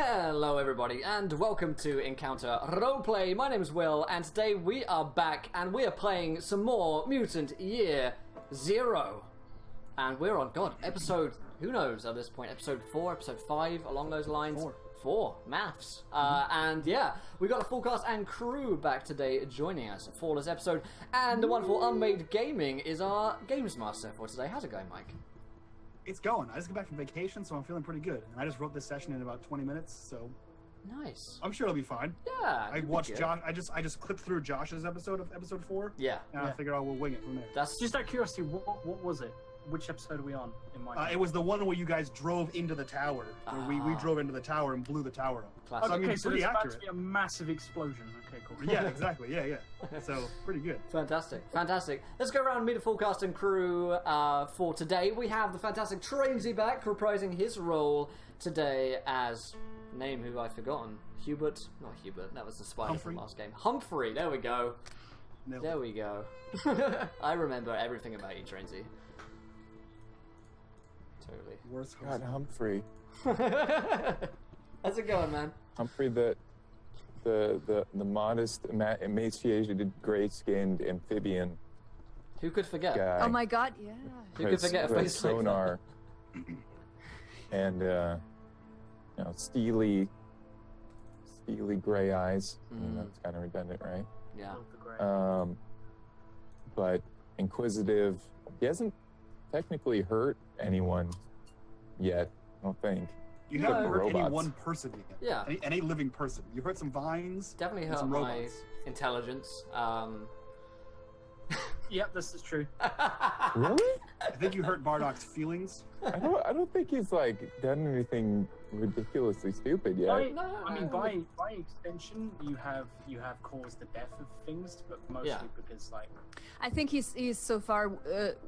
Hello everybody and welcome to Encounter Roleplay. My name is Will and today we are back and we are playing some more Mutant Year Zero. And we're on, episode, who knows at this point, episode 4, episode 5, along those lines. 4, maths. And yeah, we got a full cast and crew back today joining us for this episode. And the wonderful Unmade Gaming is our Games Master for today. How's it going, Mike? It's going. I just got back from vacation, so I'm feeling pretty good. And I just wrote this session in about 20 minutes, so nice. I'm sure it'll be fine. Yeah. I watched Josh. I just clipped through Josh's episode of episode 4. Yeah. And I figured we'll wing it from there. That's just out of curiosity. What was it? Which episode are we on? In my it was the one where you guys drove into the tower. Where we drove into the tower and blew the tower up. Classic. So, I mean, okay, so pretty there's accurate. about to be a massive explosion. Okay, cool. Yeah, exactly. Yeah. So pretty good. Fantastic. Let's go around and meet the full cast and crew for today. We have the fantastic Trainsy back, reprising his role today as name who I've forgotten. Not Hubert. That was the spider from last game. Humphrey. There we go. There we go. I remember everything about you, Trainsy. Totally. Worst God, Humphrey. How's it going, man? Humphrey, the modest, emaciated, gray-skinned amphibian. Who could forget? Guy. Oh my god, yeah. Who could forget a face like sonar. And steely gray eyes. I mean, that's kind of redundant, right? Yeah. But inquisitive. He hasn't technically hurt anyone yet, I don't think. You haven't hurt any robots. one person yet. Yeah. Any living person. You hurt some vines. Definitely and hurt some my robots. intelligence. Yep, this is true. Really? I think you hurt Bardock's feelings. I don't think he's done anything ridiculously stupid yet. I mean, by extension, you have caused the death of things, but mostly because I think he's so far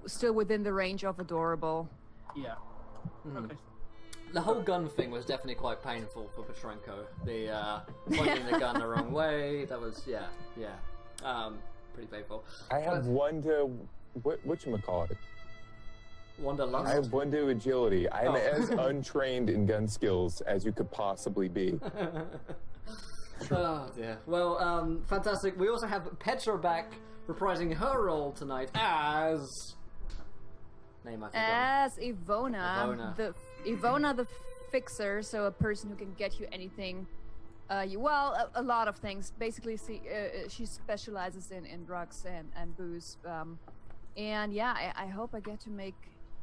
still within the range of adorable. yeah. Okay. The whole gun thing was definitely quite painful for Petrenko. The pointing the gun the wrong way. That was pretty painful. I have one to whatchamacallit. Wanderlust. I have one to agility. I am as untrained in gun skills as you could possibly be. Oh dear. Well, fantastic. We also have Petra back reprising her role tonight as name I forgot. As Ivona. Ivona the Fixer, so a person who can get you anything. A lot of things. Basically, she specializes in drugs and booze. And yeah, I hope I get to make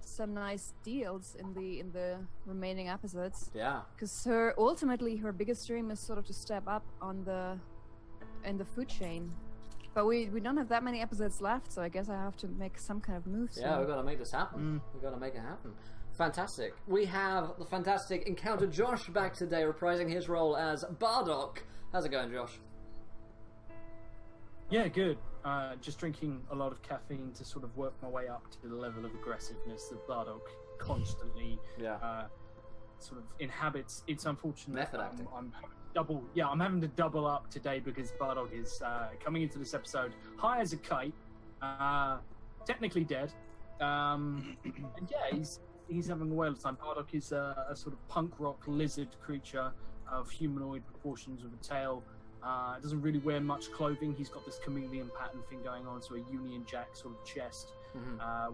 some nice deals in the remaining episodes. Yeah. Because ultimately her biggest dream is sort of to step up in the food chain. But we don't have that many episodes left, so I guess I have to make some kind of move soon. Yeah, we've got to make this happen. We've got to make it happen. Fantastic. We have the fantastic Encounter Josh back today, reprising his role as Bardock. How's it going, Josh? Yeah, good. Just drinking a lot of caffeine to sort of work my way up to the level of aggressiveness that Bardock constantly sort of inhabits. It's unfortunate. Method acting. I'm having to double up today because Bardock is coming into this episode high as a kite, technically dead, and yeah, he's having a whale of time. Bardock is a sort of punk rock lizard creature of humanoid proportions with a tail. Doesn't really wear much clothing. He's got this chameleon pattern thing going on, so a Union Jack sort of chest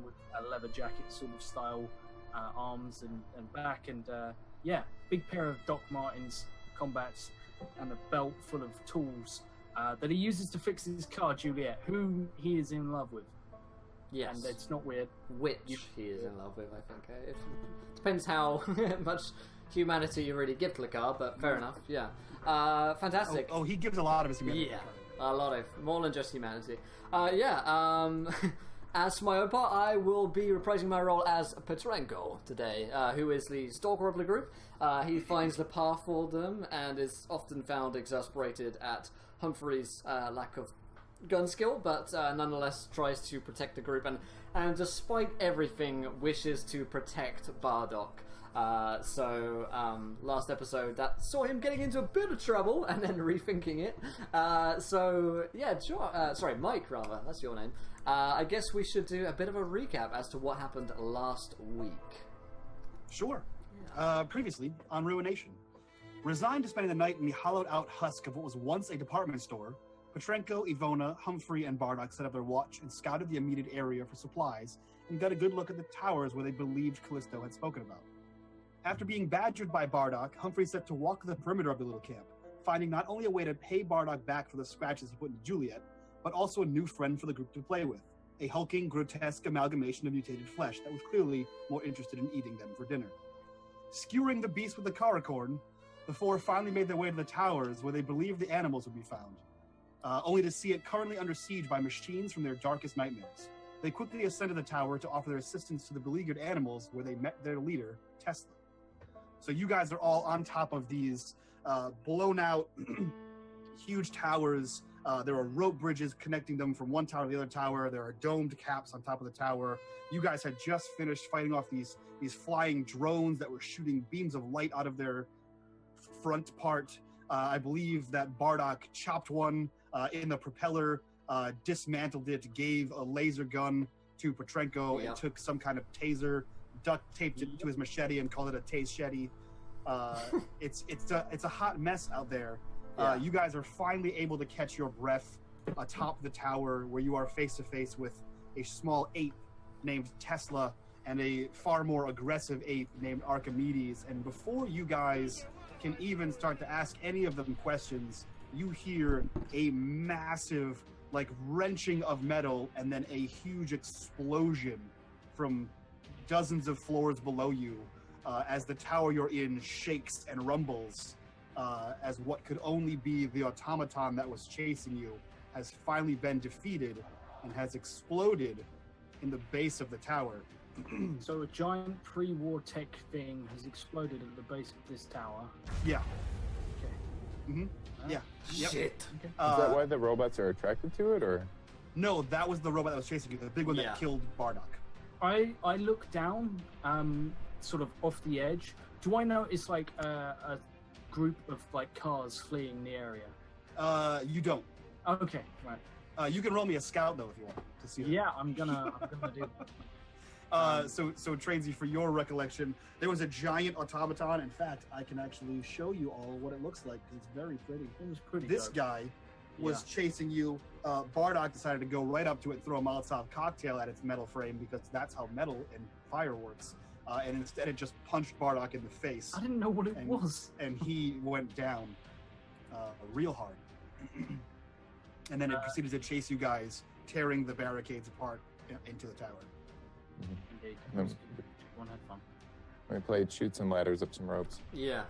with a leather jacket sort of style arms and back, and big pair of Doc Martens combats and a belt full of tools that he uses to fix his car, Juliet, who he is in love with. Yes. And it's not weird. Which he is in love with, I think. It depends how much humanity you really give to the car, but fair enough, yeah. Fantastic. Oh, he gives a lot of his humanity. Yeah, a lot of, more than just humanity. As for my own part, I will be reprising my role as Petrenko today, who is the stalker of the group. He finds the path for them and is often found exasperated at Humphrey's lack of gun skill, but nonetheless tries to protect the group and despite everything wishes to protect Bardock. Last episode that saw him getting into a bit of trouble and then rethinking it. Mike, rather, that's your name. I guess we should do a bit of a recap as to what happened last week. Sure. Previously on Ruination, Resigned to spending the night in the hollowed-out husk of what was once a department store, Petrenko, Ivona, Humphrey, and Bardock set up their watch and scouted the immediate area for supplies and got a good look at the towers where they believed Callisto had spoken about. After being badgered by Bardock, Humphrey set to walk the perimeter of the little camp, finding not only a way to pay Bardock back for the scratches he put into Juliet, but also a new friend for the group to play with, a hulking, grotesque amalgamation of mutated flesh that was clearly more interested in eating them for dinner. Skewering the beast with the caracorn, the four finally made their way to the towers where they believed the animals would be found, only to see it currently under siege by machines from their darkest nightmares. They quickly ascended the tower to offer their assistance to the beleaguered animals where they met their leader, Tesla. So you guys are all on top of these blown out huge towers. There are rope bridges connecting them from one tower to the other tower. There are domed caps on top of the tower. You guys had just finished fighting off these flying drones that were shooting beams of light out of their front part. I believe that Bardock chopped one in the propeller, dismantled it, gave a laser gun to Petrenko, and took some kind of taser, duct taped it to his machete, and called it a tase-shetty. It's a hot mess out there. You guys are finally able to catch your breath atop the tower, where you are face to face with a small ape named Tesla and a far more aggressive ape named Archimedes. And before you guys can even start to ask any of them questions, you hear a massive, like, wrenching of metal and then a huge explosion from dozens of floors below you as the tower you're in shakes and rumbles as what could only be the automaton that was chasing you has finally been defeated and has exploded in the base of the tower. So a giant pre-war tech thing has exploded at the base of this tower. Yeah. Okay. Mm-hmm. Yeah. Yep. Shit. Okay. Is that why the robots are attracted to it, or? No, that was the robot that was chasing you, the big one that killed Bardock. I look down, sort of off the edge. Do I notice like a group of like cars fleeing the area? You don't. Okay, right. You can roll me a scout though if you want to see. Yeah, I'm gonna do that. So Tradesy, for your recollection, there was a giant automaton. In fact, I can actually show you all what it looks like because it's very pretty. It was pretty. This guy was chasing you. Bardock decided to go right up to it and throw a Molotov cocktail at its metal frame because that's how metal and fire works. And instead, it just punched Bardock in the face. I didn't know what it was. And he went down real hard. And then it proceeded to chase you guys, tearing the barricades apart into the tower. Indeed. One had fun. We played shoots and ladders up some ropes. Yeah.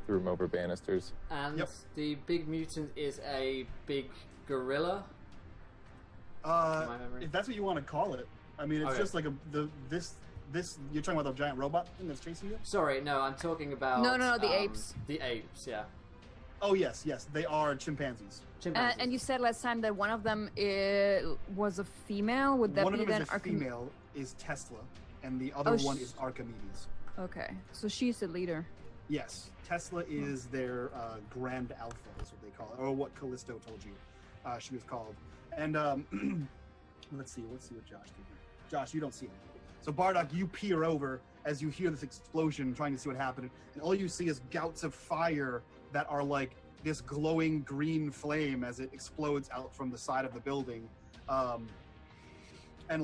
Threw them over banisters. And the big mutant is a big gorilla. If that's what you want to call it. I mean, it's just like this. You're talking about the giant robot thing that's chasing you? Sorry, no, I'm talking about... No, the apes. The apes, yeah. Oh, yes, they are chimpanzees. And you said last time that one of them was a female. Would that one be of them then is a female, is Tesla, and the other one is Archimedes. Okay, so she's the leader. Yes, Tesla is their grand alpha, is what they call it, or what Callisto told you she was called. And let's see what Josh did here. Josh, you don't see anything. So Bardock, you peer over as you hear this explosion, trying to see what happened, and all you see is gouts of fire that are like this glowing green flame as it explodes out from the side of the building. And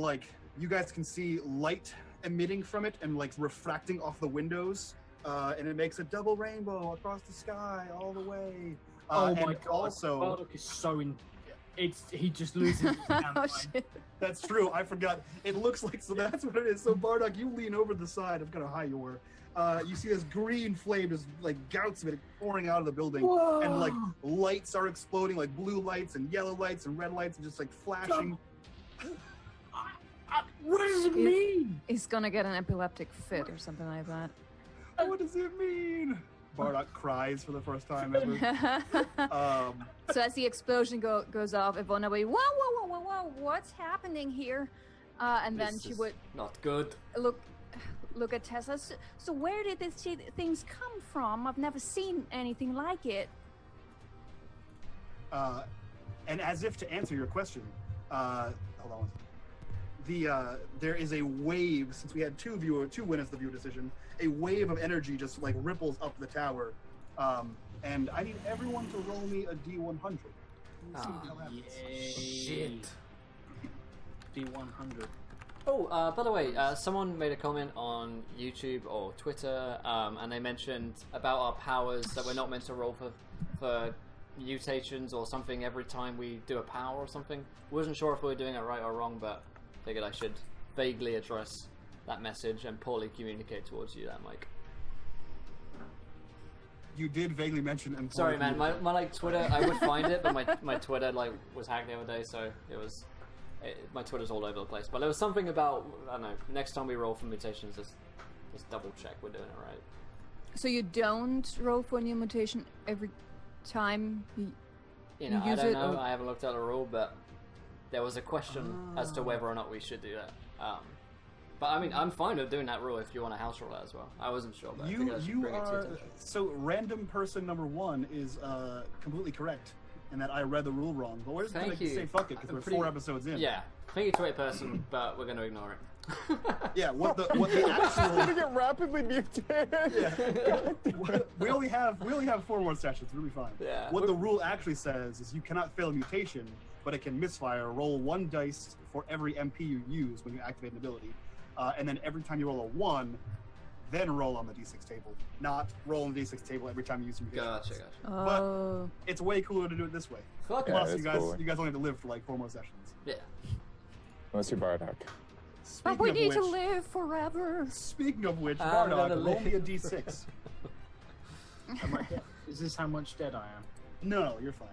like, you guys can see light emitting from it and like refracting off the windows, and it makes a double rainbow across the sky all the way. Oh my god! Also, Bardock is so in. He just loses. Oh shit! That's true. I forgot. It looks like so. That's what it is. So Bardock, you lean over the side. I forgot how high you were. You see this green flame, just like gouts of it pouring out of the building. Whoa. And like lights are exploding, like blue lights and yellow lights and red lights, and just like flashing. What does it mean? He's gonna get an epileptic fit or something like that. What does it mean? Bardock cries for the first time ever. So as the explosion goes off, Ivona will be, whoa, what's happening here? And then she would not good. Look at Tesla. So where did these things come from? I've never seen anything like it. And as if to answer your question, hold on. There is a wave, since we had two winners of the viewer decision, a wave of energy just like ripples up the tower And I need everyone to roll me a D100. Shit. D100. Oh, by the way, someone made a comment on YouTube or Twitter, and they mentioned about our powers that we're not meant to roll for mutations or something every time we do a power or something. Wasn't sure if we were doing it right or wrong, but figured I should vaguely address that message and poorly communicate towards you, that Mike. You did vaguely mention and sorry, man. My like Twitter, I would find it, but my Twitter like was hacked the other day, so my Twitter's all over the place. But there was something about, I don't know, next time we roll for mutations, just double check we're doing it right. So you don't roll for a new mutation every time you know, use I don't it, know. or... I haven't looked at the rule, but there was a question as to whether or not we should do that. But I mean, I'm fine with doing that rule if you want to house roll that as well. I wasn't sure, but I think I should bring it to your attention. So random person number 1 is completely correct, in that I read the rule wrong. But we're just going to say fuck it because we're 4 episodes in. Yeah, thank you to a person, but we're going to ignore it. Yeah, what the actual... I'm gonna get rapidly mutated. Yeah. we only have 4 more sessions. We'll be fine. Yeah. What the rule actually says is you cannot fail a mutation, but it can misfire. Roll 1 dice for every MP you use when you activate an ability. And then every time you roll a 1, then roll on the D6 table. Not roll on the D6 table every time you use your mutations. Gotcha. But it's way cooler to do it this way. Fuck it. Plus, Yeah, you guys only have to live for like 4 more sessions. Yeah. Unless you're Bardock. But we need to live forever. Speaking of which, I'm Bardock, gonna roll live. me a D6. Is this how much dead I am? No, you're fine.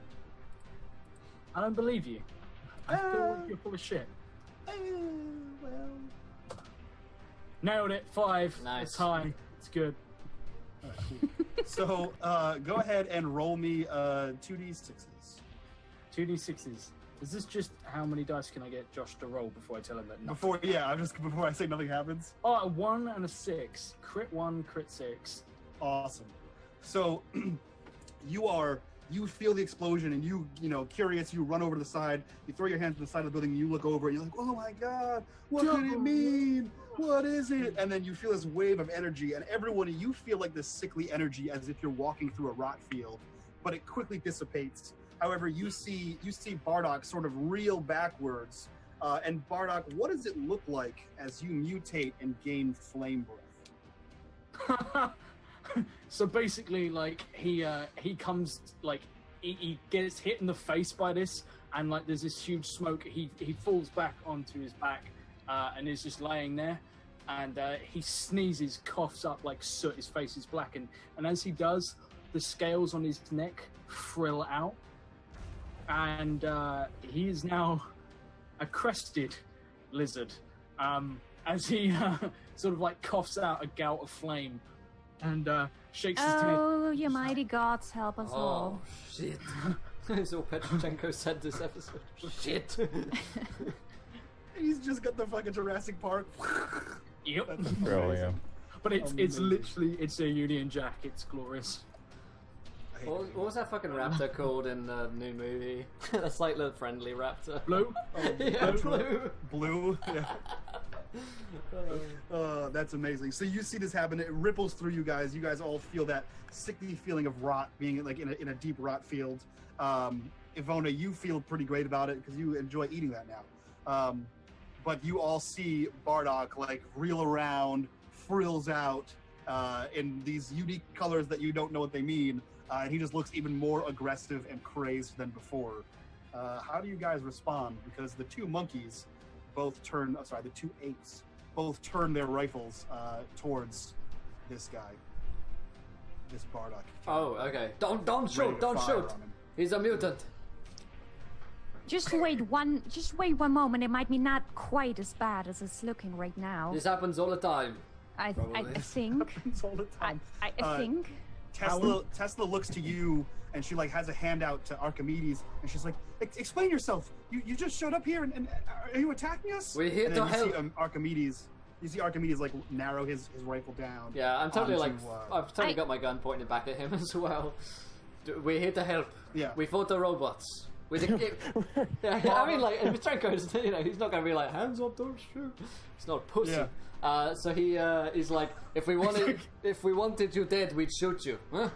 I don't believe you. I feel like you're full of shit. Well... Nailed it. 5. Nice. It's high. It's good. All right, cool. So, go ahead and roll me 2d6s. 2d6s. Is this just how many dice can I get Josh to roll before I tell him that nothing? Before I say nothing happens. Oh, a 1 and a 6. Crit 1, crit 6. Awesome. So, you feel the explosion and you curious, you run over to the side, you throw your hands to the side of the building, and you look over and you're like, oh my god, what could it mean? What is it? And then you feel this wave of energy, and you feel like this sickly energy as if you're walking through a rot field, but it quickly dissipates. However, you see Bardock sort of reel backwards. And Bardock, what does it look like as you mutate and gain flame breath? So basically, like he comes, like he gets hit in the face by this, and like there's this huge smoke. He falls back onto his back, and is just laying there, and he sneezes, coughs up like soot. His face is blackened, and as he does, the scales on his neck frill out, and he is now a crested lizard. As he sort of like coughs out a gout of flame. And shakes his head. Oh, your mighty gods, help us all. Shit. That's all Petrochenko said this episode. Shit. He's just got the fucking Jurassic Park. Yep. Brilliant. But it's literally, it's a Union Jack. It's glorious. What was that fucking raptor called in the new movie? That's like the friendly raptor. Blue? Yeah, Blue. Blue? Yeah. That's amazing. So you see this happen. It ripples through you guys. You guys all feel that sickly feeling of rot, being like in a deep rot field. Ivona, you feel pretty great about it because you enjoy eating that now. But you all see Bardock like reel around, frills out in these unique colors that you don't know what they mean. And he just looks even more aggressive and crazed than before. How do you guys respond? Because the two monkeys the two apes both turn their rifles towards this guy, this Bardock. Oh, okay. Don't shoot! He's a mutant. Just wait one moment. It might be not quite as bad as it's looking right now. This happens all the time. I think. Happens all the time. I think. Tesla looks to you, and she like has a hand out to Archimedes, and she's like, "Explain yourself. You just showed up here, and are you attacking us?" We're here to help. You see Archimedes like narrow his rifle down. Yeah, I'm totally I've totally got my gun pointed back at him as well. We're here to help. Yeah. We fought the robots. I mean, like, Petrenko's, he's not going to be like, hands up, don't shoot. He's not a pussy. Yeah. So he's like, if we wanted you dead, we'd shoot you. Huh?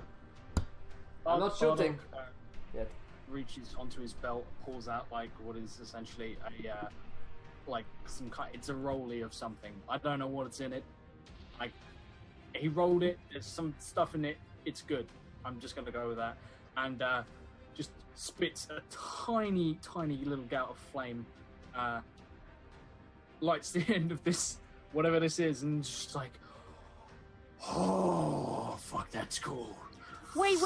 I'm not shooting. Yet. Reaches onto his belt, pulls out like what is essentially a like some kind. It's a rollie of something. I don't know what it's in it. Like he rolled it. There's some stuff in it. It's good. I'm just gonna go with that. And just spits a tiny little gout of flame. Lights the end of this, whatever this is, and just like, oh fuck, that's cool. Wait,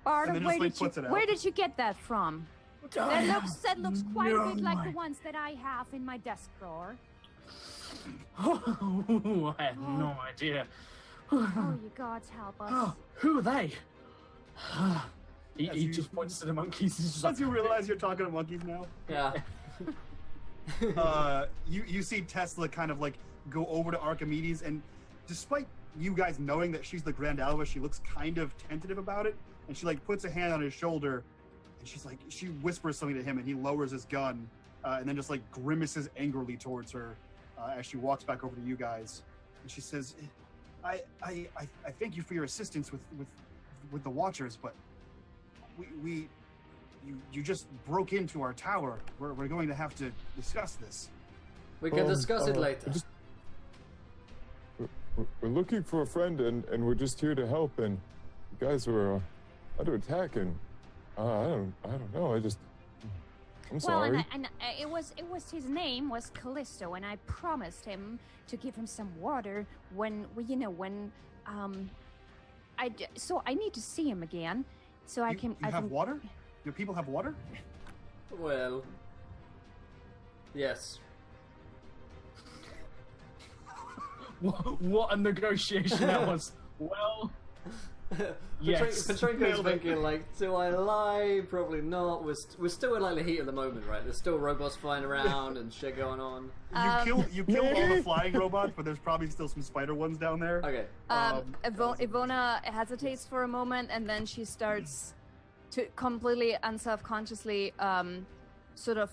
Bardock, where did you get that from? That looks quite a bit like the ones that I have in my desk drawer. Oh, I have no idea. Oh, you gods help us. Oh, who are they? he just points to the monkeys. He's just As you realize you're talking to monkeys now. Yeah. You see Tesla kind of like go over to Archimedes, and despite you guys knowing that she's the Grand Alva, she looks kind of tentative about it, and she like puts a hand on his shoulder, and she whispers something to him, and he lowers his gun, and then just like grimaces angrily towards her as she walks back over to you guys, and she says, I thank you for your assistance with the Watchers, but you just broke into our tower. We're going to have to discuss this. We can discuss it later. We're looking for a friend, and we're just here to help. And you guys were under attack, and I don't know. I'm sorry. Well, and it was his name was Callisto, and I promised him to give him some water when so I need to see him again, so I can. You have water? Your people have water? Well, yes. What a negotiation that was. Well, yes. Petrenko's thinking, like, do I lie? Probably not. We're still in like the heat of the moment, right? There's still robots flying around and shit going on. You killed all the flying robots, but there's probably still some spider ones down there. Okay. Ivona hesitates for a moment, and then she starts to completely unselfconsciously sort of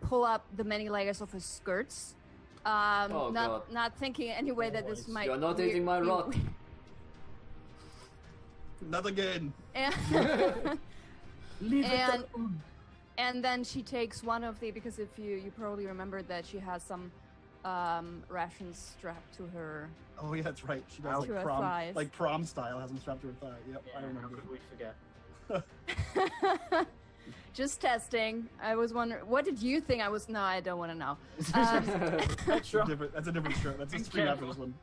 pull up the many layers of her skirts. Not thinking anyway that this might. You're not eating my rot. Not again. And then she takes one of the, because if you probably remember that she has some rations strapped to her. Oh yeah, that's right. She does like prom style, has them strapped to her thigh. Yep, yeah, I remember. How could we forget? Just testing. I was wondering, what did you think I was? No, I don't want to know. That's a different show. That's a stream after this one.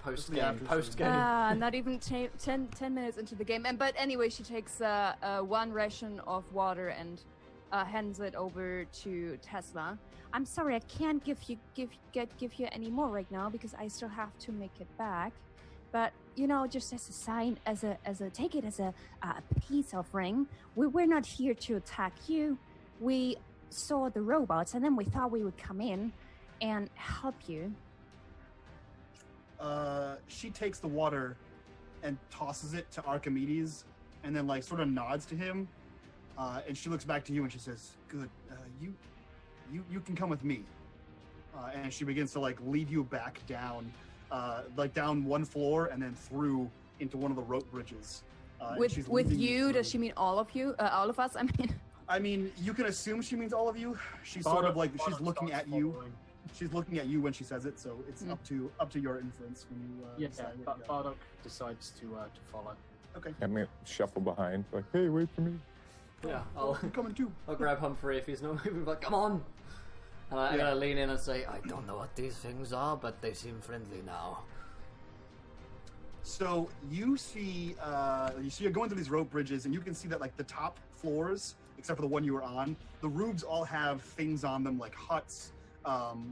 Post game. Not even 10 minutes into the game. But anyway, she takes one ration of water and hands it over to Tesla. I'm sorry, I can't give you any more right now because I still have to make it back. But just as a sign, take it as a peace offering. We're not here to attack you. We saw the robots, and then we thought we would come in and help you. She takes the water and tosses it to Archimedes, and then like sort of nods to him, and she looks back to you and she says, "Good, you can come with me." And she begins to like lead you back down. Like down one floor and then through into one of the rope bridges. With you, does she mean all of you? All of us? I mean, you can assume she means all of you. She's sort of like she's looking at you. She's looking at you when she says it, so it's up to your inference when you. But Bardock decides to follow. Okay. I'm gonna shuffle behind, like, hey, wait for me. Yeah, I'm coming too. I'll grab Humphrey if he's not moving. But come on. And I gotta lean in and say, I don't know what these things are, but they seem friendly now. So you see you're going through these rope bridges, and you can see that like the top floors, except for the one you were on, the roofs all have things on them like huts,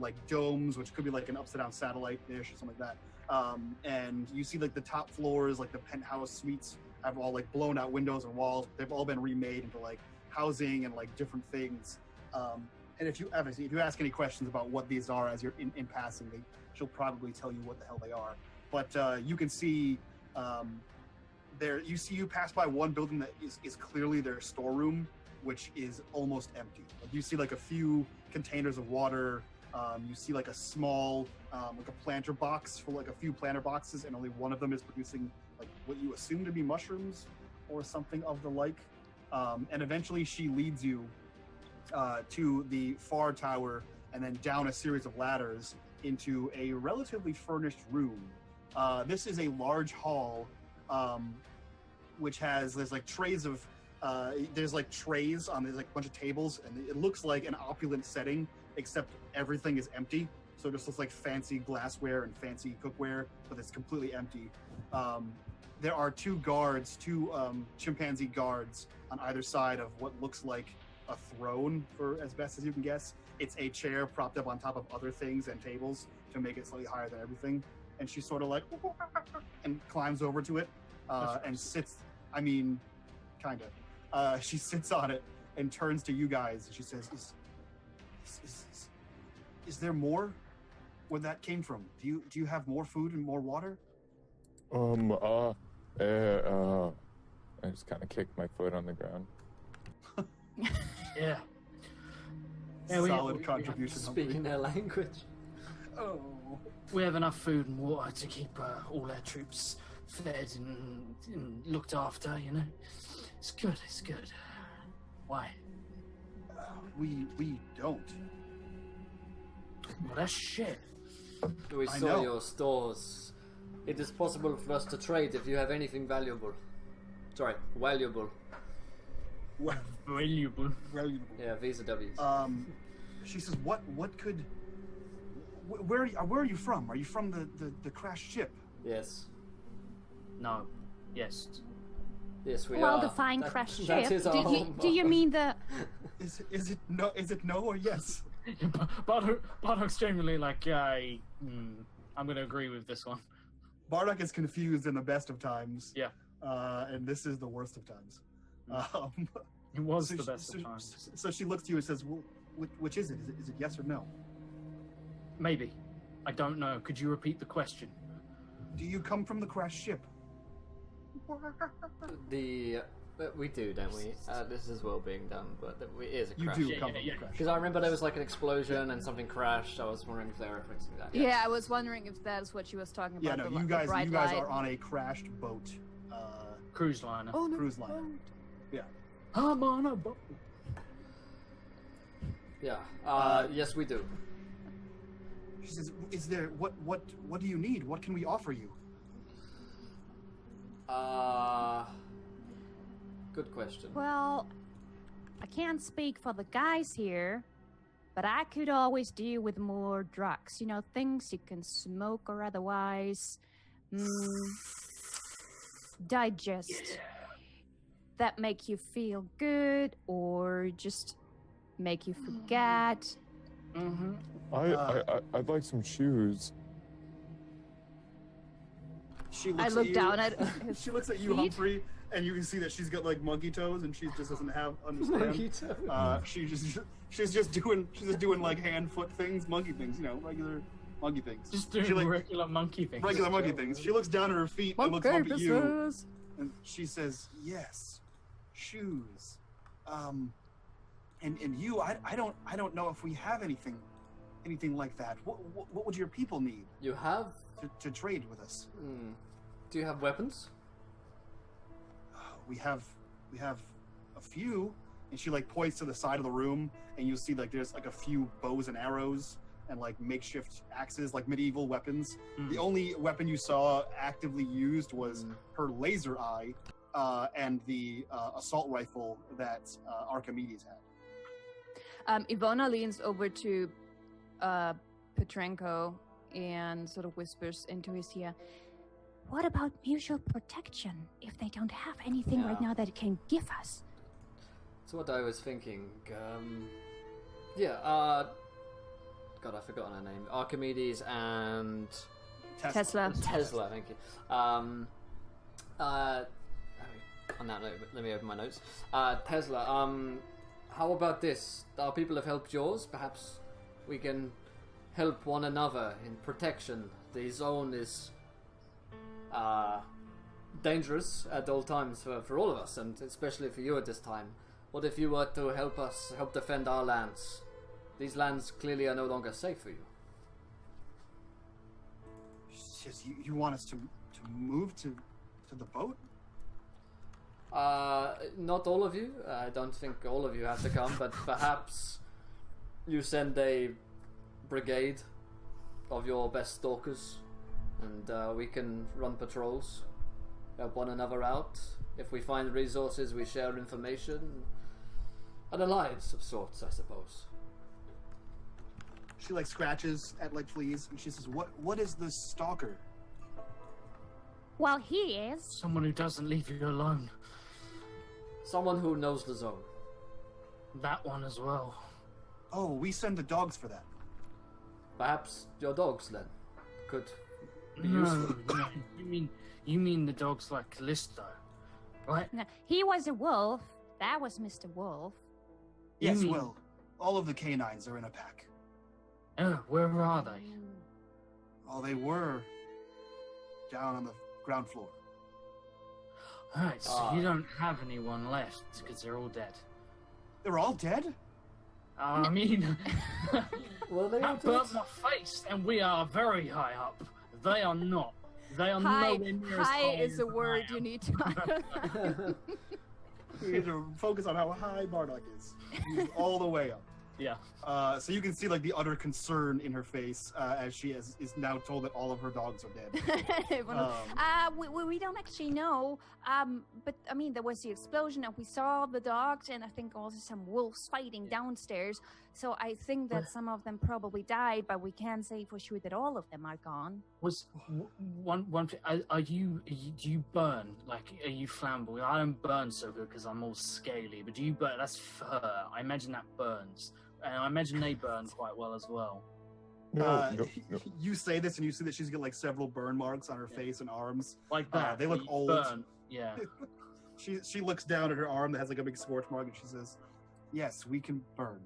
like domes, which could be like an upside down satellite dish or something like that. And you see like the top floors, like the penthouse suites, have all like blown out windows and walls. They've all been remade into like housing and like different things. And if you ask any questions about what these are as you're in passing, she'll probably tell you what the hell they are. But you can see you pass by one building that is clearly their storeroom, which is almost empty. Like, you see like a few containers of water. You see like a small like a planter box for like a few planter boxes, and only one of them is producing like what you assume to be mushrooms. or something of the like. And eventually she leads you to the far tower and then down a series of ladders into a relatively furnished room. This is a large hall, which there's like trays of, there's like trays on, there's like a bunch of tables, and it looks like an opulent setting, except everything is empty. So it just looks like fancy glassware and fancy cookware, but it's completely empty. There are two chimpanzee guards on either side of what looks like a throne, for as best as you can guess. It's a chair propped up on top of other things and tables to make it slightly higher than everything. And she's sort of like, and climbs over to it and sits, kind of. She sits on it and turns to you guys. And she says, is there more where that came from? Do you have more food and more water? I just kind of kicked my foot on the ground. Yeah. Solid contribution. Speaking their language. Oh. We have enough food and water to keep all our troops fed and looked after, you know. It's good, it's good. Why? We don't. Well, that's shit. We saw your stores. It is possible for us to trade if you have anything valuable. Sorry, valuable. Valuable. Yeah, Visa W's. She says, what could... Where are you from? Are you from the crashed ship? Yes. No. Yes. Yes, we are. Well-defined crashed ship. That is our home. Do you mean the... Is it no or yes? Bardock's genuinely like, I'm going to agree with this one. Bardock is confused in the best of times. Yeah. And this is the worst of times. It was the best of times. So she looks to you and says, well, which is it? Is it yes or no? Maybe. I don't know. Could you repeat the question? Do you come from the crashed ship? We do, don't we? This is well being done, but it is a crash. You do come from the crashed ship. Because I remember there was like an explosion and something crashed. I was wondering if they were referencing that. Yeah, I was wondering if that's what she was talking about. Yeah, no, you guys are on a crashed boat. Cruise liner. Oh, no. Cruise liner. Yeah. I'm on a boat. Yeah. Yes, we do. She says, "Is there what do you need? What can we offer you?" Good question. Well, I can't speak for the guys here, but I could always deal with more drugs. You know, things you can smoke or otherwise digest that make you feel good or just make you forget. Mm-hmm. I'd like some shoes. I look down at his She looks at you, feet. Humphrey, and you can see that she's got like monkey toes, and she just doesn't Monkey understand. toes. She's just doing like hand foot things, monkey things, regular monkey things. Just doing regular monkey things. Regular monkey things. She looks down at her feet and looks up at you, and she says, "Yes, shoes." And you, I don't know if we have anything like that. What would your people need? You have? To trade with us. Do you have weapons? We have a few, and she like points to the side of the room, and you'll see like there's like a few bows and arrows and like makeshift axes, like medieval weapons. The only weapon you saw actively used was her laser eye and the assault rifle that Archimedes had. Ivona leans over to Petrenko and sort of whispers into his ear, "What about mutual protection if they don't have anything right now that it can give us?" That's what I was thinking. God, I've forgotten her name. Archimedes and... Tesla, thank you. On that note, let me open my notes. Tesla, how about this? Our people have helped yours. Perhaps we can help one another in protection. The zone is dangerous at all times for all of us, and especially for you at this time. What if you were to help defend our lands? These lands clearly are no longer safe for you. You want us to move to the boat? Not all of you. I don't think all of you have to come, but perhaps you send a brigade of your best stalkers, and we can run patrols, help one another out. If we find resources, we share information. An alliance of sorts, I suppose. She like scratches at like fleas, and she says, "What is the stalker?" Well, he is. Someone who doesn't leave you alone. Someone who knows the zone. That one as well. Oh, we send the dogs for that. Perhaps your dogs then could be No, useful. no. You mean the dogs like Callisto, right? No, he was a wolf. That was Mr. Wolf. Yes, mean- well, all of the canines are in a pack. Oh, where are they? Oh, they were down on the ground floor. Alright, so you don't have anyone left because they're all dead. They're all dead? I mean, Well, they that burnt my face, and we are very high up. They are not. They are nowhere near as High high is as a I word am. you need to. We need to focus on how high Bardock is. He's all the way up. Yeah. So you can see like the utter concern in her face as she is now told that all of her dogs are dead. We don't actually know. But I mean, there was the explosion, and we saw the dogs, and I think also some wolves fighting downstairs. So I think that some of them probably died, but we can't say for sure that all of them are gone. Was one thing? Do you burn? Like, are you flammable? I don't burn so good because I'm all scaly. But do you burn? That's fur. I imagine that burns, and I imagine they burn quite well as well. No. You say this, and you see that she's got like several burn marks on her face and arms. Like that. They look you old. Burn. Yeah. She looks down at her arm that has like a big scorch mark, and she says, "Yes, we can burn."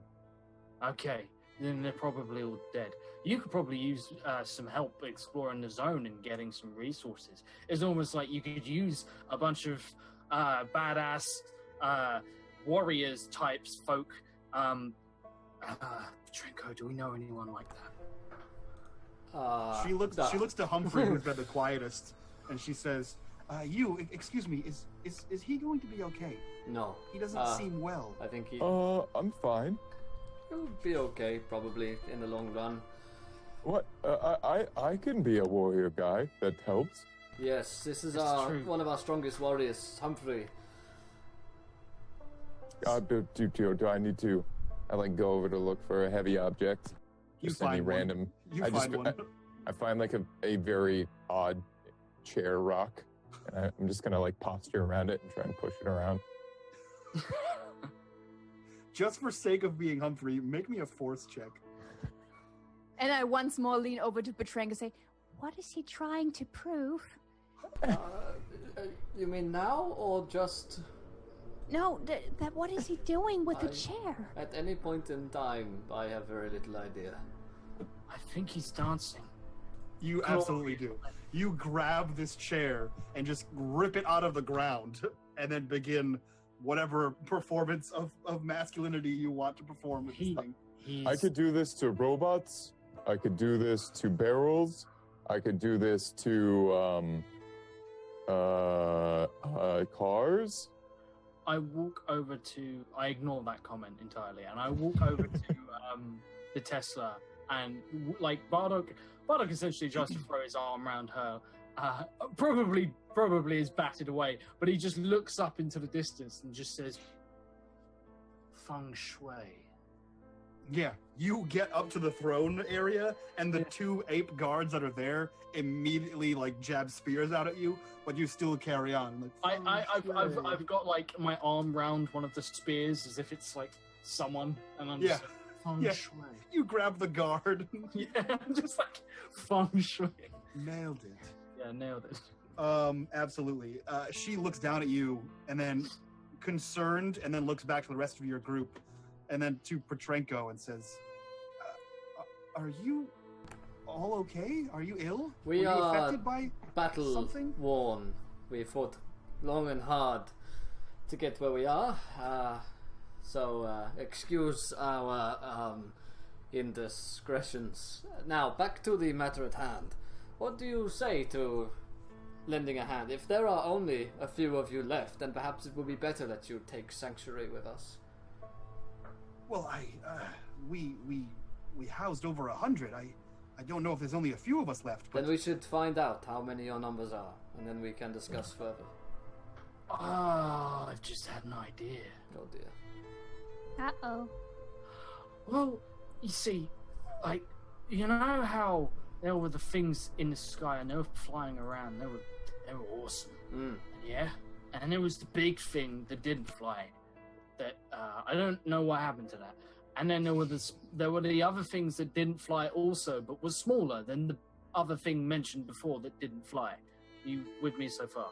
Okay. Then they're probably all dead. You could probably use some help exploring the zone and getting some resources. It's almost like you could use a bunch of badass warriors types folk. Trinko, do we know anyone like that? She looks to Humphrey, who's been the quietest, and she says, excuse me, is he going to be okay? No. He doesn't seem well." I think I'm fine. he'll be okay, probably, in the long run. What? I can be a warrior guy. That helps. Yes, this is true. one of our strongest warriors, Humphrey. Do I need to? I like go over to look for a heavy object. You Just any find one. random. You I find one. I find like a very odd chair rock, and I'm just gonna like posture around it and try and push it around. Just for sake of being Humphrey, make me a force check. And I once more lean over to Petrank and say, "What is he trying to prove?" You mean now, or just No, that what is he doing with the chair? at any point in time? I have very little idea. I think he's dancing. You absolutely do. You grab this chair and just rip it out of the ground, and then begin whatever performance of masculinity you want to perform with this thing. I could do this to robots. I could do this to barrels. I could do this to cars. I walk over to. I ignore that comment entirely, and I walk over to the Tesla, and like Bardock essentially tries to throw his arm around her. Probably is batted away, but he just looks up into the distance and just says, "Feng Shui." Yeah, you get up to the throne area, and the two ape guards that are there immediately like jab spears out at you, but you still carry on. Like, I've got like my arm round one of the spears as if it's like someone, and I'm just like, Feng Shui. You grab the guard. Yeah, I'm just like Feng Shui. Nailed it. Yeah, nailed it. Absolutely. She looks down at you, and then concerned, and then looks back to the rest of your group, and then to Petrenko and says, "Are you all okay? Are you ill? We Were you are affected by battle something?" worn. We fought long and hard to get where we are. So excuse our indiscretions. Now back to the matter at hand. What do you say to lending a hand. If there are only a few of you left, then perhaps it would be better that you take sanctuary with us. Well, we housed over 100. I don't know if there's only a few of us left. But... Then we should find out how many your numbers are, and then we can discuss further. Oh, I've just had an idea. Oh dear. Uh-oh. Well, you see, like, you know how there were the things in the sky and they were flying around. They were awesome. Yeah. And there was the big thing that didn't fly. That I don't know what happened to that. And then there were the other things that didn't fly also, but were smaller than the other thing mentioned before that didn't fly. You with me so far?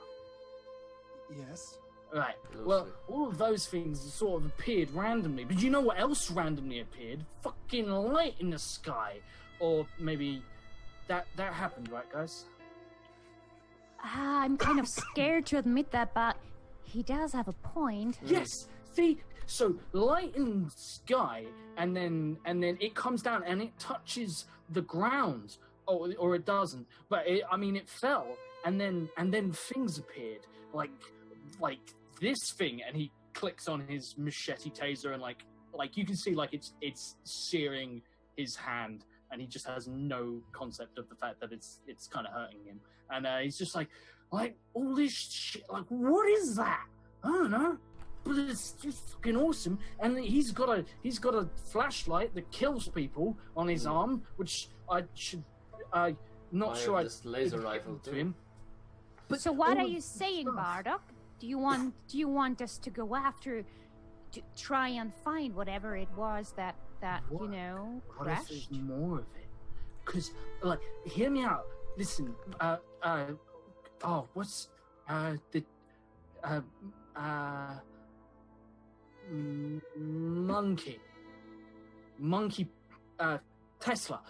Yes. Right. Well, all of those things sort of appeared randomly. But you know what else randomly appeared? Fucking light in the sky. Or maybe that happened, right, guys? I'm kind of scared to admit that, but he does have a point. Yes. See, so light in the sky, and then it comes down and it touches the ground, or it doesn't. But it fell, and then things appeared, like this thing, and he clicks on his machete taser, and like you can see, like it's searing his hand, and he just has no concept of the fact that it's kind of hurting him, and he's just like all this shit, like what is that? I don't know. But it's just fucking awesome, and he's got a flashlight that kills people on his arm, which I should not sure I this laser rifle to him. But so what are you saying, Bardock? Do you want us to go after, to try and find whatever it was that What? What if crashed? there's more of it? Because hear me out. Listen, monkey Tesla,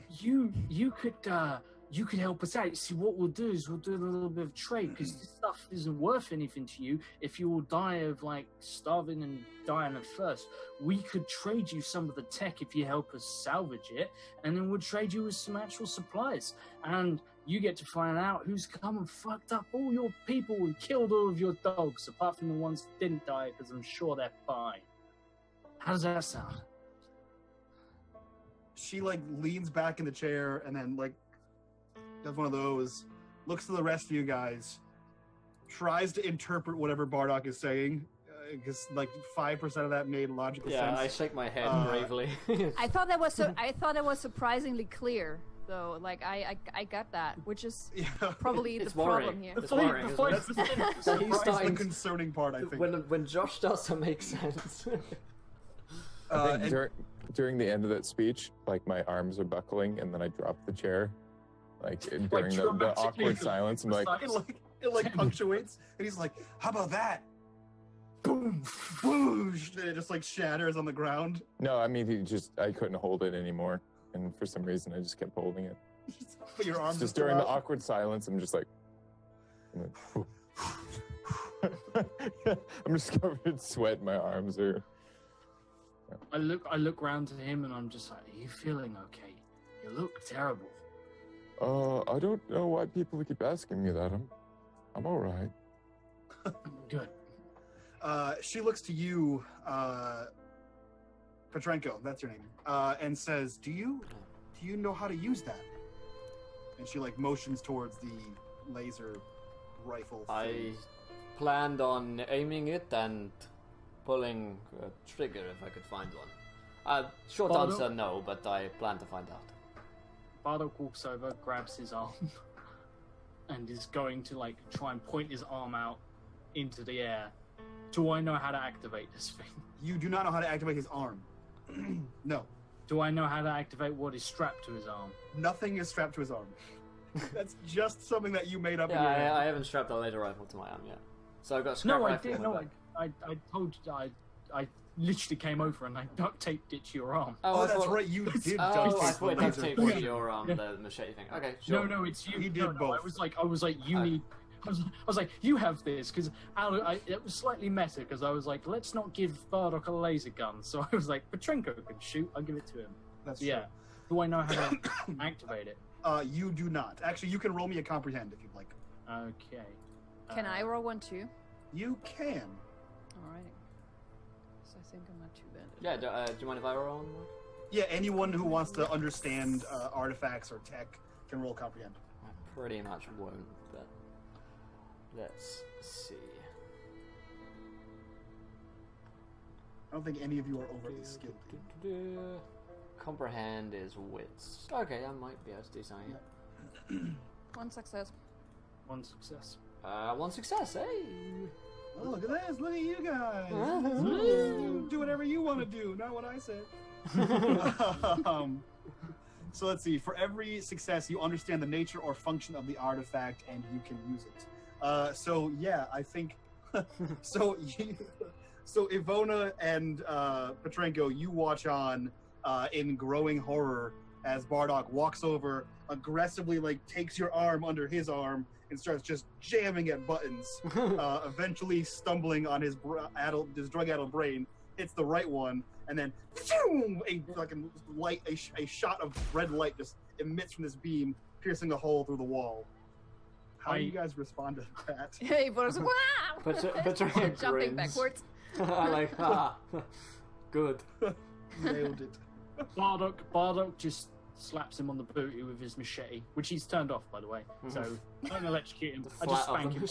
you could help us out. See, what we'll do is we'll do a little bit of trade, because this stuff isn't worth anything to you if you will die of starving and dying of thirst. We could trade you some of the tech if you help us salvage it, and then we'll trade you with some actual supplies, and you get to find out who's come and fucked up all your people and killed all of your dogs, apart from the ones that didn't die, because I'm sure they're fine. How does that sound? She leans back in the chair and then does one of those, looks to the rest of you guys, tries to interpret whatever Bardock is saying, because 5% of that made logical sense. Yeah, I shake my head bravely. I thought that was surprisingly clear, though. I got that, which is probably the problem here. It's worrying. That's the concerning part, I think. When Josh does make sense. I think during the end of that speech, my arms are buckling, and then I drop the chair. During the awkward silence, I'm like... It punctuates, and he's like, how about that? Boom! Whoosh! And it just shatters on the ground. No, I mean, I couldn't hold it anymore. And for some reason, I just kept holding it. But your arms just during the awkward silence, I'm just like... I'm just covered in sweat, my arms are... Yeah. I look round to him, and I'm just like, are you feeling okay? You look terrible. I don't know why people keep asking me that. I'm all right. Good. She looks to you, Petrenko, that's your name, and says, "Do you know how to use that?" And she motions towards the laser rifle thing. I planned on aiming it and pulling a trigger if I could find one. Short answer, no, but I plan to find out. Bardock walks over, grabs his arm, and is going to try and point his arm out into the air. Do I know how to activate this thing? You do not know how to activate his arm. No. Do I know how to activate what is strapped to his arm? Nothing is strapped to his arm. That's just something that you made up. Yeah, in your head. I haven't strapped a laser rifle to my arm yet. So I've got a scrap rifle. I told you, I literally came over and I duct taped it to your arm. Oh, that's right, you did duct tape I thought duct tape to to your arm, the machete thing. Okay, sure. No, it's you. He did both. I was like, you need... I was like, you have this, because it was slightly meta, because I was like, let's not give Bardock a laser gun. So I was like, Petrenko can shoot, I'll give it to him. That's yeah. true. Do I know how to activate it? You do not. Actually, you can roll me a comprehend if you'd like. Okay. Can I roll one too? You can. Alright. So I think I'm not too bad. Yeah, do you mind if I roll one? Yeah, anyone who wants to understand artifacts or tech can roll comprehend. I pretty much won't, but let's see. I don't think any of you are overly skilled. Comprehend is wits. Okay, I might be able to do something. One success. One success. One success, hey! Oh, look at this! Look at you guys! Do whatever you want to do, not what I said. So let's see. For every success, you understand the nature or function of the artifact, and you can use it. So yeah, I think. So Ivona and Petrenko, you watch on in growing horror as Bardock walks over, aggressively takes your arm under his arm and starts just jamming at buttons. Eventually stumbling on his drug-addled brain, hits the right one, and then a shot of red light just emits from this beam, piercing a hole through the wall. How do you guys respond to that? Hey, but wow! Petrenko Jumping backwards. I good. Nailed it. Bardock just slaps him on the booty with his machete, which he's turned off, by the way. So I don't electrocute him. I just spank him.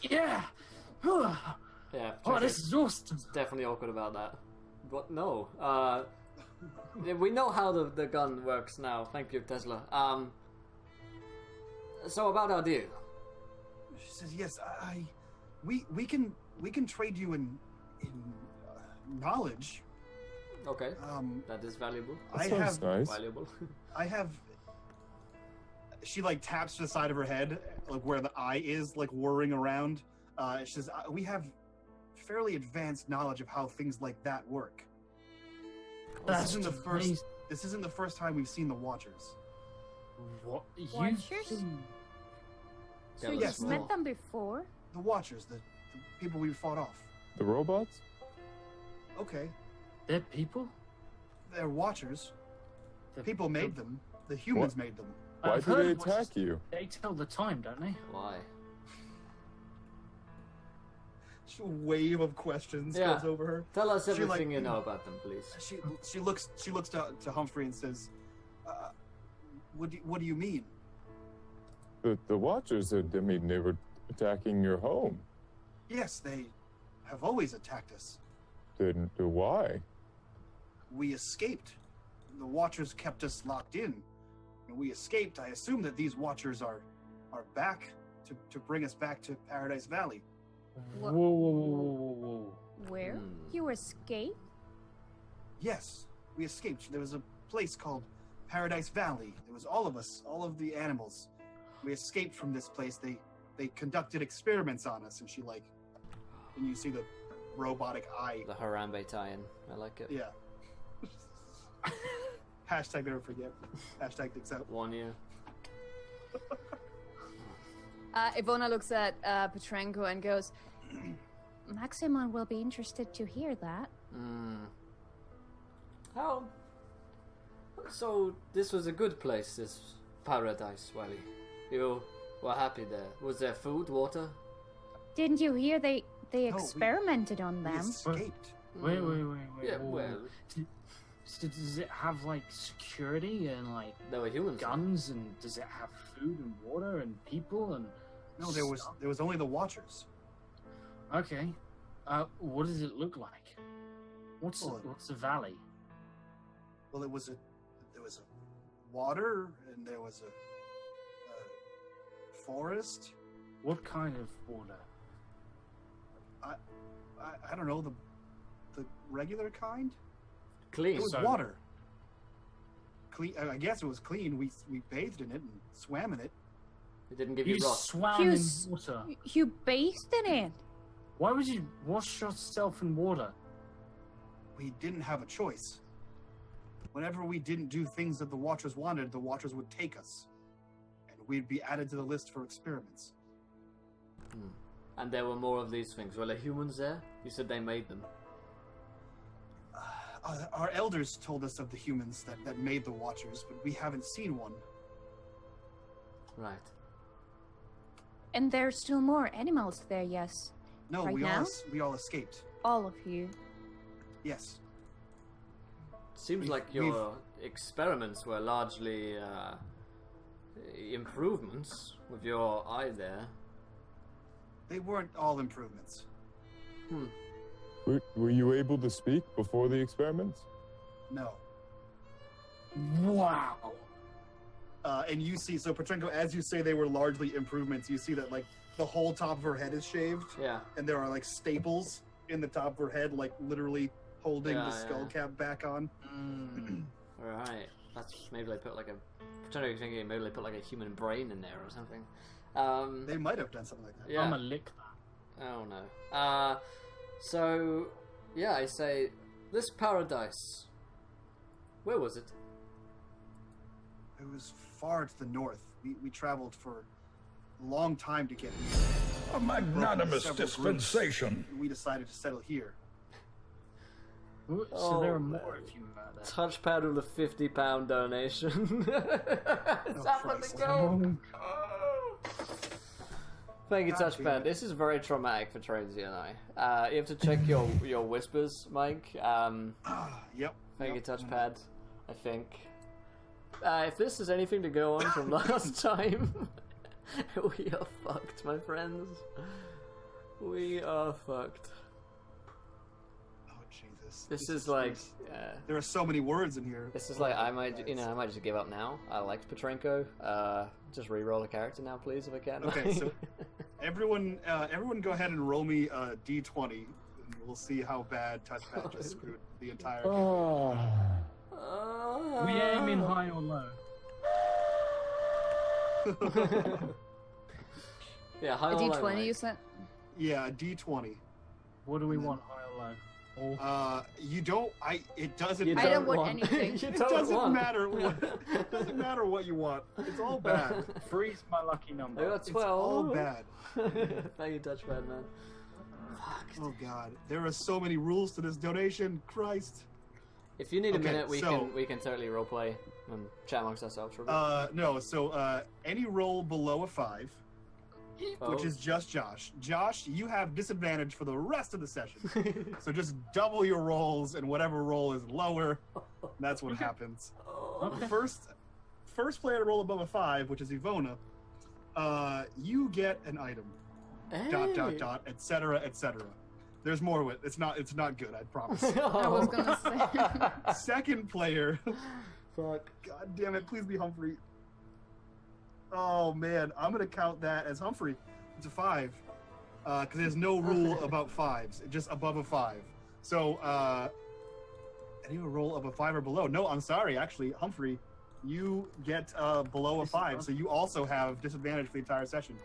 Yeah. Yeah. Oh, this is awesome. Definitely awkward about that. But no. We know how the gun works now. Thank you, Tesla. So about our deal. She says, "Yes, we can trade you in knowledge." Okay. That is valuable. That sounds nice. Valuable. I have. She taps to the side of her head, where the eye is, whirring around. She says, "We have fairly advanced knowledge of how things like that work. This isn't the first time we've seen the Watchers." What? Watchers? So Yes, you've met them before? The Watchers, the people we fought off. The robots? Okay, They're people? they're Watchers. The People made them. The humans made them. Why I've did they heard attack you? They tell the time, don't they? Why? Just a wave of questions Yeah. goes over her. Tell us She, everything you know about them, please. She looks to Humphrey and says, "What do you mean?" The Watchers, they were attacking your home. Yes, they have always attacked us. Then why? We escaped. The Watchers kept us locked in. When we escaped, I assume that these Watchers are back to bring us back to Paradise Valley. Whoa, whoa, whoa, whoa, whoa. Where? You escaped? Yes, we escaped. There was a place called Paradise Valley. There was all of us, all of the animals. We escaped from this place. They conducted experiments on us, and and you see the robotic eye. The Harambe tie-in. I like it. Yeah. Hashtag never forget. Hashtag thinks out. 1 year. Ivona looks at Petrenko and goes, Maximon will be interested to hear that. How? So this was a good place, this Paradise Valley. You were happy there. Was there food, water? Didn't you hear they we- experimented on We them? escaped. Wait. Yeah, whoa. well, So does it have security and there were humans. guns, and does it have food and water and people and? No, there was only the Watchers. Okay. What does it look like? What's the valley? Well, there was a water, and there was a forest. What kind of water? I don't know, the regular kind. Clean. It was So- water. Clean. I guess it was clean. We bathed in it and swam in it. It didn't give You you rot. swam You in s- water. You bathed in it? Why would you wash yourself in water? We didn't have a choice. Whenever we didn't do things that the Watchers wanted, the Watchers would take us, and we'd be added to the list for experiments. And there were more of these things. Were there humans there? You said they made them. Our elders told us of the humans that made the Watchers, but we haven't seen one. Right. And there's still more animals there, yes. No, Right we now? we all escaped. All of you. Yes. Seems like your experiments were largely improvements with your eye there. They weren't all improvements. Were you able to speak before the experiments? No. Wow. And you see, so Petrenko, as you say they were largely improvements, you see that like the whole top of her head is shaved. Yeah. And there are like staples in the top of her head, like literally holding the skull cap back on. Right. That's maybe they put like a. I'm trying to think maybe they put like a human brain in there or something. They might have done something like that. Yeah. I'm gonna lick that. Oh no. So yeah, I say this paradise. Where was it? It was far to the north. We traveled for a long time to get here. A magnanimous Several dispensation. groups. We decided to settle here. So there are more if you murder. Touchpad with a £50 donation. It's happening Christ. go. Thank you, God damn Touchpad. it. This is very traumatic for Tracy and I. You have to check your whispers, Mike. Yep. Thank you, Yep. Touchpad. I think. If this is anything to go on from last time, we are fucked, my friends. We are fucked. Oh Jesus. This is like, There are so many words in here. this is like I might just give up now. I liked Petrenko. Just re-roll a character now, please, if I can. Okay, so everyone go ahead and roll me a d20, and we'll see how bad Touchpad just screwed the entire game. Oh. We aim in high or low. Yeah, high A or low, D20 Mike? you sent? Yeah, a d20. What do we want, high or low? You don't. It doesn't. You I matter. don't want anything. You It don't doesn't want. matter. It doesn't matter what you want. It's all bad. Freeze my lucky I number. got It's 12. all bad. Thank you, Touchpad, man. Fuck. Oh God, there are so many rules to this donation. Christ. If you need a Okay, minute, we so- can totally roleplay and chat amongst ourselves for a bit. No. So any roll below a 5, which is just Josh. Josh, you have disadvantage for the rest of the session. So just double your rolls, and whatever roll is lower, that's what happens. Okay. First player to roll above a 5, which is Ivona, you get an item. Hey. Etc. etc. There's more with it. It's not good, I promise. I was gonna say. Second player, Fuck. God damn it, please be Humphrey. Oh man, I'm gonna count that as Humphrey. It's a 5. Because there's no rule about 5s, just above a 5. So any roll of a 5 or below. No, I'm sorry, actually, Humphrey, you get below a 5, so you also have disadvantage for the entire session.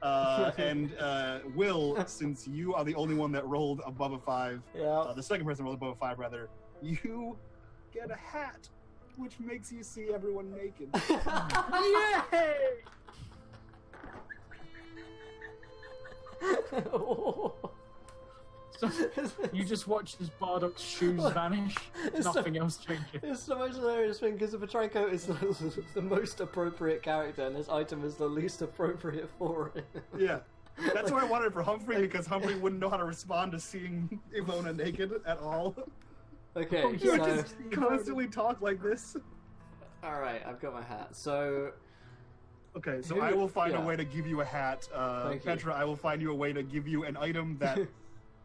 And Will, since you are the only one that rolled above a 5, Yeah. the second person rolled above a 5 rather, you get a hat, which makes you see everyone naked. Yay! So, you just watched as Bardoc's shoes vanish. It's Nothing else changes. It's the most hilarious thing because Petrenko is the most appropriate character and his item is the least appropriate for it. Yeah. That's what I wanted for Humphrey, because Humphrey wouldn't know how to respond to seeing Ivona naked at all. Okay, He would so just constantly talk like this. alright, I've got my hat. So Okay, so Who- I will find yeah. a way to give you a hat. Thank you. Petra, I will find you a way to give you an item that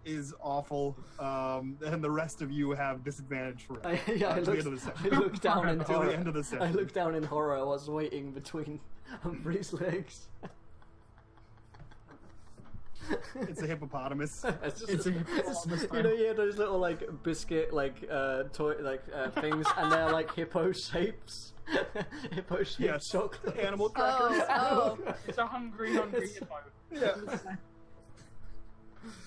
is awful, and the rest of you have disadvantage for it. I Until the end of the I session. looked down in Until horror. the end of the session. I looked down in horror. I was waiting between Humphrey's legs. It's a hippopotamus. It's a hippopotamus you know, you have those little like biscuit toy things, and they're like hippo shapes. Hippo shaped Yes. chocolate. Animal crackers. Oh, It's a hungry hippo. Yeah.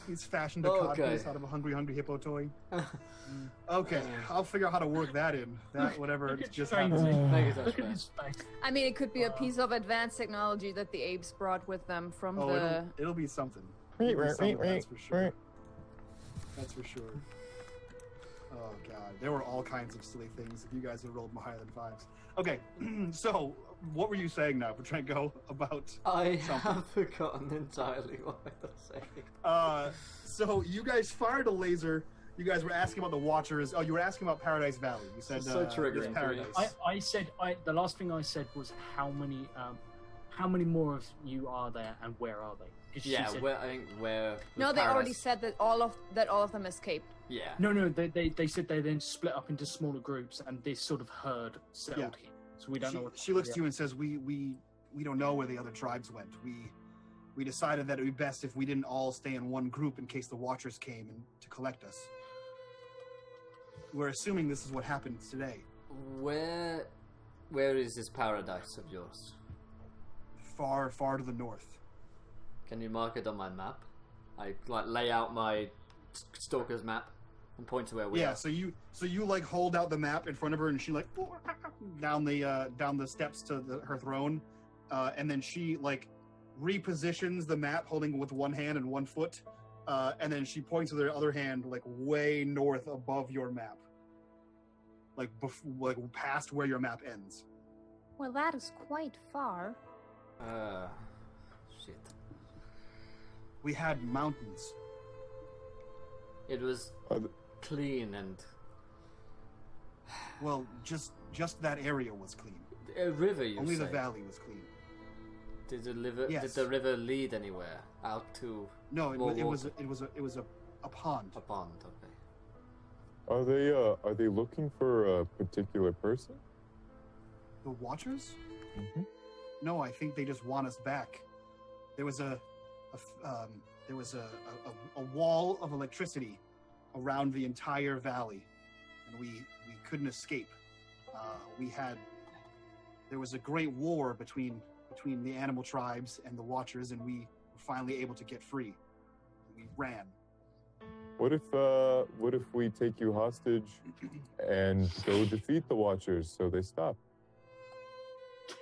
He's fashioned a Okay. codpiece out of a hungry hippo toy. Okay, I'll figure out how to work that in. That whatever Look it's at just Tracy. happened. Thank you, Look at Touchpad. his face. I mean, it could be a piece of advanced technology that the apes brought with them from Oh, the. it'll be something. Wait, It'll be wait, something, wait, that's for sure. wait. That's for sure. Oh god, there were all kinds of silly things if you guys had rolled higher than 5s. Okay, so what were you saying now, Petrenko, about I something? have forgotten entirely what I was saying. So you guys fired a laser. You guys were asking about the Watchers. Oh, you were asking about Paradise Valley. You said So triggering it's Paradise. I said the last thing I said was how many more of you are there and where are they? 'Cause she Yeah, said, I think where. No, they already said that all of them escaped. Yeah. No, they said they then split up into smaller groups and this sort of herd settled here. So we don't know. She looks to you and says, "We don't know where the other tribes went. We decided that it would be best if we didn't all stay in one group in case the Watchers came and to collect us. We're assuming this is what happened today. Where is this paradise of yours? Far, far to the north. Can you mark it on my map? I lay out my stalker's map and point to where we are. Yeah, so you like hold out the map in front of her, and she like down the steps to her throne, and then she like repositions the map, holding with one hand and one foot, and then she points with her other hand like way north above your map, like past where your map ends. Well, that is quite far. Shit. We had mountains. It was clean and... Well, just that area was clean. A river, you Only say? the valley was clean. Did Yes. the river lead anywhere out to? No, it more was water? a pond. A pond. Okay. Are they looking for a particular person? The Watchers? Mm-hmm. No, I think they just want us back. There was a wall of electricity around the entire valley, and we couldn't escape. There was a great war between the animal tribes and the Watchers, and we were finally able to get free. We ran. What if we take you hostage and go defeat the Watchers so they stop?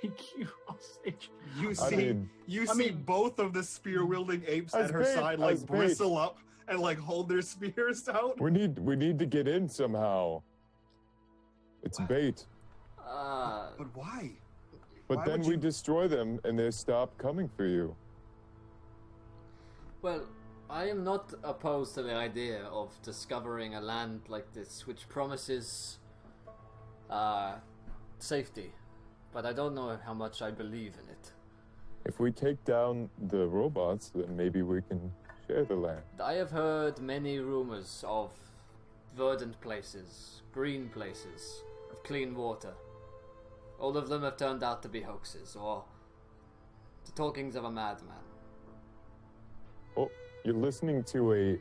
Take you hostage. You see both of the spear-wielding apes at her side like bristle up and like hold their spears out. We need to get in somehow. It's bait. But why? But Why then would we you- destroy them and they stop coming for you. Well, I am not opposed to the idea of discovering a land like this, which promises safety, but I don't know how much I believe in it. If we take down the robots, then maybe we can share the land. I have heard many rumors of verdant places, green places, of clean water. All of them have turned out to be hoaxes, or the talkings of a madman. Oh, you're listening to a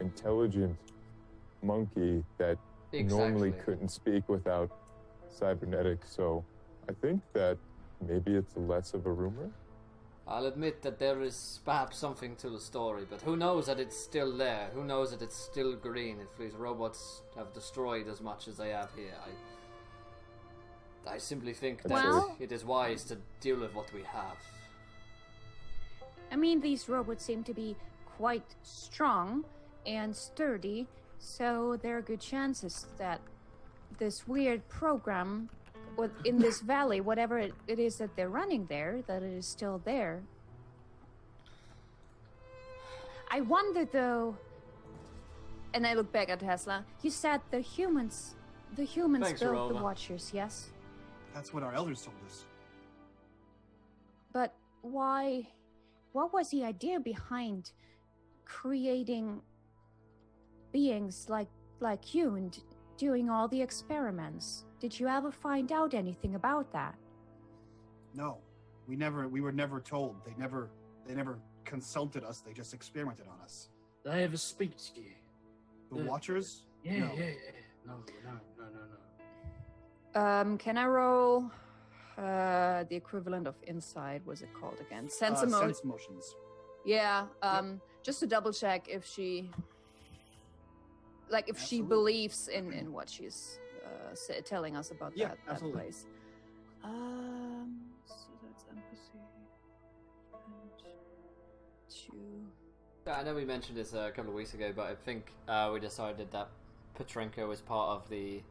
intelligent monkey that normally couldn't speak without cybernetics, so I think that maybe it's less of a rumor. I'll admit that there is perhaps something to the story, but who knows that it's still there? Who knows that it's still green if these robots have destroyed as much as they have here? I simply think that it is wise to deal with what we have. I mean, these robots seem to be quite strong and sturdy, so there are good chances that this weird program in this valley, whatever it is that they're running there, that it is still there. I wonder though, and I look back at Tesla, you said the humans Thanks, built Roma. the Watchers, yes? That's what our elders told us. But why? What was the idea behind creating beings like you and doing all the experiments? Did you ever find out anything about that? No, we were never told. They never consulted us. They just experimented on us. Did I ever speak to you? The Watchers? Yeah, No. yeah. No. Can I roll the equivalent of insight? Was it called again? Sense motions. Yeah. Just to double check if she, if she believes in what she's telling us about that absolutely. place. So that's empathy. And 2. I know we mentioned this a couple of weeks ago, but I think we decided that Petrenko was part of the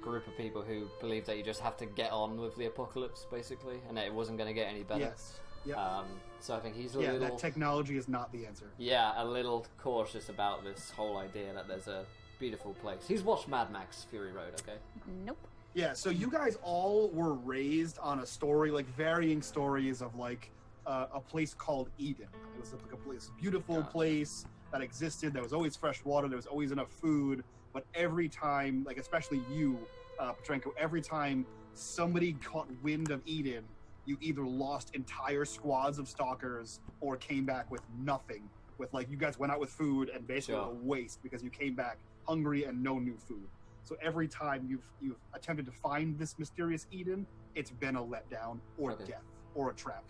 group of people who believed that you just have to get on with the apocalypse, basically, and that it wasn't going to get any better. Yes. Yeah. So I think he's a little... that technology is not the answer. Yeah, a little cautious about this whole idea that there's a beautiful place. He's watched Mad Max Fury Road, okay? Nope. Yeah, so you guys all were raised on a story, like varying stories of like a place called Eden. It was like a beautiful place that existed. There was always fresh water. There was always enough food. But every time, like especially you, Petrenko, every time somebody caught wind of Eden, you either lost entire squads of stalkers or came back with nothing. With like you guys went out with food and basically a waste because you came back hungry and no new food. So every time you've attempted to find this mysterious Eden, it's been a letdown or death or a trap.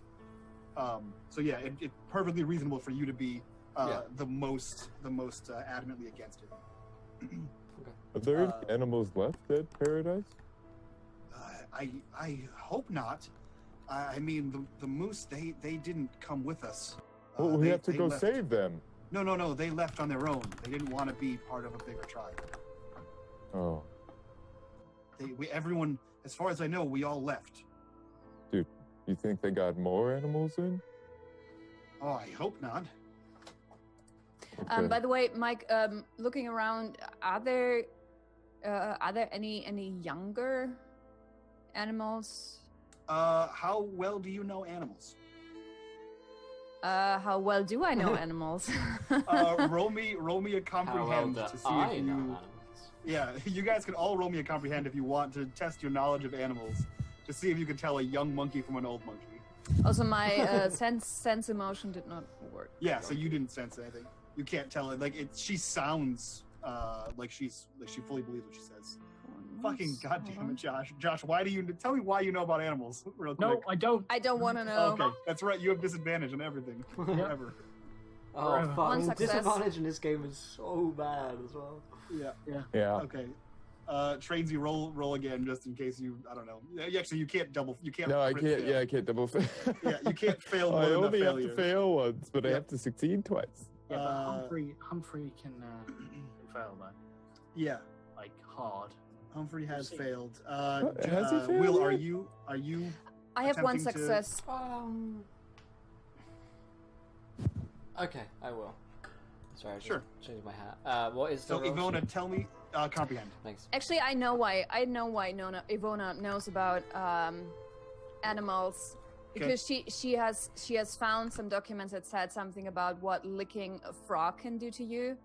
So yeah, it's perfectly reasonable for you to be the most adamantly against it. Are there any animals left at Paradise? I hope not. I mean, the moose, they didn't come with us. Well, we have to go left. save them. No, they left on their own. They didn't want to be part of a bigger tribe. Oh. Everyone, as far as I know, we all left. Dude, you think they got more animals in? Oh, I hope not. Okay. By the way, Mike, looking around, are there any younger animals? How well do you know animals? How well do I know animals? Roll me a comprehend to see if you know animals. Yeah, you guys can all roll me a comprehend if you want to test your knowledge of animals to see if you can tell a young monkey from an old monkey. Also, my sense emotion did not work. Yeah, so you didn't sense anything. You can't tell it. Like she sounds like she fully believes what she says. Fucking goddamn it, Josh! Josh, why do you tell me why you know about animals? Real quick. No, I don't. I don't want to know. Okay, that's right. You have disadvantage on everything. Ever. Oh, fuck. One success. Disadvantage in this game is so bad as well. Yeah. Okay. Tradesy, roll again just in case you. I don't know. Actually, you can't double. You can't. No, I can't. Fail. Yeah, I can't double fail. Yeah, you can't fail more I than only a have failure. to fail once, but I have to succeed twice. Yeah, but Humphrey can fail though. Yeah. Like hard. Humphrey has failed. Has he failed Will, yet? are you? I have one attempting to- success. Okay, I will. Sorry, I just Sure. changed my hat. What is the So roll? Ivona, tell me. Comprehend. Thanks. Actually, I know why Ivona knows about animals because she has found some documents that said something about what licking a frog can do to you,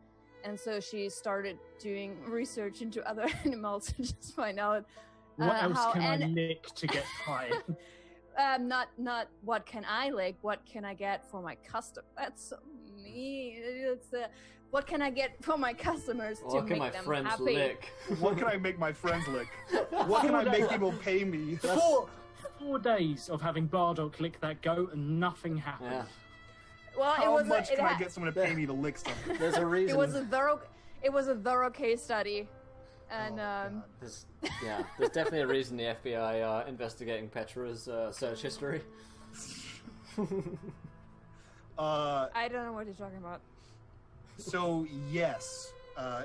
and so she started doing research into other animals to just find out What else how can I lick to get high? not what can I lick, what can I get for my customer? That's so mean. It's what can I get for my customers to What can make my them friends happy? lick? What can I make my friends lick? What can I make people pay me? 4 days of having Bardock lick that goat and nothing happened. Yeah. Well, How much can I get someone to pay me to lick something? There's a reason. It was a thorough case study, and There's definitely a reason the FBI are investigating Petra's search history. I don't know what you're talking about. So yes,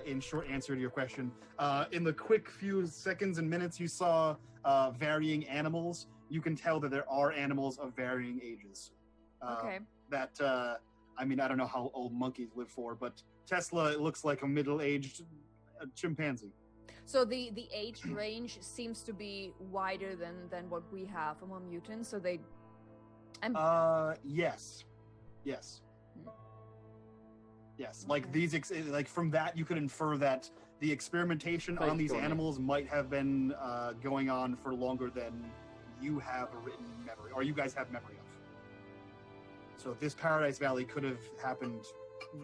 in short answer to your question, in the quick few seconds and minutes you saw varying animals, you can tell that there are animals of varying ages. Okay. That I mean, I don't know how old monkeys live for, but Tesla, it looks like a middle-aged chimpanzee. So the age range seems to be wider than what we have among mutants. So they. Yes. Like these, like from that, you could infer that the experimentation on these animals might have been going on for longer than you have a written memory, or you guys have memory of. So this Paradise Valley could have happened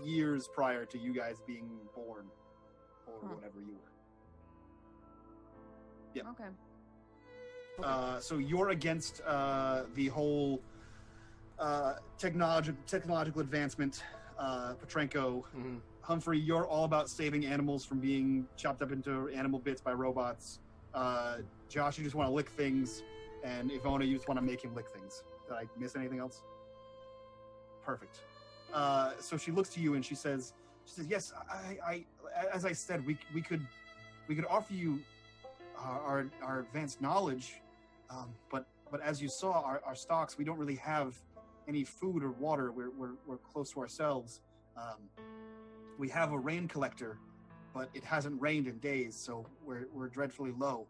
years prior to you guys being born, or whatever you were. Yeah. Okay. So you're against the whole technological advancement. Petrenko, Humphrey, you're all about saving animals from being chopped up into animal bits by robots. Josh, you just want to lick things, and Ivona, you just want to make him lick things. Did I miss anything else? Perfect. So she looks to you and she says, "Yes, I as I said, we could offer you our advanced knowledge, but as you saw, our stocks, we don't really have any food or water. We're close to ourselves. We have a rain collector, but it hasn't rained in days, so we're dreadfully low.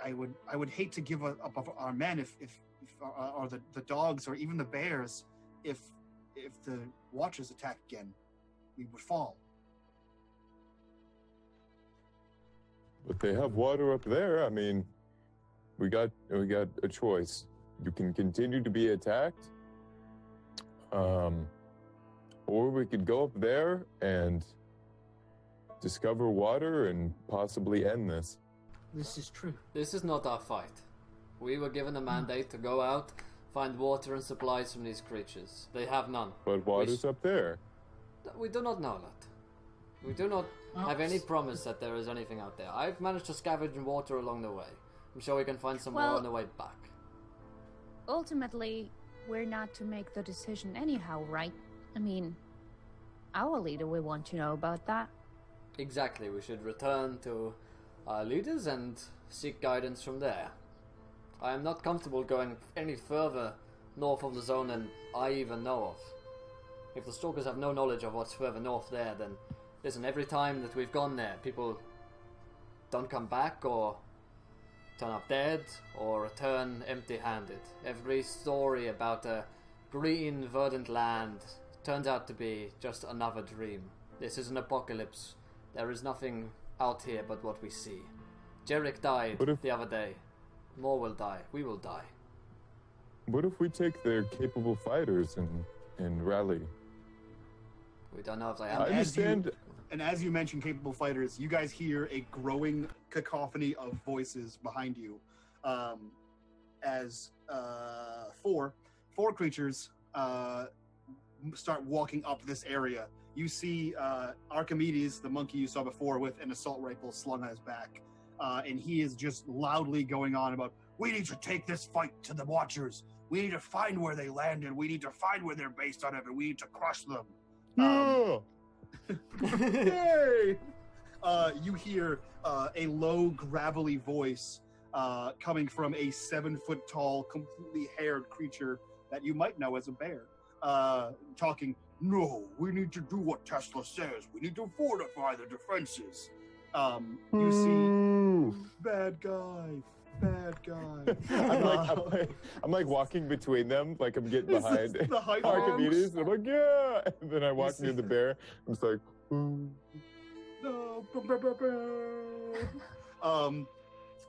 I would hate to give up our men if or the dogs or even the bears if the Watchers attack again. We would fall. But they have water up there. I mean, we got a choice. You can continue to be attacked, or we could go up there and discover water and possibly end this. This is true. This is not our fight. We were given a mandate to go out, find water and supplies from these creatures. They have none. But water's up there. We do not know that. We do not have any promise that there is anything out there. I've managed to scavenge water along the way. I'm sure we can find some more on the way back. Ultimately, we're not to make the decision anyhow, right? I mean, our leader will want to know about that. Exactly. We should return to our leaders and seek guidance from there. I am not comfortable going any further north of the zone than I even know of. If the Stalkers have no knowledge of what's further north there, then listen, every time that we've gone there, people don't come back or turn up dead or return empty-handed. Every story about a green, verdant land turns out to be just another dream. This is an apocalypse. There is nothing out here but what we see. Jarek died the other day. More will die. We will die. What if we take their capable fighters and rally? We don't know if they have. I understand. And as you mentioned capable fighters, you guys hear a growing cacophony of voices behind you as four creatures start walking up this area. You see Archimedes, the monkey you saw before, with an assault rifle slung on his back. And he is just loudly going on about, we need to take this fight to the Watchers. We need to find where they landed. We need to find where they're based on it. We need to crush them. Hey! You hear a low, gravelly voice coming from a 7-foot-tall, completely haired creature that you might know as a bear, talking, no, we need to do what Tesla says. We need to fortify the defenses. You see, bad guy. I'm like walking between them, like I'm getting behind Archimedes. I'm like, yeah, and then I walk near the bear. I'm just like, no.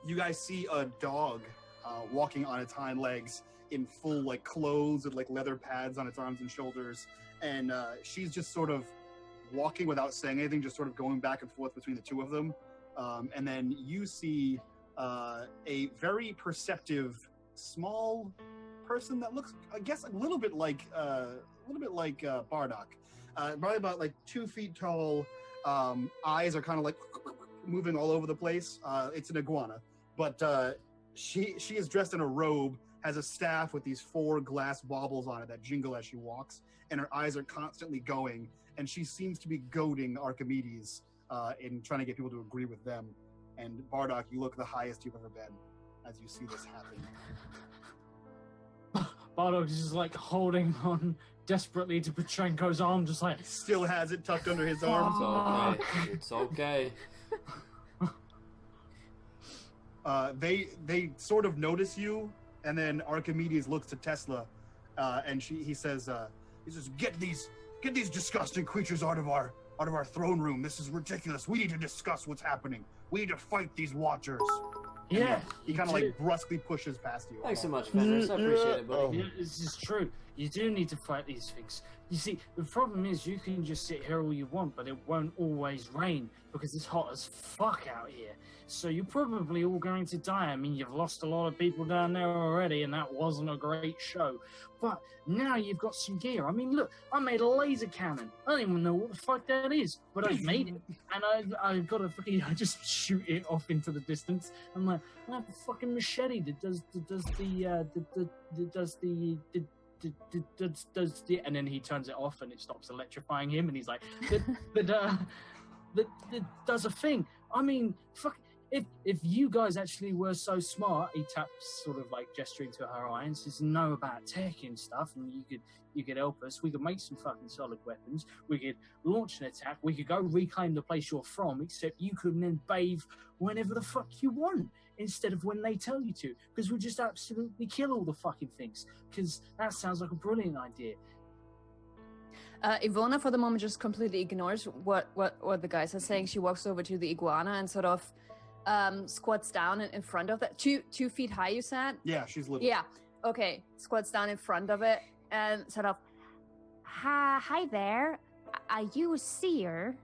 You guys see a dog walking on its hind legs in full like clothes with like leather pads on its arms and shoulders, and she's just sort of walking without saying anything, just sort of going back and forth between the two of them. And then you see a very perceptive, small person that looks, I guess, a little bit like Bardock. Probably about like 2 feet tall. Eyes are kind of like moving all over the place. It's an iguana, but she is dressed in a robe, has a staff with these 4 glass baubles on it that jingle as she walks, and her eyes are constantly going. And she seems to be goading Archimedes in trying to get people to agree with them. And Bardock, you look the highest you've ever been as you see this happen. Bardock is just like holding on desperately to Petrenko's arm, just like... Still has it tucked under his arm. It's okay. They sort of notice you, and then Archimedes looks to Tesla, and he says, get these disgusting creatures out of our throne room. This is ridiculous. We need to discuss what's happening. We need to fight these Watchers. Yeah. He kind of like brusquely pushes past you. Thanks so much, Feathers. I appreciate it, buddy. Yeah, this is true. You do need to fight these things. You see, the problem is you can just sit here all you want, but it won't always rain because it's hot as fuck out here. So you're probably all going to die. I mean, you've lost a lot of people down there already, and that wasn't a great show. But now you've got some gear. I mean, look, I made a laser cannon. I don't even know what the fuck that is, but I made it. And I've got I just shoot it off into the distance. I'm like, I have a fucking machete that does the and then he turns it off and it stops electrifying him, and he's like, that does a thing. I mean, fuck. If you guys actually were so smart, he taps, sort of like gesturing to her eye, and says, know about tech and stuff, and you could help us. We could make some fucking solid weapons. We could launch an attack. We could go reclaim the place you're from, except you can then bathe whenever the fuck you want, instead of when they tell you to, because we'll just absolutely kill all the fucking things, because that sounds like a brilliant idea. Ivona, for the moment, just completely ignores what the guys are saying. She walks over to the iguana and sort of squats down in front of that. 2 feet high, you said? Yeah, she's little. Yeah. Okay. Squats down in front of it and sort of, hi there. Are you a seer?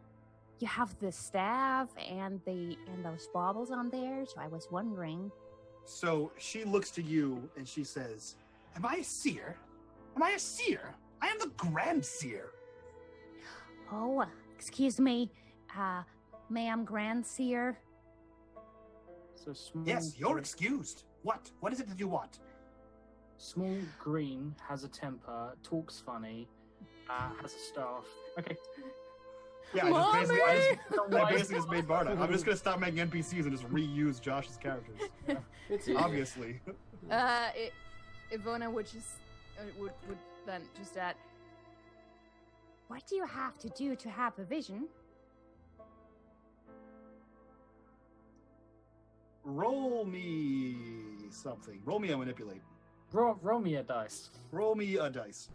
You have the staff and those baubles on there, so I was wondering. So she looks to you and she says, am I a seer? Am I a seer? I am the Grand Seer. Oh, excuse me, ma'am, Grand Seer. So small. Yes, you're excused. What? What is it that you want? Small green, has a temper, talks funny, has a staff. Okay. Yeah, I basically just made Bardock. I'm just gonna stop making NPCs and just reuse Josh's characters. Obviously. Ivona would just would then just add, what do you have to do to have a vision? Roll me something. Roll me a manipulate. Roll me a dice. Roll me a dice.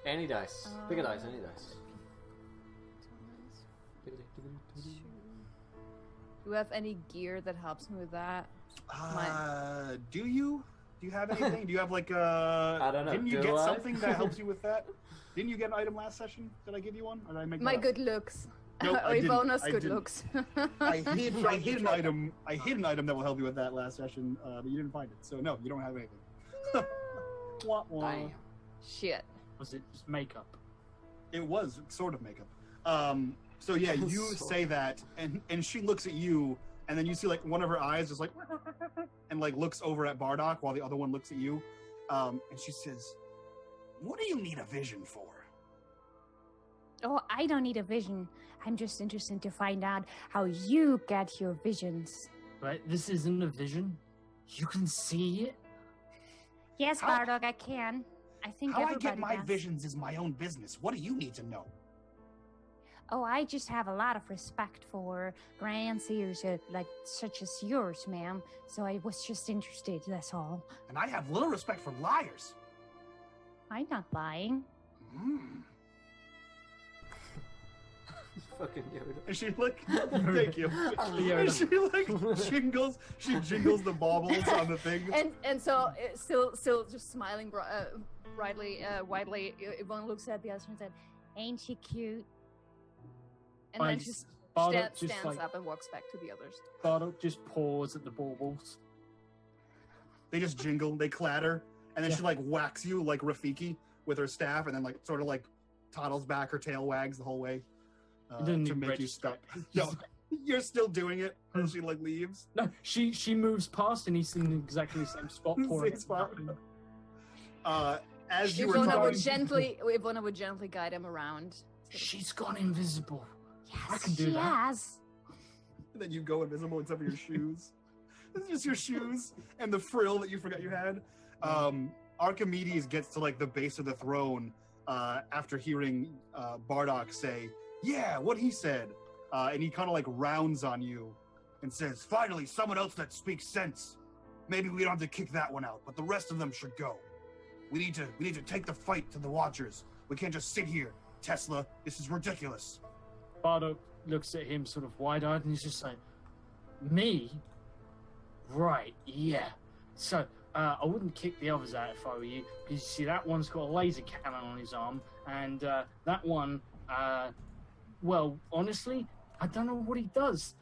Any dice. Pick a dice, any dice. do you have any gear that helps me with that? Do you? Do you have anything? Do you have like a... I don't know. Didn't you get something that helps you with that? Didn't you get an item last session? Did I give you one? Or did I make My good looks. Nope, or Ivona's good looks. I hid an item. I hid an item that will help you with that last session, but you didn't find it. So no, you don't have anything. Damn. Shit. Was it just makeup? It was sort of makeup. So yeah, you say that, and she looks at you, and then you see like one of her eyes just like, and like looks over at Bardock while the other one looks at you, and she says, "What do you need a vision for?" Oh, I don't need a vision. I'm just interested to find out how you get your visions. Right, this isn't a vision. You can see it. Yes, Bardock, I can. I think how I everybody get my does. visions is my own business. What do you need to know? Oh, I just have a lot of respect for grand seers like such as yours, ma'am. So I was just interested, that's all. And I have little respect for liars. I'm not lying. Fucking Yoda. And she like, thank you. And she like jingles the baubles on the thing. And so still just smiling widely, Yvonne looks at the others and said, Ain't she cute? And then just stands up and walks back to the others. Bardock just paws at the baubles. They just jingle, they clatter, and then she like whacks you like Rafiki with her staff, and then like sort of like toddles back, her tail wags the whole way to make you stop. No, you're still doing it, and she like leaves. No, she moves past, and he's in exactly the same spot. Same spot. As you Ivona would gently guide him around. She's gone invisible. Yes, I can do she that. has. And then you go invisible except for your shoes. It's just your shoes and the frill that you forgot you had. Archimedes gets to like the base of the throne after hearing Bardock say, "Yeah, what he said," and he kind of like rounds on you and says, "Finally, someone else that speaks sense. Maybe we don't have to kick that one out, but the rest of them should go. We need to take the fight to the Watchers. We can't just sit here, Tesla. This is ridiculous." Bardock looks at him sort of wide-eyed, and he's just like, "Me? Right, yeah. So, I wouldn't kick the others out if I were you, because you see, that one's got a laser cannon on his arm, and that one, well, honestly, I don't know what he does,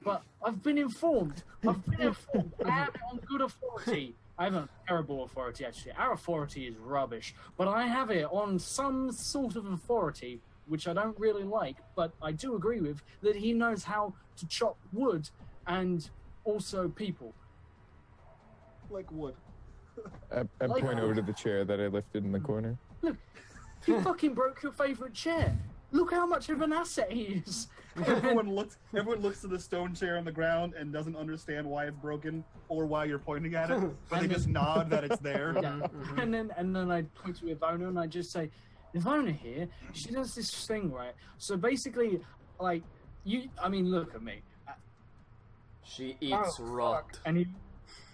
but I've been informed. I have it on good authority. I have a terrible authority, actually. Our authority is rubbish, but I have it on some sort of authority, which I don't really like, but I do agree with, that he knows how to chop wood and also people." Like wood. I point over to the chair that I lifted in the corner. Look, he fucking broke your favorite chair. Look how much of an asset he is. Everyone looks to the stone chair on the ground and doesn't understand why it's broken or why you're pointing at it, but they just nod that it's there. Yeah. And then I point to Ivona and I just say, Ivona here, she does this thing, right? So basically, like, look at me. She eats rot. Fuck. And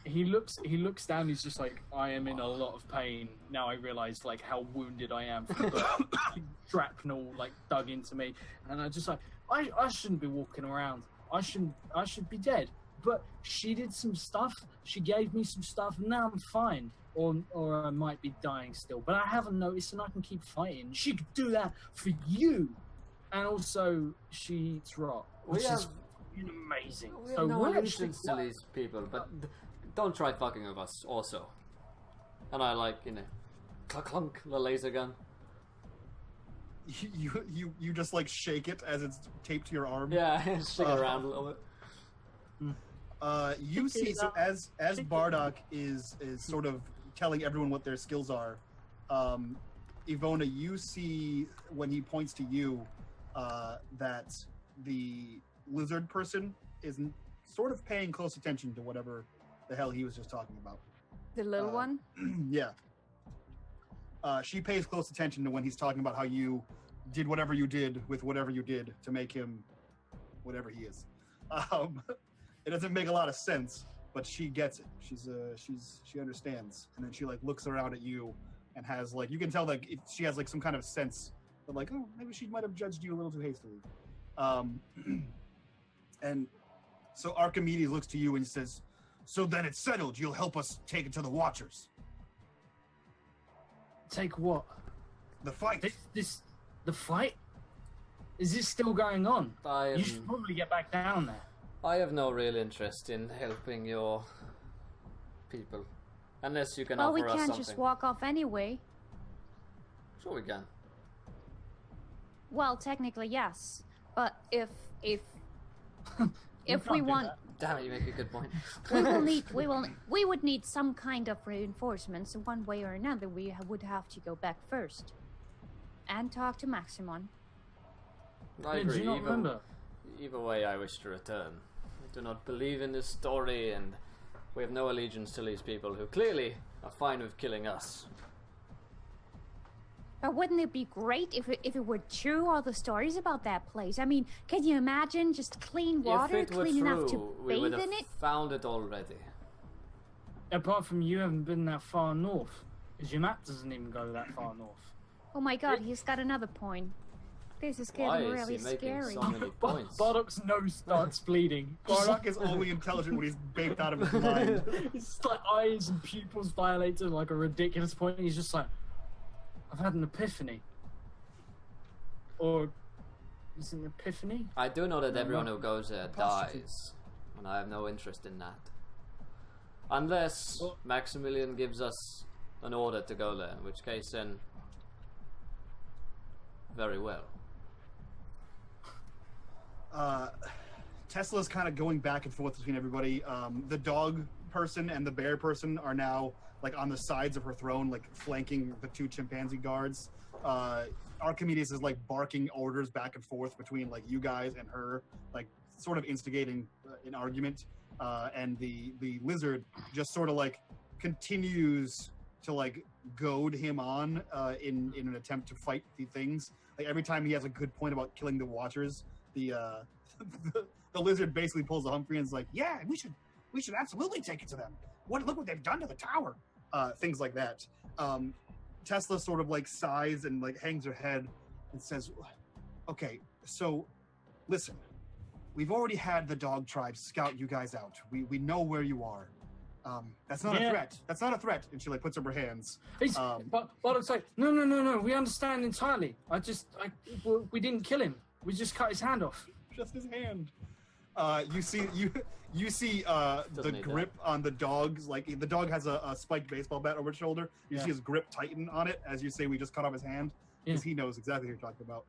he looks down, he's just like, I am in a lot of pain. Now I realise, like, how wounded I am from the shrapnel, like, dug into me. And I just like, I shouldn't be walking around. I should be dead. But she did some stuff. She gave me some stuff, and now I'm fine. Or I might be dying still. But I haven't noticed, and I can keep fighting. She could do that for you. And also, she eats rot, which is amazing. We have no allegiance to these people, but don't try fucking with us also. And I clunk clunk the laser gun. You just like shake it as it's taped to your arm. Yeah, shake it around a little bit. You see, so as Bardock is sort of telling everyone what their skills are, Ivona, you see when he points to you that the lizard person is sort of paying close attention to whatever the hell he was just talking about. The little one? Yeah. She pays close attention to when he's talking about how you did whatever you did with whatever you did to make him whatever he is. It doesn't make a lot of sense, but she gets it. She understands, and then she like looks around at you and has like, you can tell that she has like some kind of sense that like, oh, maybe she might have judged you a little too hastily. And so Archimedes looks to you and says, "So then it's settled. You'll help us take it to the Watchers." Take what? The fight. The fight? Is this still going on? You should probably get back down there. I have no real interest in helping your people, unless you can offer us something. Well, we can't just walk off anyway. Sure we can. Well, technically, yes. But if we want... Damn it, you make a good point. we would need some kind of reinforcements. One way or another, we would have to go back first. And talk to Maximon. I agree. Do you not remember? Either way, I wish to return. I do not believe in this story, and we have no allegiance to these people who clearly are fine with killing us. But wouldn't it be great if it were true, all the stories about that place? I mean, can you imagine just clean water, clean enough to bathe in it? Found it already. Apart from you haven't been that far north, because your map doesn't even go that far north. Oh my god, he's got another point. This is getting really scary. So many points? Bardock's nose starts bleeding. Bardock is only intelligent when he's baked out of his mind. His like eyes and pupils dilate to like a ridiculous point. And he's just like, I've had an epiphany. Or is it an epiphany? I do know that everyone who goes there dies, and I have no interest in that. Unless Maximilian gives us an order to go there, in which case then, very well. Tesla's kind of going back and forth between everybody. The dog person and the bear person are now like on the sides of her throne, like flanking the two chimpanzee guards. Archimedes is like barking orders back and forth between like you guys and her, like sort of instigating an argument. And the lizard just sort of like continues to like goad him on in an attempt to fight the things. Like every time he has a good point about killing the Watchers, the lizard basically pulls a Humphrey and is like, "Yeah, we should absolutely take it to them. Look what they've done to the tower." Things like that. Tesla sort of like sighs and like hangs her head and says, "Okay, so listen, we've already had the dog tribe scout you guys out. We know where you are. That's not a threat. That's not a threat." And she like puts up her hands. But it's like, no. We understand entirely. We didn't kill him. We just cut his hand off. Just his hand. You see the grip on the dog's, like the dog has a spiked baseball bat over his shoulder. You see his grip tighten on it as you say, "We just cut off his hand," because he knows exactly what you're talking about.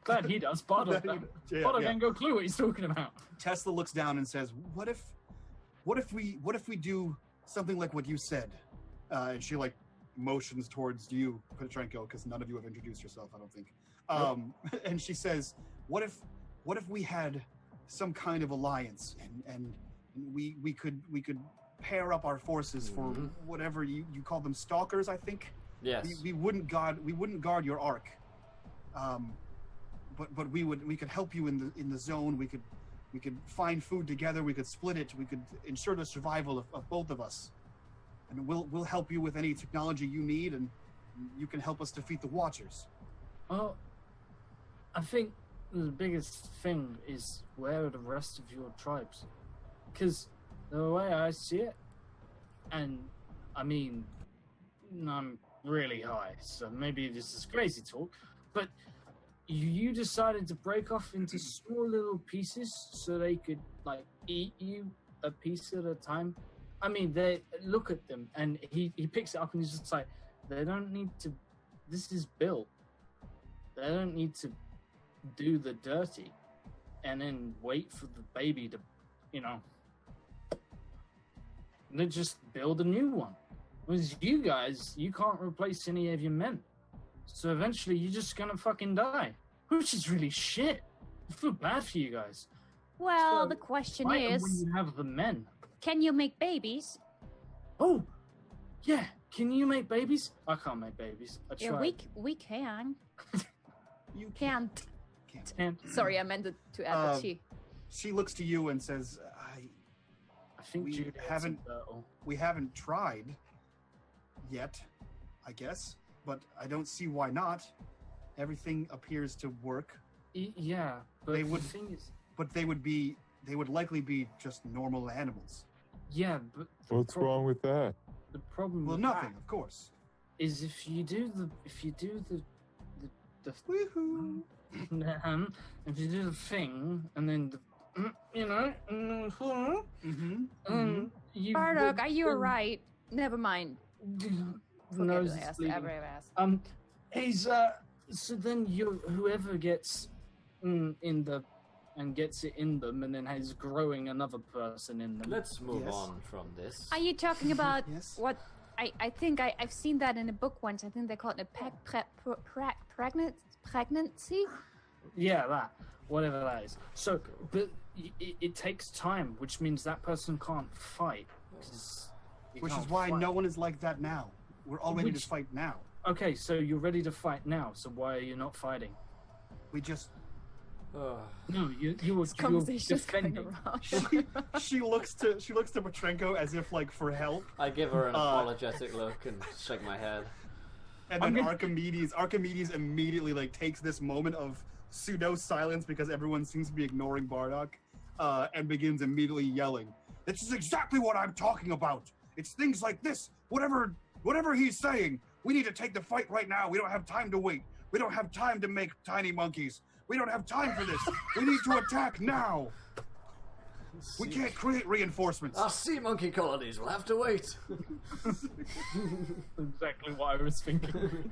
Glad he does. Bardock ain't got a clue what he's talking about. Tesla looks down and says, "What if we do something like what you said. And she like motions towards you, Petrenko, because none of you have introduced yourself, I don't think. And she says, what if we had some kind of alliance and we could pair up our forces for whatever you call them, stalkers, I think. Yes. We wouldn't guard your ark. But we could help you in the zone. We could find food together. We could split it. We could ensure the survival of both of us. And we'll help you with any technology you need, and you can help us defeat the Watchers. Well, I think the biggest thing is where are the rest of your tribes? Because the way I see it, and I mean, I'm really high, so maybe this is crazy talk, but you decided to break off into small little pieces so they could like eat you a piece at a time. I mean, they look at them, and he picks it up and he's just like, they don't need to. This is built. They don't need to do the dirty, and then wait for the baby to, They just build a new one. Whereas you guys, you can't replace any of your men. So eventually you're just gonna fucking die. Which is really shit. I feel bad for you guys. Well, So, the question fight 'em is, when you have the men. can you make babies? Oh, yeah. Can you make babies? I can't make babies. I Yeah, tried. we can. You Can't. And Sorry, I meant to add the T. She looks to you and says, I think We Jude haven't- Turtle. we haven't tried yet, I guess, but I don't see why not. Everything appears to work, Yeah, but They the would- thing is, but they would likely be just normal animals. yeah, but What's wrong with that? the problem Well, with nothing, that of course. is if you do the Woohoo! if you do the thing and then Mm-hmm. you Bardock, are you alright? Never mind. nose Forget is it, bleeding. I've asked. He's so then whoever gets in the and gets it in them and then has growing another person in them. Let's move Yes. on from this. Are you talking about Yes. what? I think I've seen that in a book once. I think they call it a pregnancy. Yeah, that. Whatever that is. So, but it takes time, which means that person can't fight. Which is why no one is like that now. We're all ready to fight now. Okay, so you're ready to fight now, so why are you not fighting? We just... Ugh. No, you're Conversation's going defending. around. she looks to Petrenko as if like for help. I give her an apologetic look and shake my head. And then Archimedes immediately like takes this moment of pseudo silence because everyone seems to be ignoring Bardock, and begins immediately yelling, "This is exactly what I'm talking about! It's things like this! Whatever he's saying! We need to take the fight right now! We don't have time to wait! We don't have time to make tiny monkeys! We don't have time for this! We need to attack now! We can't create reinforcements!" Our sea monkey colonies will have to wait. Exactly what I was thinking.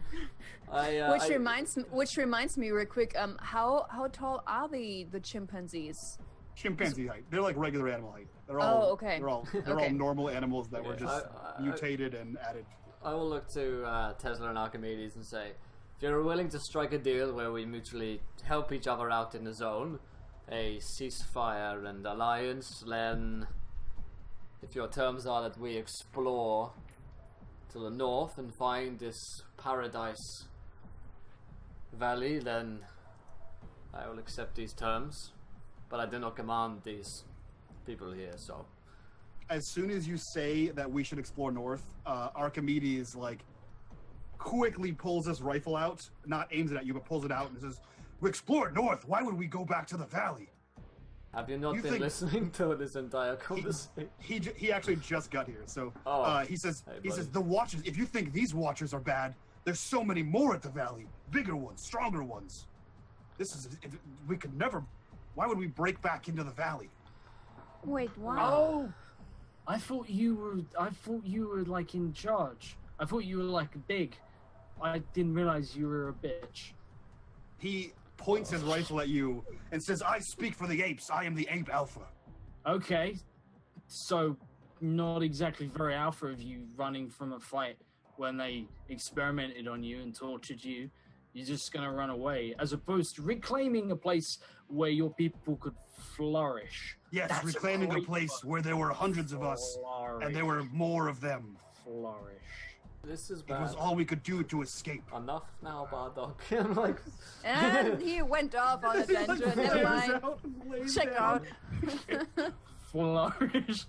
Which reminds me, real quick. How tall are the chimpanzees? Chimpanzee height. They're like regular animal height. They're all Oh, okay. They're all Okay. normal animals that were Yeah. just mutated and added. I will look to Tesla and Archimedes and say, if you're willing to strike a deal where we mutually help each other out in the zone, a ceasefire and alliance, then if your terms are that we explore to the north and find this paradise valley, then I will accept these terms. But I do not command these people here, so... As soon as you say that we should explore north, Archimedes like quickly pulls his rifle out, not aims it at you, but pulls it out and says, "We explored north. Why would we go back to the valley?" Have you not You been think- listening to this entire conversation? He actually just got here, so Oh. he says Hey, he says buddy. the Watchers. If you think these Watchers are bad, there's so many more at the valley, bigger ones, stronger ones. We could never. Why would we break back into the valley? Wait, what? Oh, I thought you were like in charge. I thought you were like big. I didn't realize you were a bitch. He points his rifle at you and says, "I speak for the apes. I am the ape alpha." Okay, so not exactly very alpha of you running from a fight when they experimented on you and tortured you. You're just going to run away, as opposed to reclaiming a place where your people could flourish. Yes, That's reclaiming a great place word. where there were hundreds of us, and there were more of them. Flourish. This is It bad. was all we could do to escape. Enough now, Bardock. I'm like... And he went off on a tangent. Never mind. Check out. Flourish.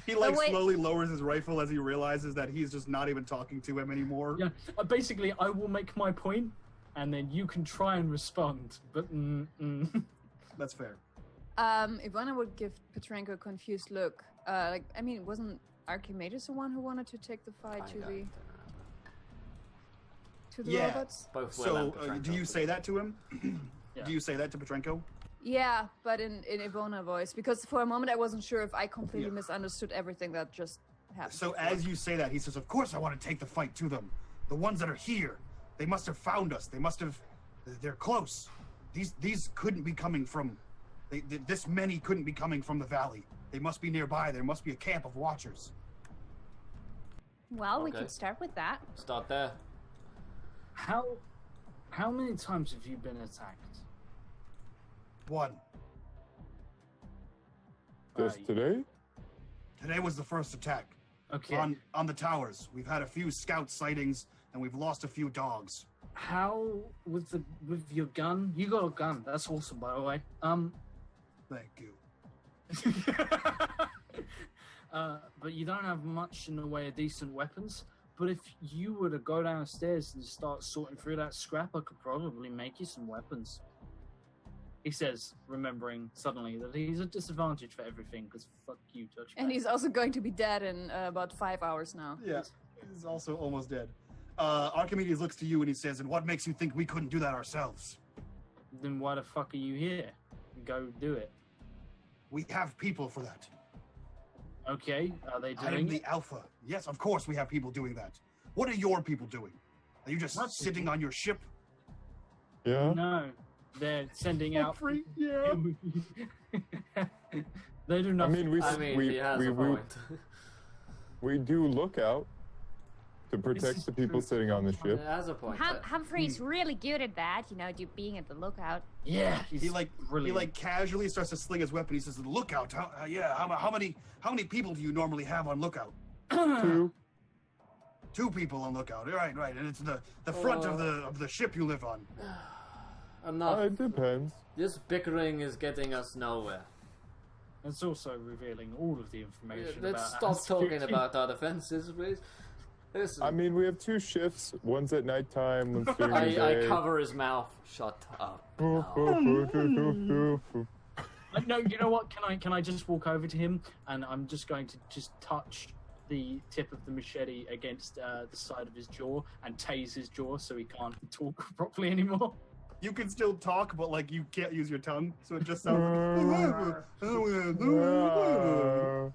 He like wait. slowly lowers his rifle as he realizes that he's just not even talking to him anymore. Yeah, basically, I will make my point, and then you can try and respond. But That's fair. Ivana would give Petrenko a confused look. Wasn't Archimedes the one who wanted to take the fight to the Yeah. robots? Both Will So, and Petrenko. do you say that to him? Yeah. Do you say that to Petrenko? Yeah, but in Ivana voice, because for a moment I wasn't sure if I completely Yeah. misunderstood everything that just happened. So as you say that, he says, "Of course I want to take the fight to them. The ones that are here, they must have found us. They must have. They're close. These couldn't be coming from. This many couldn't be coming from the valley. They must be nearby. There must be a camp of watchers." Well, we Okay. could start with that. Start there. how many times have you been attacked? One. Just today? Today was the first attack. Okay. On the towers. We've had a few scout sightings, and we've lost a few dogs. How with your gun? You got a gun. That's awesome, by the way. Thank you. But you don't have much in the way of decent weapons. But if you were to go downstairs and start sorting through that scrap, I could probably make you some weapons. He says, remembering suddenly that he's a disadvantage for everything, because fuck you, Touchback. And he's also going to be dead in about 5 hours now. Yeah, he's also almost dead. Archimedes looks to you and he says, "And what makes you think we couldn't do that ourselves? Then why the fuck are you here? Go do it. We have people for that. Okay, are they I am doing the it? Alpha. Yes, of course we have people doing that. What are your people doing? Are you just What sitting people? on your ship?" Yeah? No, they're sending out. Yeah. They do I nothing. mean, he has a point. we do look out to protect is the people true. sitting on the He ship. has a point. but- Humphrey's really good at that, being at the lookout. Yeah, He like brilliant. casually starts to sling his weapon. He says, "Lookout. How many people do you normally have on lookout?" Two. 2 people on lookout. Right. And it's the front of the ship you live on. Enough. It depends. This bickering is getting us nowhere. It's also revealing all of the information. Let's about stop talking about our defenses, please. Listen, I mean, we have 2 shifts. One's at nighttime, one's during the I day. cover his mouth. Shut up. No, you know what? Can I just walk over to him and I'm just going to just touch the tip of the machete against the side of his jaw and tase his jaw so he can't talk properly anymore. You can still talk, but like you can't use your tongue, so it just sounds like.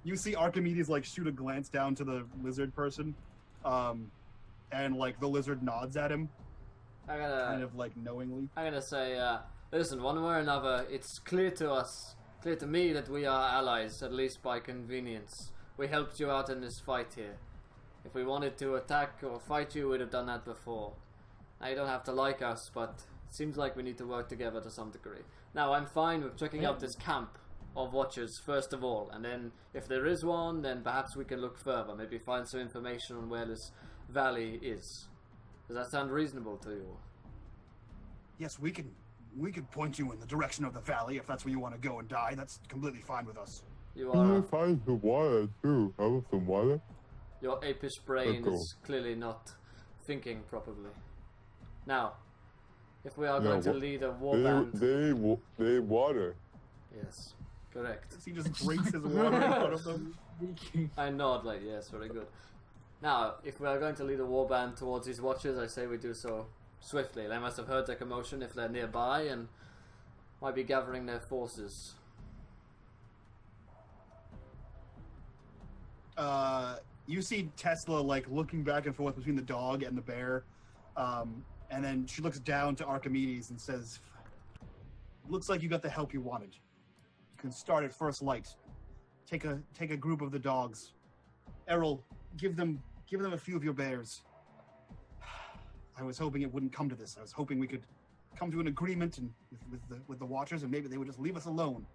You see Archimedes like shoot a glance down to the lizard person, and like the lizard nods at him, I gotta, kind of like knowingly. I gotta say, listen, one way or another, it's clear to me that we are allies, at least by convenience. We helped you out in this fight here. If we wanted to attack or fight you, we'd have done that before. Now, you don't have to like us, but it seems like we need to work together to some degree. Now, I'm fine with checking out this camp of watchers first of all, and then if there is one, then perhaps we can look further, maybe find some information on where this valley is. Does that sound reasonable to you? Yes, we can point you in the direction of the valley if that's where you want to go and die. That's completely fine with us. You I'm are... gonna find some water too. I want some water. Your apish brain Cool. is clearly not thinking properly. Now, if we are No, going to wha- lead a war band... They water. Yes, correct. He just drinks his water in front of them. I nod like, yes, very good. Now, if we are going to lead a war band towards these watchers, I say we do so swiftly. They must have heard their commotion if they're nearby and might be gathering their forces. You see Tesla like looking back and forth between the dog and the bear, and then she looks down to Archimedes and says, "Looks like you got the help you wanted. You can start at first light. take a group of the dogs. Errol, give them a few of your bears. I was hoping it wouldn't come to this. I was hoping we could come to an agreement and with the Watchers, and maybe they would just leave us alone.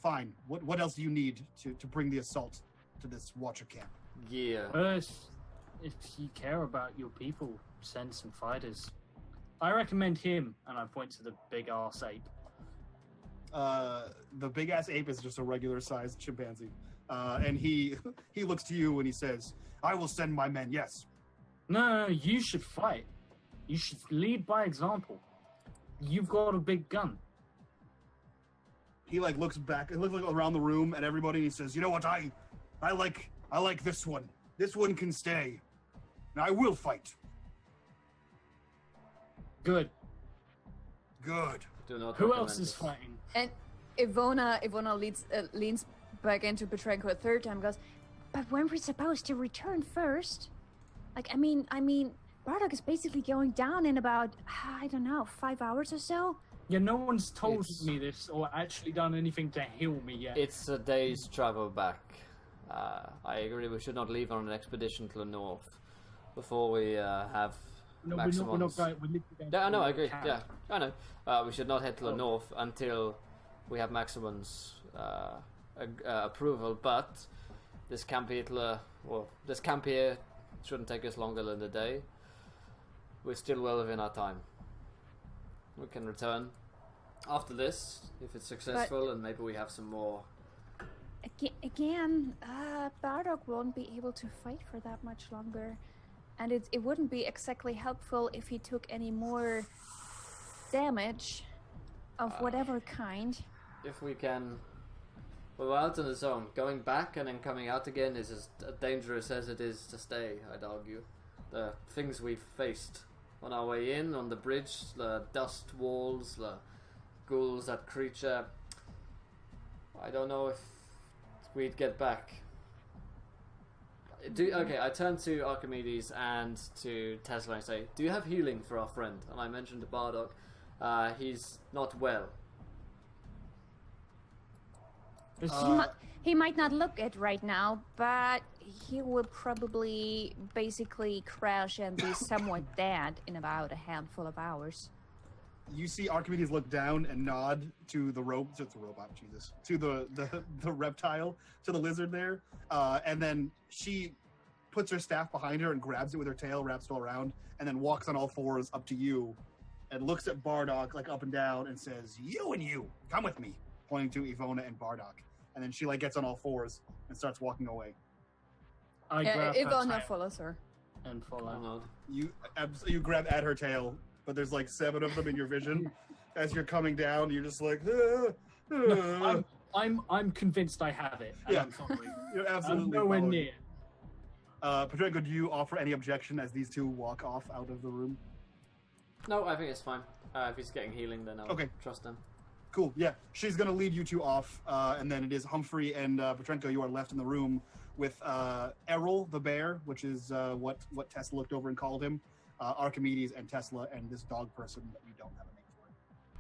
Fine. What else do you need to bring the assault to this Watcher camp? Yeah. First, if you care about your people, send some fighters. I recommend him, and I point to the big ass ape. The big ass ape is just a regular sized chimpanzee, and he looks to you and he says, "I will send my men." Yes. No, you should fight. You should lead by example. You've got a big gun. He looks back and looks around the room at everybody and he says, "You know what? I like this one. This one can stay. And I will fight." Good. Good. Do not Who recommend else is this. fighting? And Ivona leans back into Petrenko a third time and goes, But when we're supposed to return first? Like, I mean, Bardock is basically going down in about, I don't know, 5 hours or so? Yeah, no one's told me this or actually done anything to heal me yet. It's a day's travel back. I agree. We should not leave on an expedition to the north before we have. No, we're not going. We're literally going Yeah, I know. to I agree. camp. Yeah, I know. We should not head to the north until we have Maximon's approval. But this camp here, this camp here shouldn't take us longer than a day. We're still well within our time. We can return after this if it's successful, and maybe we have some more. Again, Bardock won't be able to fight for that much longer. and it wouldn't be exactly helpful if he took any more damage of whatever kind. If we can. Well, we're out in the zone. Going back and then coming out again is as dangerous as it is to stay, I'd argue. The things we've faced on our way in, on the bridge, the dust walls, the ghouls, that creature. I don't know if we'd get back. Okay, I turn to Archimedes and to Tesla and say, do you have healing for our friend? And I mentioned to Bardock, he's not well. He might not look it right now, but he will probably basically crash and be somewhat dead in about a handful of hours. You see Archimedes look down and nod to the to the reptile, to the lizard there, and then she puts her staff behind her and grabs it with her tail, wraps it all around, and then walks on all fours up to you, and looks at Bardock like up and down and says, "You and you, come with me," pointing to Ivona and Bardock, and then she gets on all fours and starts walking away. I grab her Ivona tail follows her. and follow. You grab at her tail, but there's like 7 of them in your vision. As you're coming down, you're just like, No, I'm convinced I have it. And Yeah. I'm following. You're I'm absolutely nowhere following. near. Petrenko, do you offer any objection as these two walk off out of the room? No, I think it's fine. If he's getting healing, then I'll trust him. Cool, yeah. She's going to lead you two off, and then it is Humphrey and Petrenko, you are left in the room with Errol, the bear, which is what Tesla looked over and called him, Archimedes and Tesla, and this dog person that you don't have a name for.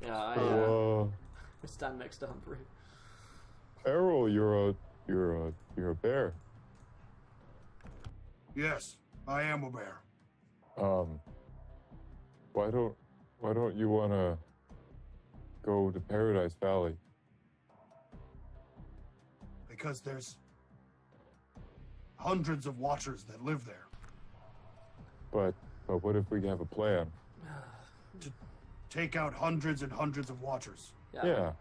Yeah, I stand next to Humphrey. Errol, you're a bear. Yes, I am a bear. Why don't you wanna go to Paradise Valley? Because there's hundreds of watchers that live there. But what if we have a plan? To take out hundreds and hundreds of watchers. Yeah.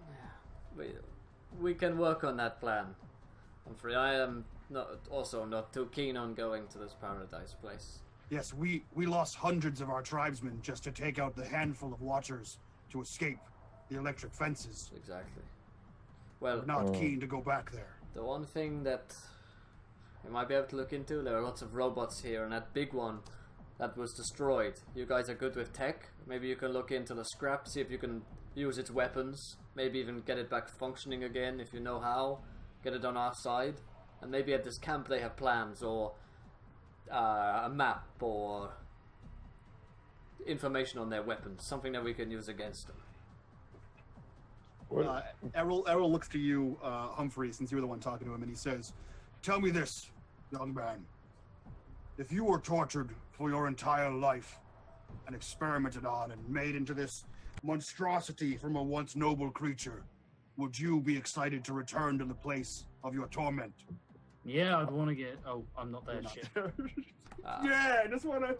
We can work on that plan, Humphrey. I am not too keen on going to this paradise place. Yes, we lost hundreds of our tribesmen just to take out the handful of watchers to escape the electric fences. Exactly. Well, We're not keen to go back there. the one thing that we might be able to look into, there are lots of robots here, and that big one that was destroyed. You guys are good with tech. Maybe you can look into the scrap, see if you can use its weapons. Maybe even get it back functioning again if you know how. Get it on our side. And maybe at this camp they have plans or a map or information on their weapons. Something that we can use against them. Errol looks to you, Humphrey, since you were the one talking to him, and he says, "Tell me this, young man. If you were tortured for your entire life and experimented on and made into this monstrosity from a once noble creature, would you be excited to return to the place of your torment?" Yeah, I'd want to get... Oh, I'm not there, shit. Yeah, I just want to...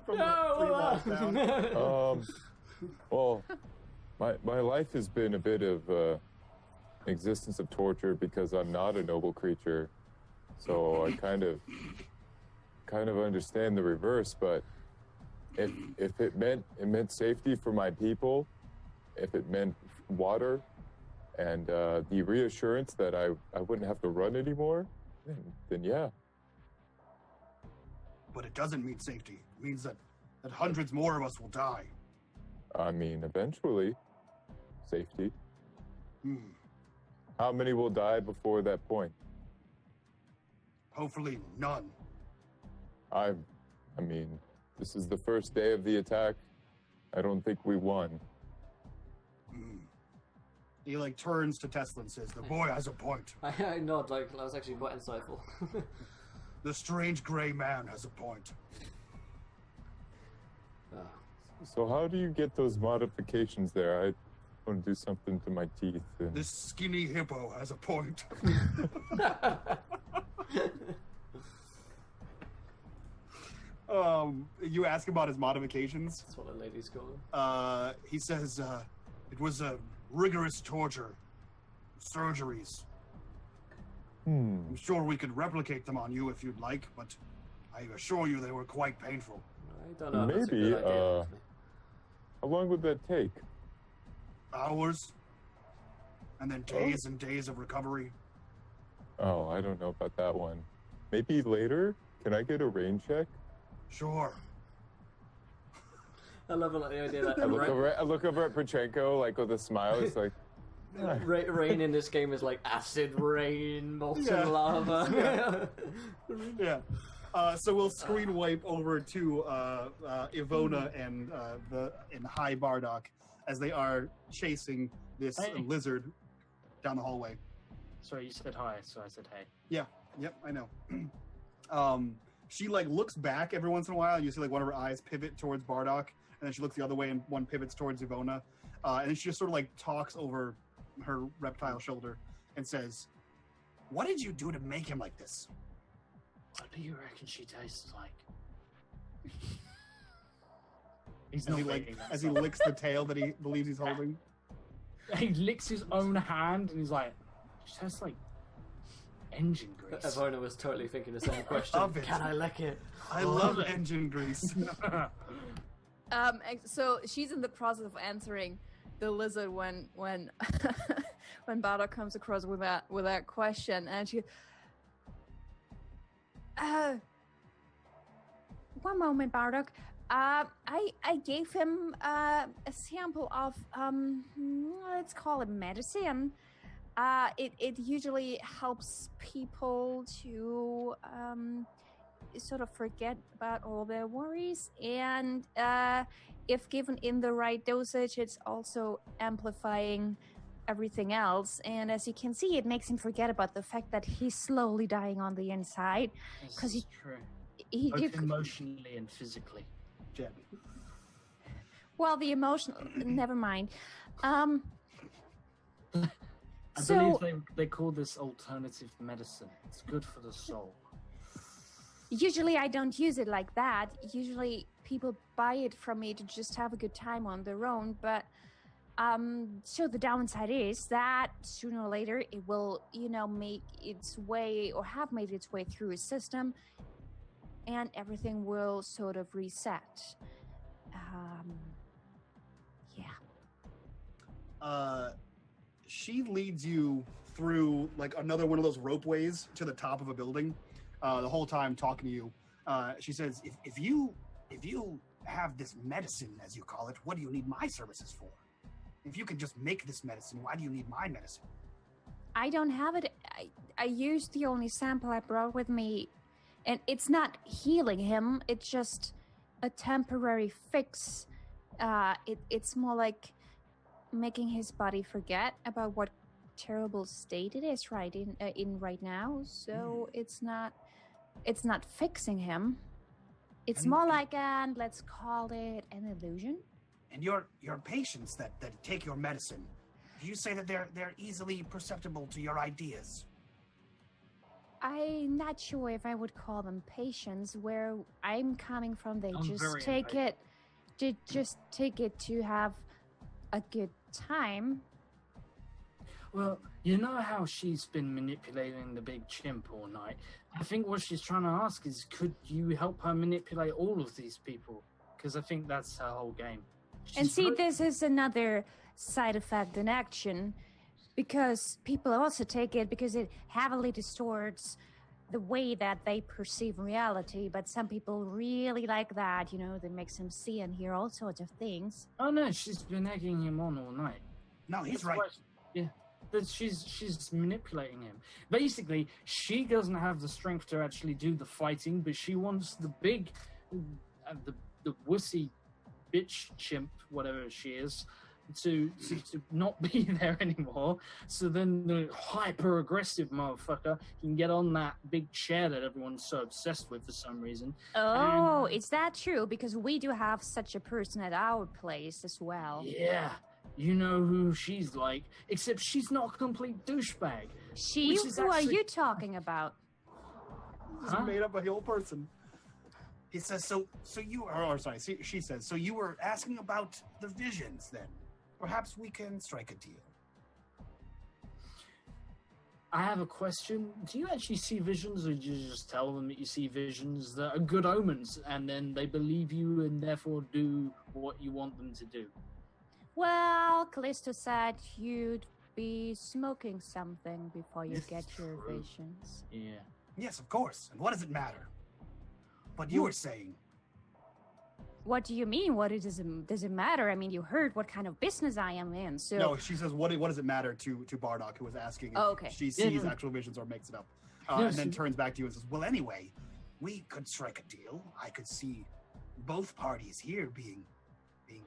Well, my life has been a bit of an existence of torture because I'm not a noble creature. So I kind of understand the reverse, but if it meant safety for my people, if it meant water and the reassurance that I wouldn't have to run anymore, then yeah. But it doesn't mean safety. It means that hundreds more of us will die. I mean, eventually, safety. How many will die before that point? Hopefully none. I mean, this is the first day of the attack. I don't think we won. He turns to Tesla and says, "The boy has a point." I nod, that was actually quite insightful. The strange gray man has a point. So how do you get those modifications there? I want to do something to my teeth. This skinny hippo has a point. You ask about his modifications. That's what the ladies call them. He says, it was a rigorous torture. Surgeries. I'm sure we could replicate them on you if you'd like, but I assure you they were quite painful. I don't know. Maybe, how long would that take? Hours. And then days and days of recovery. Oh, I don't know about that one. Maybe later? Can I get a rain check? Sure. I love the idea that I look over at Petrenko with a smile. It's like rain in this game is like acid rain, molten lava. Yeah. So we'll screen wipe over to Ivona and High Bardock as they are chasing this lizard down the hallway. Sorry, you said hi, so I said hey. Yeah. Yep. I know. She looks back every once in a while. You see one of her eyes pivot towards Bardock, and then she looks the other way, and one pivots towards Ivona, and then she just sort of talks over her reptile shoulder and says, "What did you do to make him like this?" What do you reckon she tastes like? As he licks the tail that he believes he's holding. He licks his own hand and he's like, she tastes like engine grease. Ivona was totally thinking the same question. Can I lick it? I love engine grease. So she's in the process of answering the lizard when when Bardock comes across with that question, and she. One moment, Bardock. I gave him a sample of let's call it medicine. It usually helps people to sort of forget about all their worries, and if given in the right dosage, it's also amplifying everything else. And as you can see, it makes him forget about the fact that he's slowly dying on the inside, because both emotionally and physically. Jen. Well, the emotional, never mind. I believe they call this alternative medicine. It's good for the soul. Usually I don't use it like that. Usually people buy it from me to just have a good time on their own, but so the downside is that sooner or later it will, make its way or have made its way through a system, and everything will sort of reset. She leads you through another one of those ropeways to the top of a building. The whole time talking to you, she says, if you have this medicine, as you call it, what do you need my services for? If you can just make this medicine, why do you need my medicine? I don't have it. I used the only sample I brought with me, and it's not healing him. It's just a temporary fix. It's more like making his body forget about what terrible state it is in right now. So it's not fixing him. It's more like let's call it an illusion. And your patients that take your medicine, you say that they're easily perceptible to your ideas. I'm not sure if I would call them patients. Where I'm coming from, they just take it to have a good time. Well, you know how she's been manipulating the big chimp all night? I think what she's trying to ask is, could you help her manipulate all of these people? Because I think that's her whole game. This is another side effect in action, because people also take it because it heavily distorts the way that they perceive reality. But some people really like that, that makes them see and hear all sorts of things. Oh no, she's been egging him on all night. No, he's right. Yeah, that she's manipulating him. Basically, she doesn't have the strength to actually do the fighting, but she wants the big, the wussy bitch chimp, whatever she is, to not be there anymore. So then the hyper aggressive motherfucker can get on that big chair that everyone's so obsessed with for some reason. Oh, is that true? Because we do have such a person at our place as well. Yeah, you know who she's like, except she's not a complete douchebag. Who are you talking about? He's made up a whole person. He says, she says, so you were asking about the visions then? Perhaps we can strike a deal. I have a question. Do you actually see visions, or do you just tell them that you see visions that are good omens, and then they believe you and therefore do what you want them to do? Well, Callisto said you'd be smoking something before you get your visions. Yeah. Yes, of course. And what does it matter? What you were saying. What do you mean? What does it matter? I mean, you heard what kind of business I am in, so... No, she says, what does it matter to Bardock, who was asking if she sees actual visions or makes it up. And then turns back to you and says, well, anyway, we could strike a deal. I could see both parties here being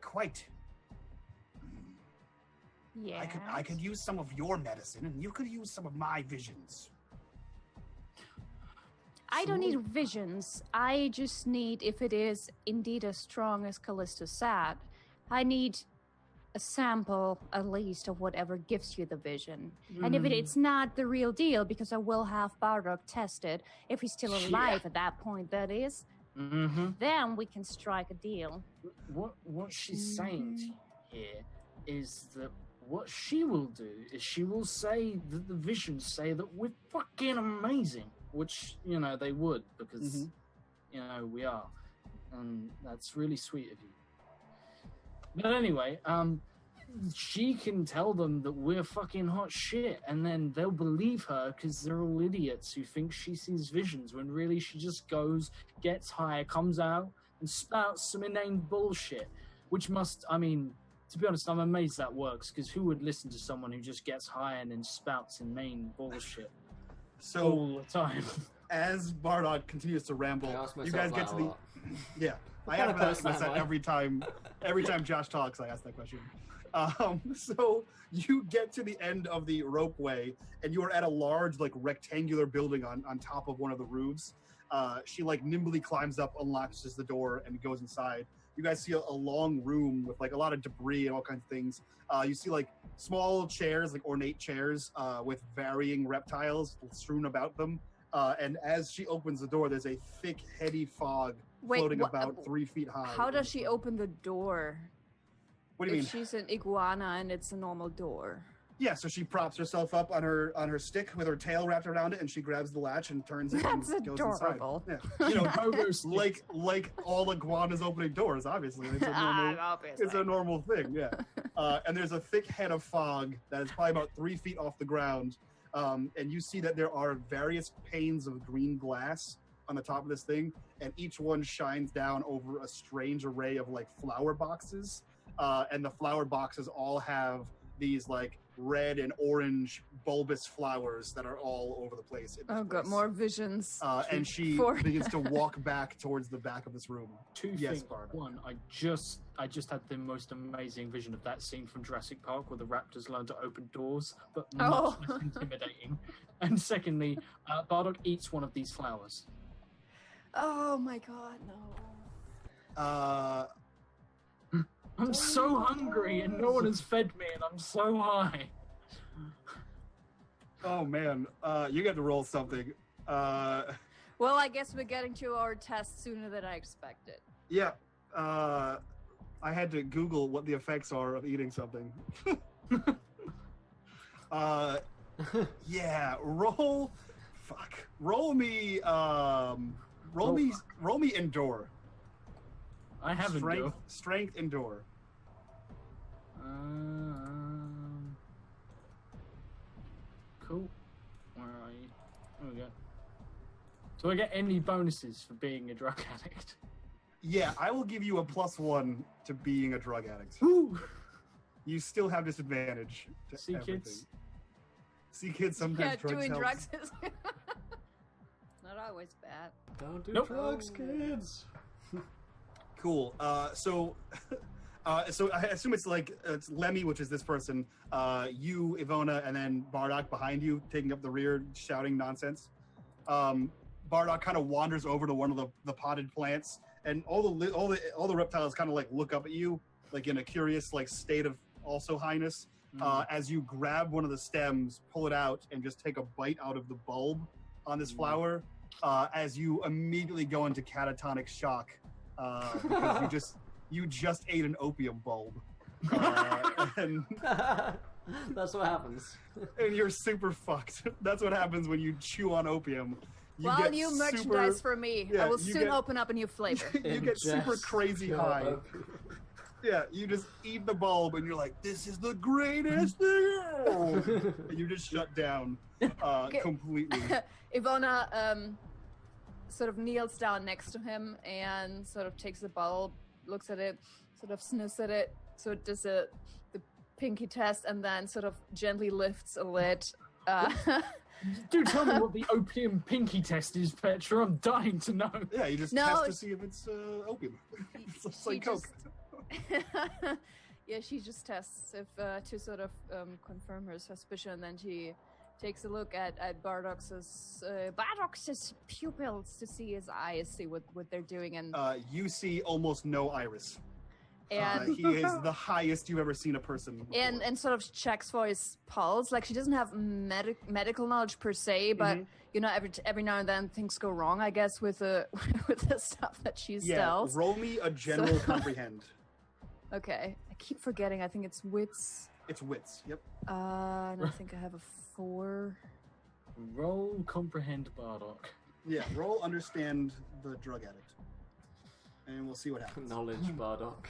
quite... Yeah. I could use some of your medicine, and you could use some of my visions. I don't need visions. I just need, if it is indeed as strong as Callisto said, I need a sample, at least, of whatever gives you the vision. And if it's not the real deal, because I will have Bardock tested, if he's still alive at that point, that is, then we can strike a deal. What she's saying here is that what she will do is she will say that the visions say that we're fucking amazing. Which, they would, because, we are. And that's really sweet of you. But anyway, she can tell them that we're fucking hot shit, and then they'll believe her because they're all idiots who think she sees visions, when really she just goes, gets high, comes out, and spouts some inane bullshit. Which to be honest, I'm amazed that works, because who would listen to someone who just gets high and then spouts inane bullshit? So, all the time. As Bardock continues to ramble, you guys get to the... Yeah. I kind ask that every time Josh talks, I ask that question. So you get to the end of the ropeway, and you are at a large, rectangular building on top of one of the roofs. She, nimbly climbs up, unlatches the door, and goes inside. You guys see a long room with, a lot of debris and all kinds of things. You see, small chairs, ornate chairs with varying reptiles strewn about them. And as she opens the door, there's a thick, heady fog floating about 3 feet high. How does she open the door? What do you mean? If she's an iguana and it's a normal door. Yeah, so she props herself up on her stick with her tail wrapped around it, and she grabs the latch and turns it That's and goes adorable. inside. Yeah. like all iguanas opening doors, obviously. It's a normal thing, yeah. And there's a thick head of fog that is probably about 3 feet off the ground. And you see that there are various panes of green glass on the top of this thing, and each one shines down over a strange array of flower boxes. And the flower boxes all have these red and orange bulbous flowers that are all over the place. Oh, got more visions. And she begins to walk back towards the back of this room. Two things. One, I just had the most amazing vision of that scene from Jurassic Park where the raptors learn to open doors, but much less intimidating. And secondly, Bardock eats one of these flowers. Oh my god, no. I'm so hungry and no one has fed me and I'm so high. Oh man, you got to roll something. Well, I guess we're getting to our test sooner than I expected. Yeah, I had to Google what the effects are of eating something. Yeah, roll me endure. I have endure. Strength endure. Cool. Where are you? There we go. Do I get any bonuses for being a drug addict? Yeah, I will give you a +1 to being a drug addict. Woo! You still have disadvantage to See, everything. kids? See, kids, sometimes drugs doing helps. drugs is not always bad. Don't do Nope. drugs, kids. Cool. So I assume it's Lemmy, which is this person, you, Ivona, and then Bardock behind you, taking up the rear, shouting nonsense. Bardock kind of wanders over to one of the potted plants, and all the reptiles kind of look up at you, in a curious state of also highness. As you grab one of the stems, pull it out, and just take a bite out of the bulb on this flower, as you immediately go into catatonic shock. Because you just ate an opium bulb, and that's what happens. And you're super fucked. That's what happens when you chew on opium. You merchandise for me. Yeah, I will soon open up a new flavor. You get super crazy high. Yeah, you just eat the bulb, and you're like, "This is the greatest thing!" And you just shut down completely. Ivona sort of kneels down next to him and sort of takes the bulb, looks at it, sort of sniffs at it, so it does the pinky test, and then sort of gently lifts a lid. Do tell me what the opium pinky test is, Petra. I'm dying to know. Yeah, you just test to see if it's opium. It's like Coke. Yeah, she just tests if to sort of confirm her suspicion. Then she takes a look at Bardock's pupils to see his eyes, see what they're doing, and you see almost no iris. And he is the highest you've ever seen a person before. And sort of checks for his pulse. She doesn't have medical knowledge per se, but every now and then things go wrong, I guess, with the stuff that she sells. Yeah, roll me a general comprehend. Okay, I keep forgetting. I think it's wits. It's wits. Yep. And I think I have a 4. Roll comprehend Bardock. Yeah, roll understand the drug addict. And we'll see what happens. Knowledge Bardock.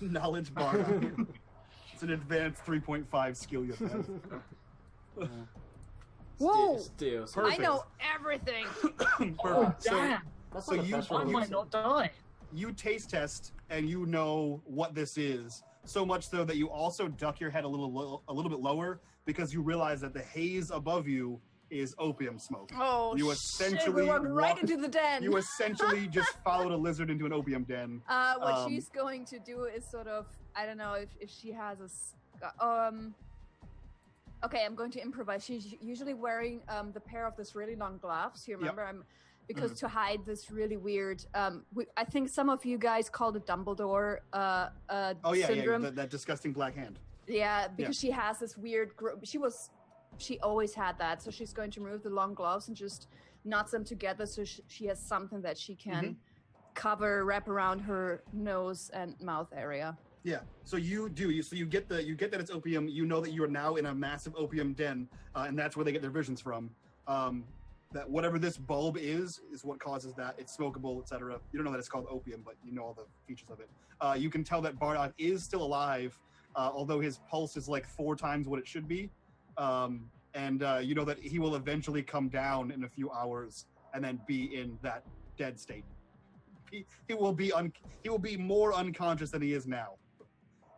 Knowledge Bardock. It's an advanced 3.5 skill you have. Whoa! Steals. I know everything! Oh, damn! So I might not die. You taste test, and you know what this is. So much so that you also duck your head a little bit lower, because you realize that the haze above you is opium smoke. Oh, you essentially we walked right into the den. You essentially just followed a lizard into an opium den. What she's going to do is sort of, I don't know if she has a, okay, I'm going to improvise. She's usually wearing the pair of this really long gloves. You remember? Yep. Because to hide this really weird, I think some of you guys called it Dumbledore syndrome. Yeah, that disgusting black hand. Yeah, because she has this weird, she always had that, so she's going to remove the long gloves and just knots them together so she has something that she can wrap around her nose and mouth area. Yeah, so you get that it's opium. You know that you are now in a massive opium den, and that's where they get their visions from. That whatever this bulb is what causes that. It's smokable, etc. You don't know that it's called opium, but you know all the features of it. You can tell that Bardock is still alive, although his pulse is 4 times what it should be. And you know that he will eventually come down in a few hours and then be in that dead state. He will be more unconscious than he is now.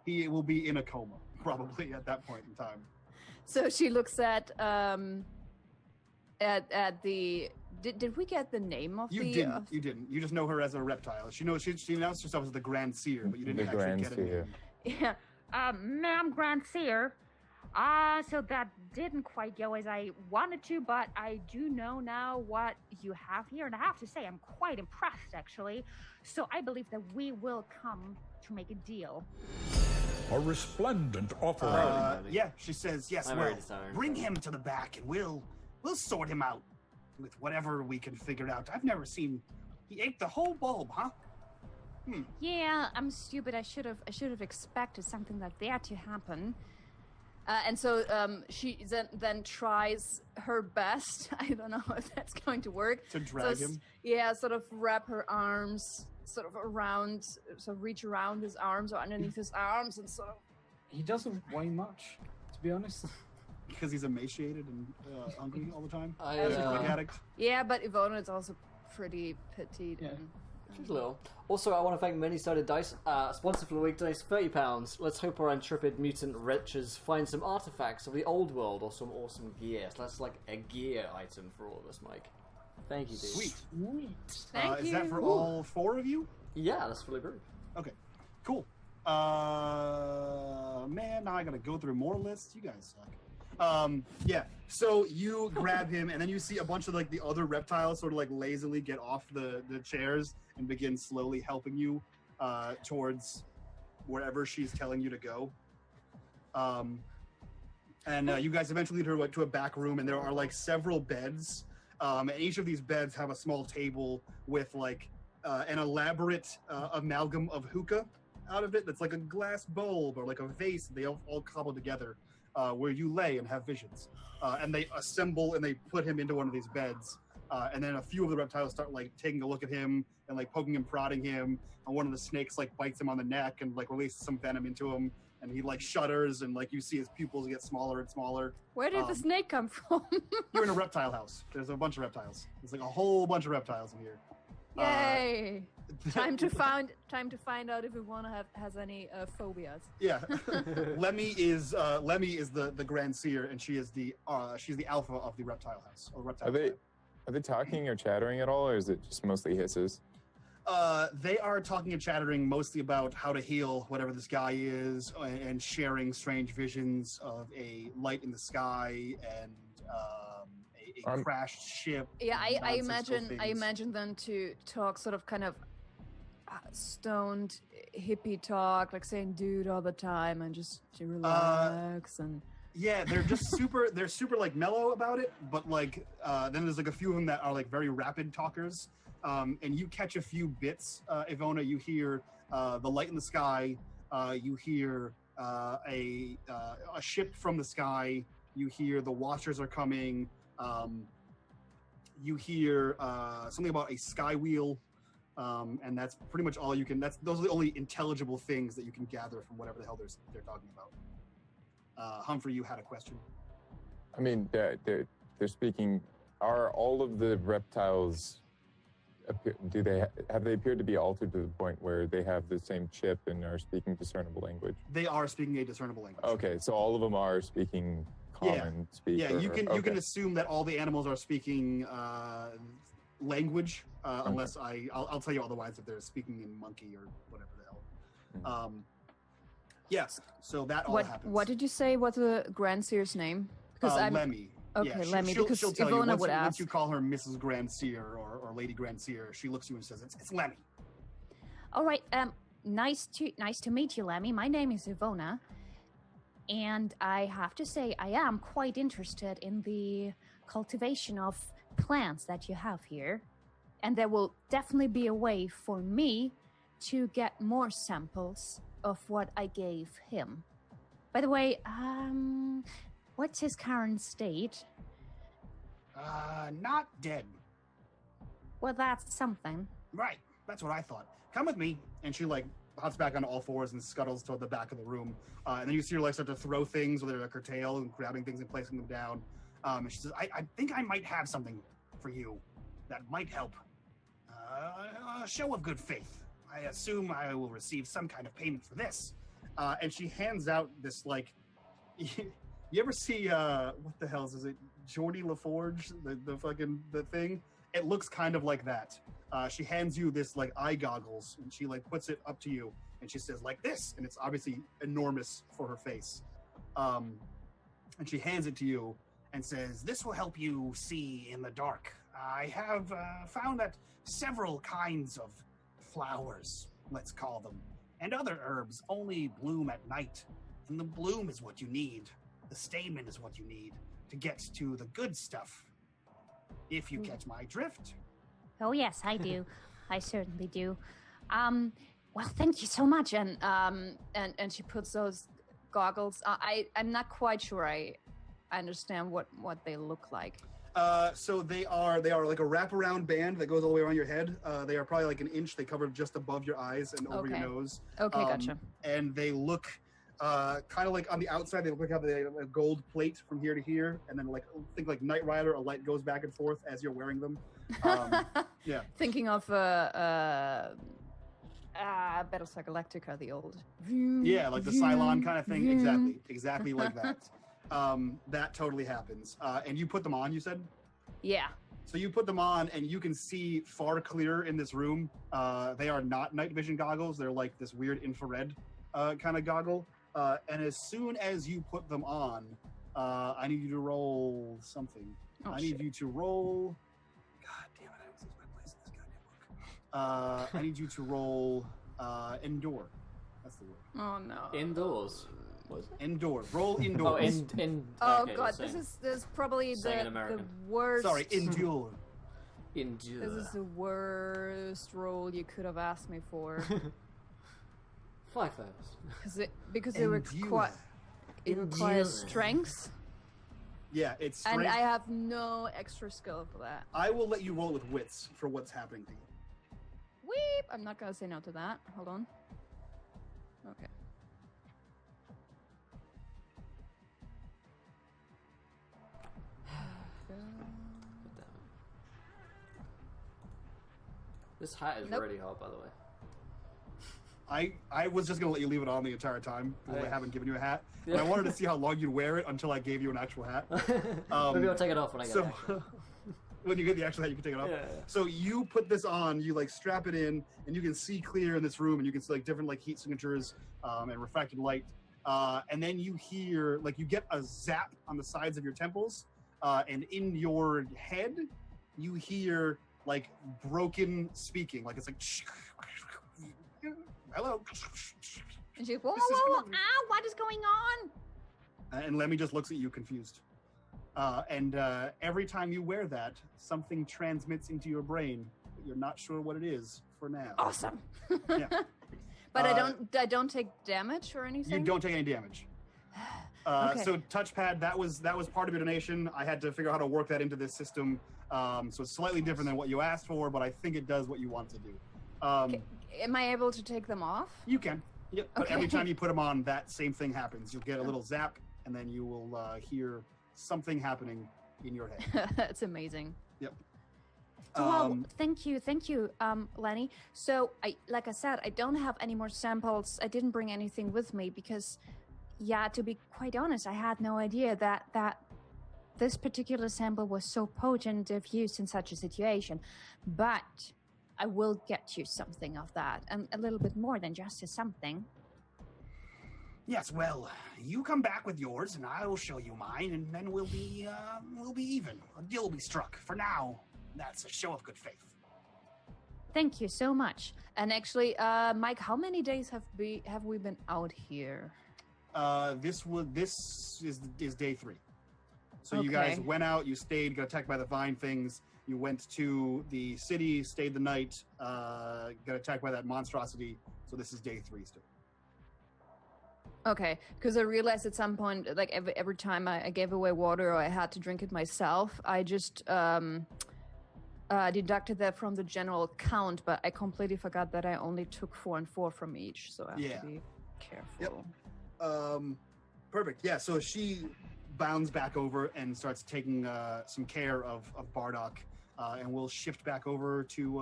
He will be in a coma probably at that point in time. So she looks at the. Did we get the name of you the? Didn't. You didn't. You just know her as a reptile. She knows she announced herself as the Grand Seer, but you didn't actually get a name. Yeah. Ma'am Grand Seer. So that didn't quite go as I wanted to, but I do know now what you have here, and I have to say I'm quite impressed, actually. So I believe that we will come to make a deal. A resplendent offer. Yeah, she says, yes, well, bring him to the back and we'll sort him out with whatever we can figure out. I've never seen... He ate the whole bulb, huh? Yeah, I'm stupid. I should have expected something like that to happen. And so she then tries her best. I don't know if that's going to work. To drag him? Yeah, sort of wrap her arms sort of around, so reach around his arms or underneath his arms and sort of... He doesn't weigh much, to be honest. Because he's emaciated and hungry all the time? He's a drug addict? Yeah, but Ivona is also pretty petite. Yeah. She's little. Also, I want to thank Many Sided Dice, sponsor for the week, donate £30. Let's hope our intrepid mutant wretches find some artifacts of the old world or some awesome gear. So that's like a gear item for all of us, Mike. Thank you, dude. Sweet. Thank you. Is that for all 4 of you? Yeah, that's for the group. Okay, cool. Man, now I gotta go through more lists. You guys suck. Yeah, so you grab him, and then you see a bunch of like the other reptiles sort of like lazily get off the chairs and begin slowly helping you towards wherever she's telling you to go. And you guys eventually lead her to a back room, and there are like several beds. And each of these beds have a small table with like an elaborate amalgam of hookah out of it. That's like a glass bulb or like a vase. They all cobble together where you lay and have visions. And they assemble and they put him into one of these beds. And then a few of the reptiles start like taking a look at him and like poking and prodding him. And one of the snakes like bites him on the neck and like releases some venom into him. And he like shudders and like you see his pupils get smaller and smaller. Where did the snake come from? You're in a reptile house. There's a bunch of reptiles. There's like a whole bunch of reptiles in here. Yay! Time to find out if Ivona has any phobias. Yeah, Lemmy is the Grand Seer, and she's the alpha of the reptile house. Or reptile Are they talking or chattering at all, or is it just mostly hisses? They are talking and chattering mostly about how to heal whatever this guy is, and sharing strange visions of a light in the sky and a crashed ship. Yeah, I imagine them to talk sort of kind of stoned hippie talk, like saying "dude" all the time and just to relax and. Yeah, they're just super like mellow about it, but like then there's like a few of them that are like very rapid talkers. And you catch a few bits, Ivona. You hear the light in the sky. You hear a ship from the sky. You hear the Watchers are coming. You hear something about a sky wheel, and that's pretty much all you can. Those are the only intelligible things that you can gather from whatever the hell they're talking about. Humphrey, you had a question. I mean, they're speaking. Are all of the reptiles? Have they appeared to be altered to the point where they have the same chip and are speaking discernible language? They are speaking a discernible language. Okay, so all of them are speaking common speak. Yeah, you can assume that all the animals are speaking language, unless I'll tell you otherwise if they're speaking in monkey or whatever the hell. Yes, so that all happens. What did you say was the Grand Seer's name? Because Lemmy. Okay, yeah, Lemmy, because she'll tell Ivona you, would ask. Once you call her Mrs. Grand Seer or Lady Grand Seer, she looks at you and says, it's Lemmy. All right, nice to meet you, Lemmy. My name is Ivona, and I have to say I am quite interested in the cultivation of plants that you have here, and there will definitely be a way for me to get more samples of what I gave him. By the way, what's his current state? Not dead. Well, that's something. Right, that's what I thought. Come with me. And she like hops back on all fours and scuttles toward the back of the room. And then you see her like start to throw things with her tail and grabbing things and placing them down. And she says, I think I might have something for you that might help. A show of good faith. I assume I will receive some kind of payment for this. And she hands out this like... You ever see what the hell is it? Geordie LaForge, the thing. It looks kind of like that. She hands you this like eye goggles, and she like puts it up to you, and she says like this, and it's obviously enormous for her face. And she hands it to you and says, "This will help you see in the dark. I have found that several kinds of flowers, let's call them, and other herbs only bloom at night. And the bloom is what you need. The stamen is what you need to get to the good stuff. If you catch my drift." Oh yes, I do. I certainly do. Well, thank you so much. And she puts those goggles. I'm not quite sure I understand what they look like. So they are like a wraparound band that goes all the way around your head. They are probably like an inch. They cover just above your eyes and over your nose. Okay, gotcha. And they look kind of like on the outside. They look like have a gold plate from here to here, and then like think like Knight Rider. A light goes back and forth as you're wearing them. Yeah. Thinking of Battlestar Galactica, the old. Yeah, like the Cylon kind of thing. Exactly like that. That totally happens. And you put them on, you said? Yeah. So you put them on, and you can see far clearer in this room. They are not night vision goggles. They're like this weird infrared kind of goggle. And as soon as you put them on, I need you to roll something. I need you to roll... God damn it, I always lose my place in this goddamn book. I need you to roll Endure. That's the word. Oh, no. Indoors. Endure. Roll indoors. Okay, God, this is probably the worst. Sorry, endure. Endure. This is the worst roll you could have asked me for. 5 fails. Because it requires strength. Yeah, it's strength. And I have no extra skill for that. I will let you roll with wits for what's happening to you. Weep! I'm not gonna say no to that. Hold on. Okay. This hat is really hot, by the way. I was just going to let you leave it on the entire time because I haven't given you a hat. And I wanted to see how long you'd wear it until I gave you an actual hat. Maybe I'll take it off when I get it. When you get the actual hat, you can take it off. Yeah. So you put this on, you like strap it in, and you can see clear in this room, and you can see like different like heat signatures and refracted light. And then you hear, like you get a zap on the sides of your temples, and in your head, you hear like broken speaking. Like it's like, hello. And she's, whoa, what is going on? And Lemmy just looks at you confused. And every time you wear that, something transmits into your brain, but you're not sure what it is for now. Awesome. Yeah. But I don't take damage or anything? You don't take any damage. Okay. So touchpad, that was part of your donation. I had to figure out how to work that into this system. So it's slightly different than what you asked for, but I think it does what you want to do. Am I able to take them off? You can. Yep. But every time you put them on, that same thing happens. You'll get a little zap, and then you will hear something happening in your head. That's amazing. Yep. Well, thank you, Lenny. So, like I said, I don't have any more samples. I didn't bring anything with me because, yeah, to be quite honest, I had no idea that this particular sample was so potent if used in such a situation. But I will get you something of that, and a little bit more than just something. Yes, well, you come back with yours, and I'll show you mine, and then we'll be even. A deal will be struck. For now, that's a show of good faith. Thank you so much. And actually, Mike, how many days have we been out here? This is day 3. So you guys went out, you stayed, got attacked by the vine things. You went to the city, stayed the night, got attacked by that monstrosity. So this is day 3 still. Okay, because I realized at some point, like every time I gave away water or I had to drink it myself, I just deducted that from the general count, but I completely forgot that I only took 4 and 4 from each, so I have to be careful. Yep. Perfect. Yeah, so she bounds back over and starts taking some care of Bardock, and we'll shift back over to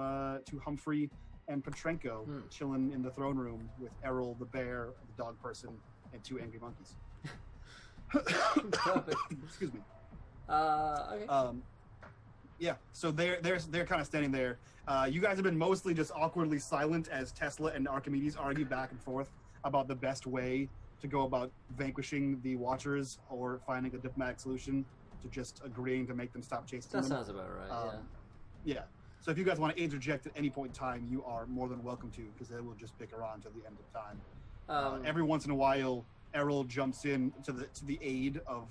Humphrey and Petrenko chilling in the throne room with Errol the bear, the dog person, and 2 angry monkeys. Perfect. Excuse me. Okay. Yeah, so they're kind of standing there. You guys have been mostly just awkwardly silent as Tesla and Archimedes argue back and forth about the best way to go about vanquishing the Watchers or finding a diplomatic solution to just agreeing to make them stop chasing them. That sounds about right, yeah. So if you guys want to interject at any point in time, you are more than welcome to, because they will just pick her on till the end of time. Every once in a while, Errol jumps in to the aid of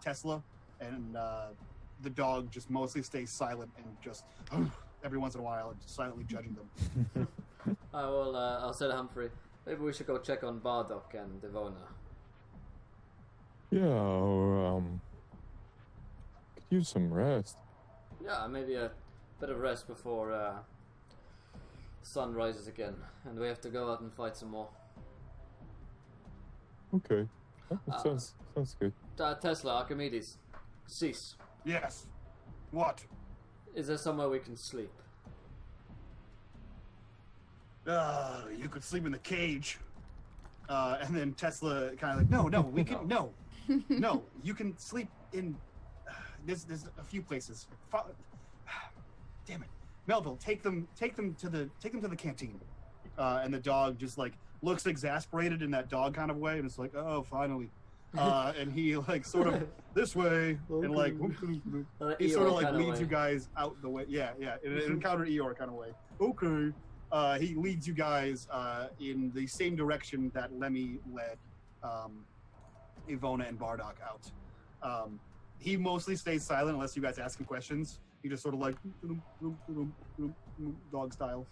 Tesla, and the dog just mostly stays silent and just every once in a while just silently judging them. I'll say to Humphrey, maybe we should go check on Bardock and Devona. Yeah, or could use some rest. Yeah, maybe a bit of rest before sun rises again, and we have to go out and fight some more. Okay, that sounds good. Tesla, Archimedes, cease. Yes. What? Is there somewhere we can sleep? You could sleep in the cage. And then Tesla kind of like, no, we can, no, you can sleep in. There's a few places. Damn it, Melville, take them to the canteen. And the dog just like looks exasperated in that dog kind of way, and it's like, oh, finally. And he like sort of this way, and like he sort of like leads you guys out the way. Yeah, in an Encounter Eeyore kind of way. Okay. He leads you guys in the same direction that Lemmy led Ivona and Bardock out. He mostly stays silent unless you guys ask him questions. He just sort of like dog style.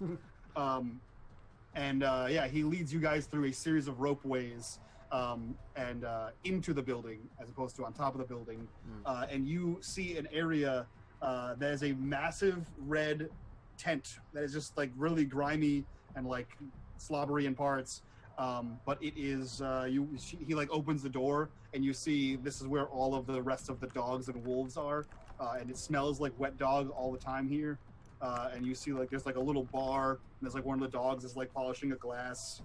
He leads you guys through a series of ropeways and into the building as opposed to on top of the building. And you see an area that is a massive red tent that is just like really grimy and like slobbery in parts, but it is he like opens the door and you see this is where all of the rest of the dogs and wolves are, and it smells like wet dog all the time here, and you see like there's like a little bar, and there's like one of the dogs is like polishing a glass.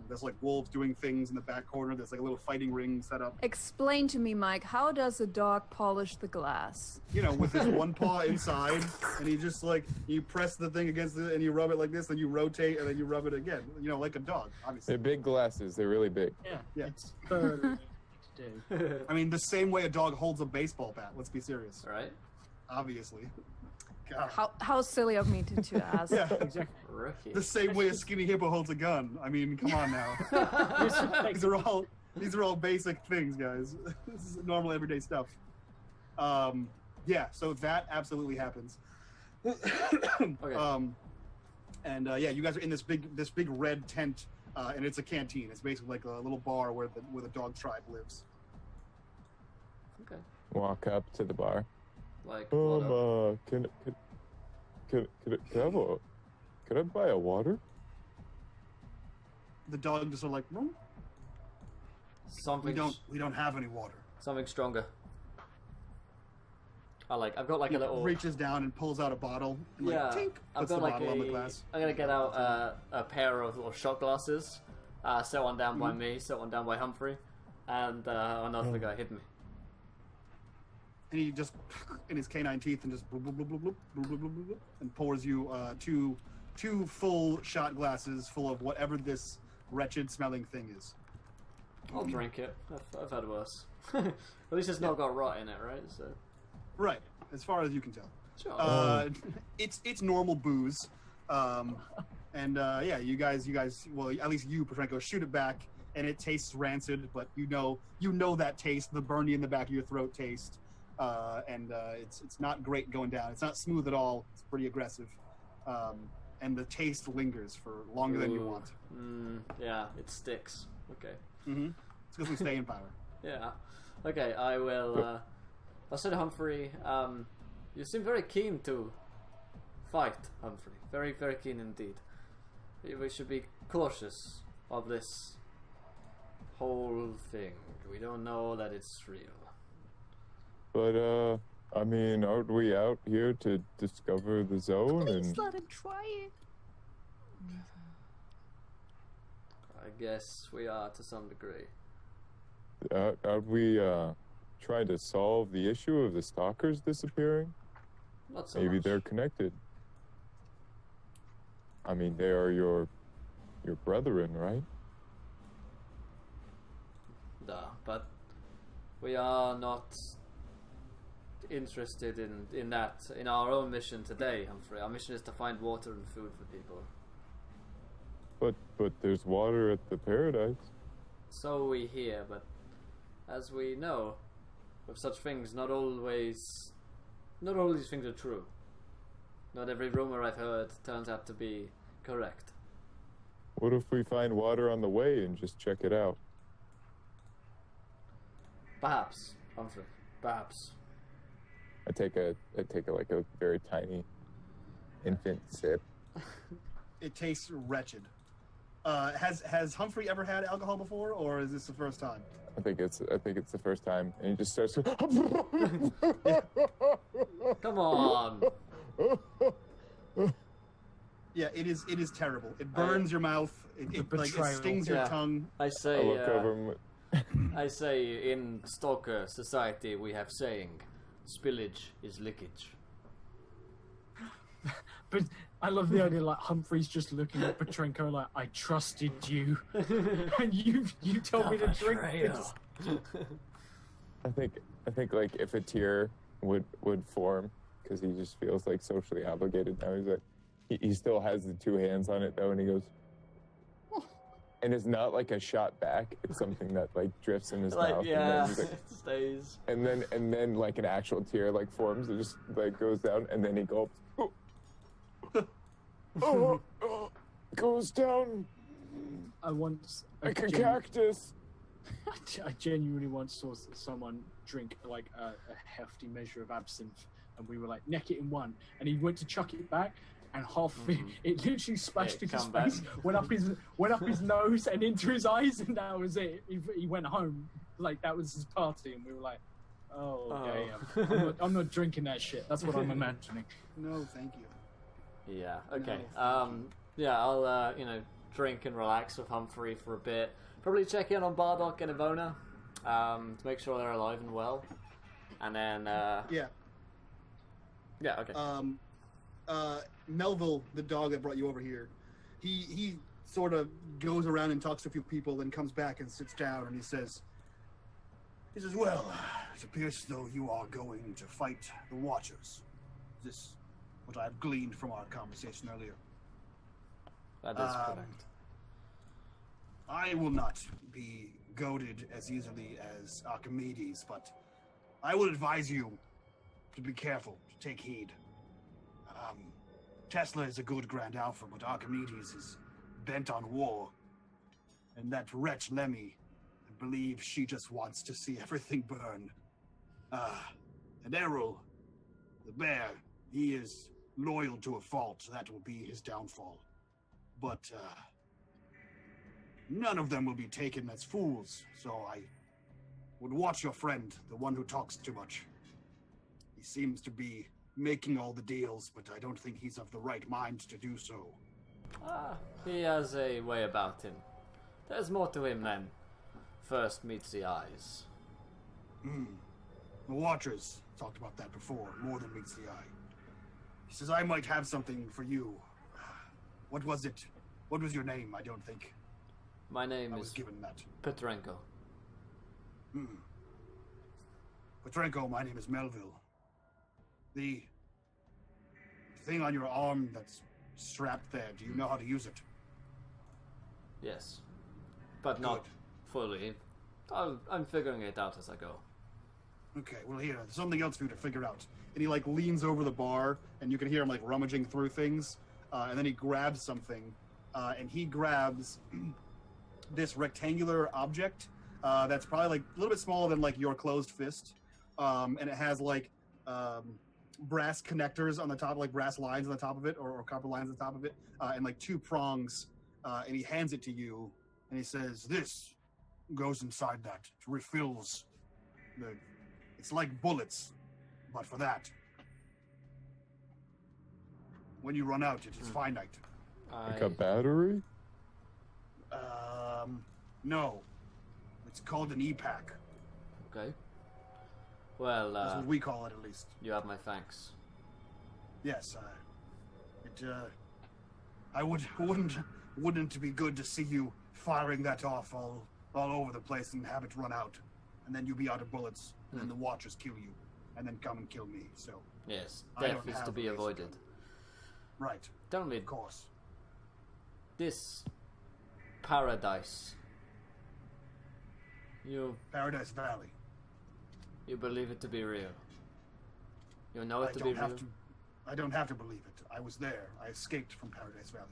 There's like wolves doing things in the back corner. There's like a little fighting ring set up. Explain to me, Mike, how does a dog polish the glass? You know, with his one paw inside, and he just like, you press the thing against it and you rub it like this, and you rotate and then you rub it again. You know, like a dog, obviously. They're big glasses. They're really big. Yeah. It's fun to do. I mean, the same way a dog holds a baseball bat. Let's be serious. All right. Obviously. God. How silly of me to ask. Yeah, exactly. Rookie. The same way a skinny hippo holds a gun. I mean, come on now. These are all basic things, guys. This is normal everyday stuff. So that absolutely happens. Okay. You guys are in this big red tent, and it's a canteen. It's basically like a little bar where the dog tribe lives. Okay. Walk up to the bar. Like, could I buy a water? The dog just sort of like, no, something. We don't have any water. Something stronger. I've got like a little. Reaches down and pulls out a bottle. And Yeah, tink, I've puts got the like bottle on the glass. I'm gonna get out a pair of little shot glasses. Set one down by me, set one down by Humphrey, and another guy hit me. And he just, in his canine teeth, and just bloop, bloop, bloop, bloop, bloop, bloop, bloop, bloop, bloop, and pours you two full shot glasses full of whatever this wretched smelling thing is. I'll drink it. I've had worse. At least it's not got rot in it, right? So. Right, as far as you can tell. Sure. It's normal booze, you guys. Well, at least you, Petrenko, shoot it back, and it tastes rancid, but you know that taste, the burning in the back of your throat taste. It's not great going down. It's not smooth at all. It's pretty aggressive, and the taste lingers for longer than you want. Yeah, it sticks. Okay. Mm-hmm. It's because we stay in power. Yeah. Okay, I will. I'll say to Humphrey. You seem very keen to fight, Humphrey. Very, very keen indeed. We should be cautious of this whole thing. We don't know that it's real. But, I mean, aren't we out here to discover the zone? Please let him try it. I guess we are to some degree. Are we trying to solve the issue of the stalkers disappearing? Not so Maybe much. they're connected. I mean, they are your brethren, right? Duh, but we are not interested in that, in our own mission today, Humphrey. Our mission is to find water and food for people. But there's water at the paradise. So we hear, but as we know, with such things, not all these things are true. Not every rumor I've heard turns out to be correct. What if we find water on the way and just check it out? Perhaps, Humphrey. Perhaps. I take a like a very tiny infant sip. It tastes wretched. Has Humphrey ever had alcohol before, or is this the first time? I think it's the first time, and he just starts. Come on. Yeah, it is terrible. It burns your mouth. It stings your tongue. I say. I look over him. I say, in Stalker society, we have saying, spillage is leakage. But I love the idea, like, Humphrey's just looking at Petrenko like, I trusted you, and you told me to drink this. I think like if a tear would form, because he just feels like socially obligated now. He's like, he still has the two hands on it though, and he goes, and it's not like a shot back. It's something that like drifts in his mouth. Yeah, and then it stays. And then like an actual tear like forms. It just like goes down, and then he gulps. Goes down. I once like a cactus. I genuinely once saw someone drink like a hefty measure of absinthe, and we were like, neck it in one, and he went to chuck it back, and half it literally splashed into his face, went up his nose and into his eyes, and that was it. He went home, like that was his party, and we were like, oh, okay, yeah. I'm not drinking that shit. That's what I'm imagining. No, thank you. Yeah. Okay. Yeah, I'll drink and relax with Humphrey for a bit. Probably check in on Bardock and Ivona to make sure they're alive and well, and then yeah. Okay. Melville, the dog that brought you over here, he sort of goes around and talks to a few people, then comes back and sits down, and he says, well, it appears as though you are going to fight the Watchers. Is this what I've gleaned from our conversation earlier? That is correct. I will not be goaded as easily as Archimedes, but I will advise you to be careful, to take heed. Tesla is a good Grand Alpha, but Archimedes is bent on war. And that wretch Lemmy, I believe she just wants to see everything burn. And Errol, the bear, he is loyal to a fault, so that will be his downfall. But, none of them will be taken as fools, so I would watch your friend, the one who talks too much. He seems to be making all the deals, but I don't think he's of the right mind to do so. He has a way about him. There's more to him than first meets the eyes. The Watchers talked about that before, more than meets the eye. He says, I might have something for you. What was it? What was your name? I don't think My name I is was given that. Petrenko. Petrenko, my name is Melville. The thing on your arm that's strapped there, do you know how to use it? Yes, but not fully. I'm figuring it out as I go. Okay, well here, there's something else for you to figure out. And he like leans over the bar, and you can hear him like rummaging through things, and then he grabs something, and he grabs this rectangular object that's probably like a little bit smaller than like your closed fist, and it has like brass connectors on the top, like brass lines on the top of it, or copper lines on the top of it, and like two prongs, and he hands it to you, and he says, this goes inside that. It refills it's like bullets, but for that. When you run out, it is finite. Like a battery? No. It's called an e-pack. Okay. Well, That's what we call it, at least. You have my thanks. Yes, I wouldn't be good to see you firing that off all over the place and have it run out, and then you be out of bullets, and then the Watchers kill you, and then come and kill me. So yes, death is to be avoided. Right. Tell me, of course. This paradise. Paradise Valley. You believe it to be real? You know it to be real? I don't have to believe it. I was there. I escaped from Paradise Valley.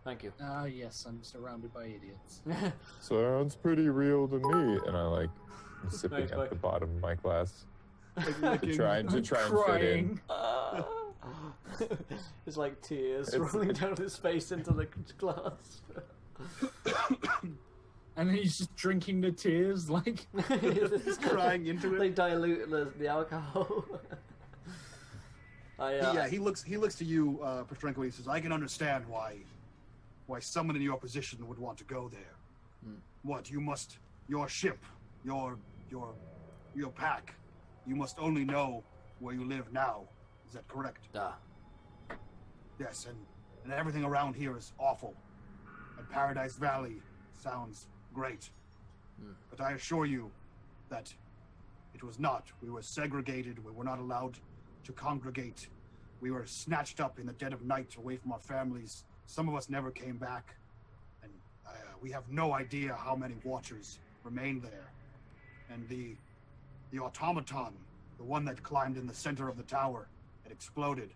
Thank you. Yes, I'm surrounded by idiots. Sounds pretty real to me. And I'm sipping at the bottom of my glass. trying to fit in. There's tears rolling down his face into the glass. And then he's just drinking the tears, He's crying into it. They dilute the alcohol. He looks to you, Petrenko. He says, "I can understand why someone in your position would want to go there. What your ship, your pack. You must only know where you live now. Is that correct?" Yes, and everything around here is awful. And Paradise Valley sounds great. But I assure you that it was not. We were segregated. We were not allowed to congregate. We were snatched up in the dead of night away from our families. Some of us never came back. And we have no idea how many Watchers remain there. And the automaton, the one that climbed in the center of the tower, it exploded.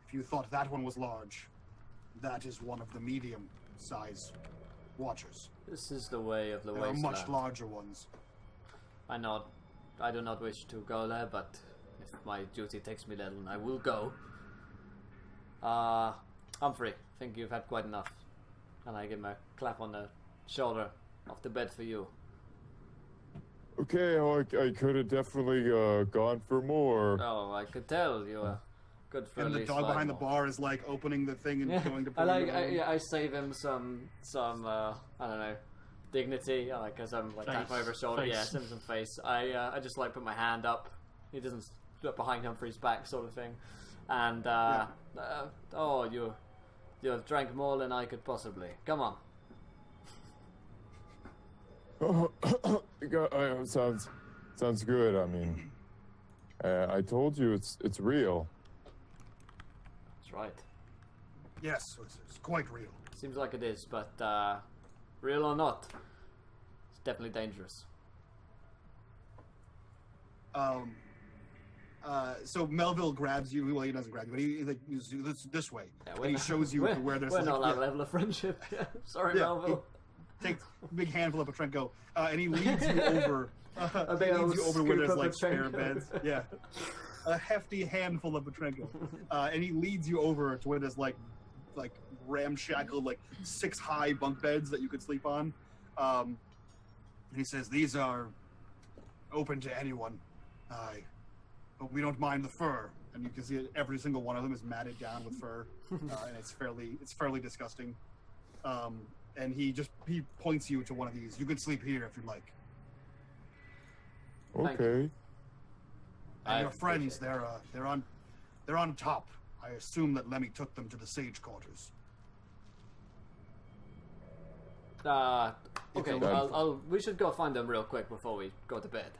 If you thought that one was large, that is one of the medium-size Watchers. This is the way of the wasteland. There are much wasteland. larger ones. I do not wish to go there, but if my duty takes me there, then I will go. Humphrey, I think you've had quite enough. And I give him a clap on the shoulder off the bed for you. Okay, I could have definitely gone for more. Oh, I could tell you were good for And at the least dog 5 behind more. the bar is opening the thing and going to. I save him some I don't know, dignity. Because I'm tapping over his shoulder. Face. Yeah, send him some face. I just put my hand up. He doesn't look behind Humphrey's back, sort of thing. And you have drank more than I could possibly. Come on. Sounds good. I mean, I told you it's real. That's right. Yes, it's quite real. Seems like it is, but real or not, it's definitely dangerous. So Melville grabs you. Well, he doesn't grab you, but he's this way. Yeah, and he shows you where there's we're not that level of friendship. Sorry, Melville. Takes a big handful of Petrenko, and he leads you over. He leads you over where there's spare beds. Yeah, a hefty handful of Petrenko, and he leads you over to where there's like ramshackle 6 high bunk beds that you could sleep on. And he says these are open to anyone, but we don't mind the fur. And you can see every single one of them is matted down with fur, and it's fairly disgusting. And he points you to one of these. You can sleep here if you'd like. Okay. And your friends, they're on top. I assume that Lemmy took them to the sage quarters. Okay. We should go find them real quick before we go to bed.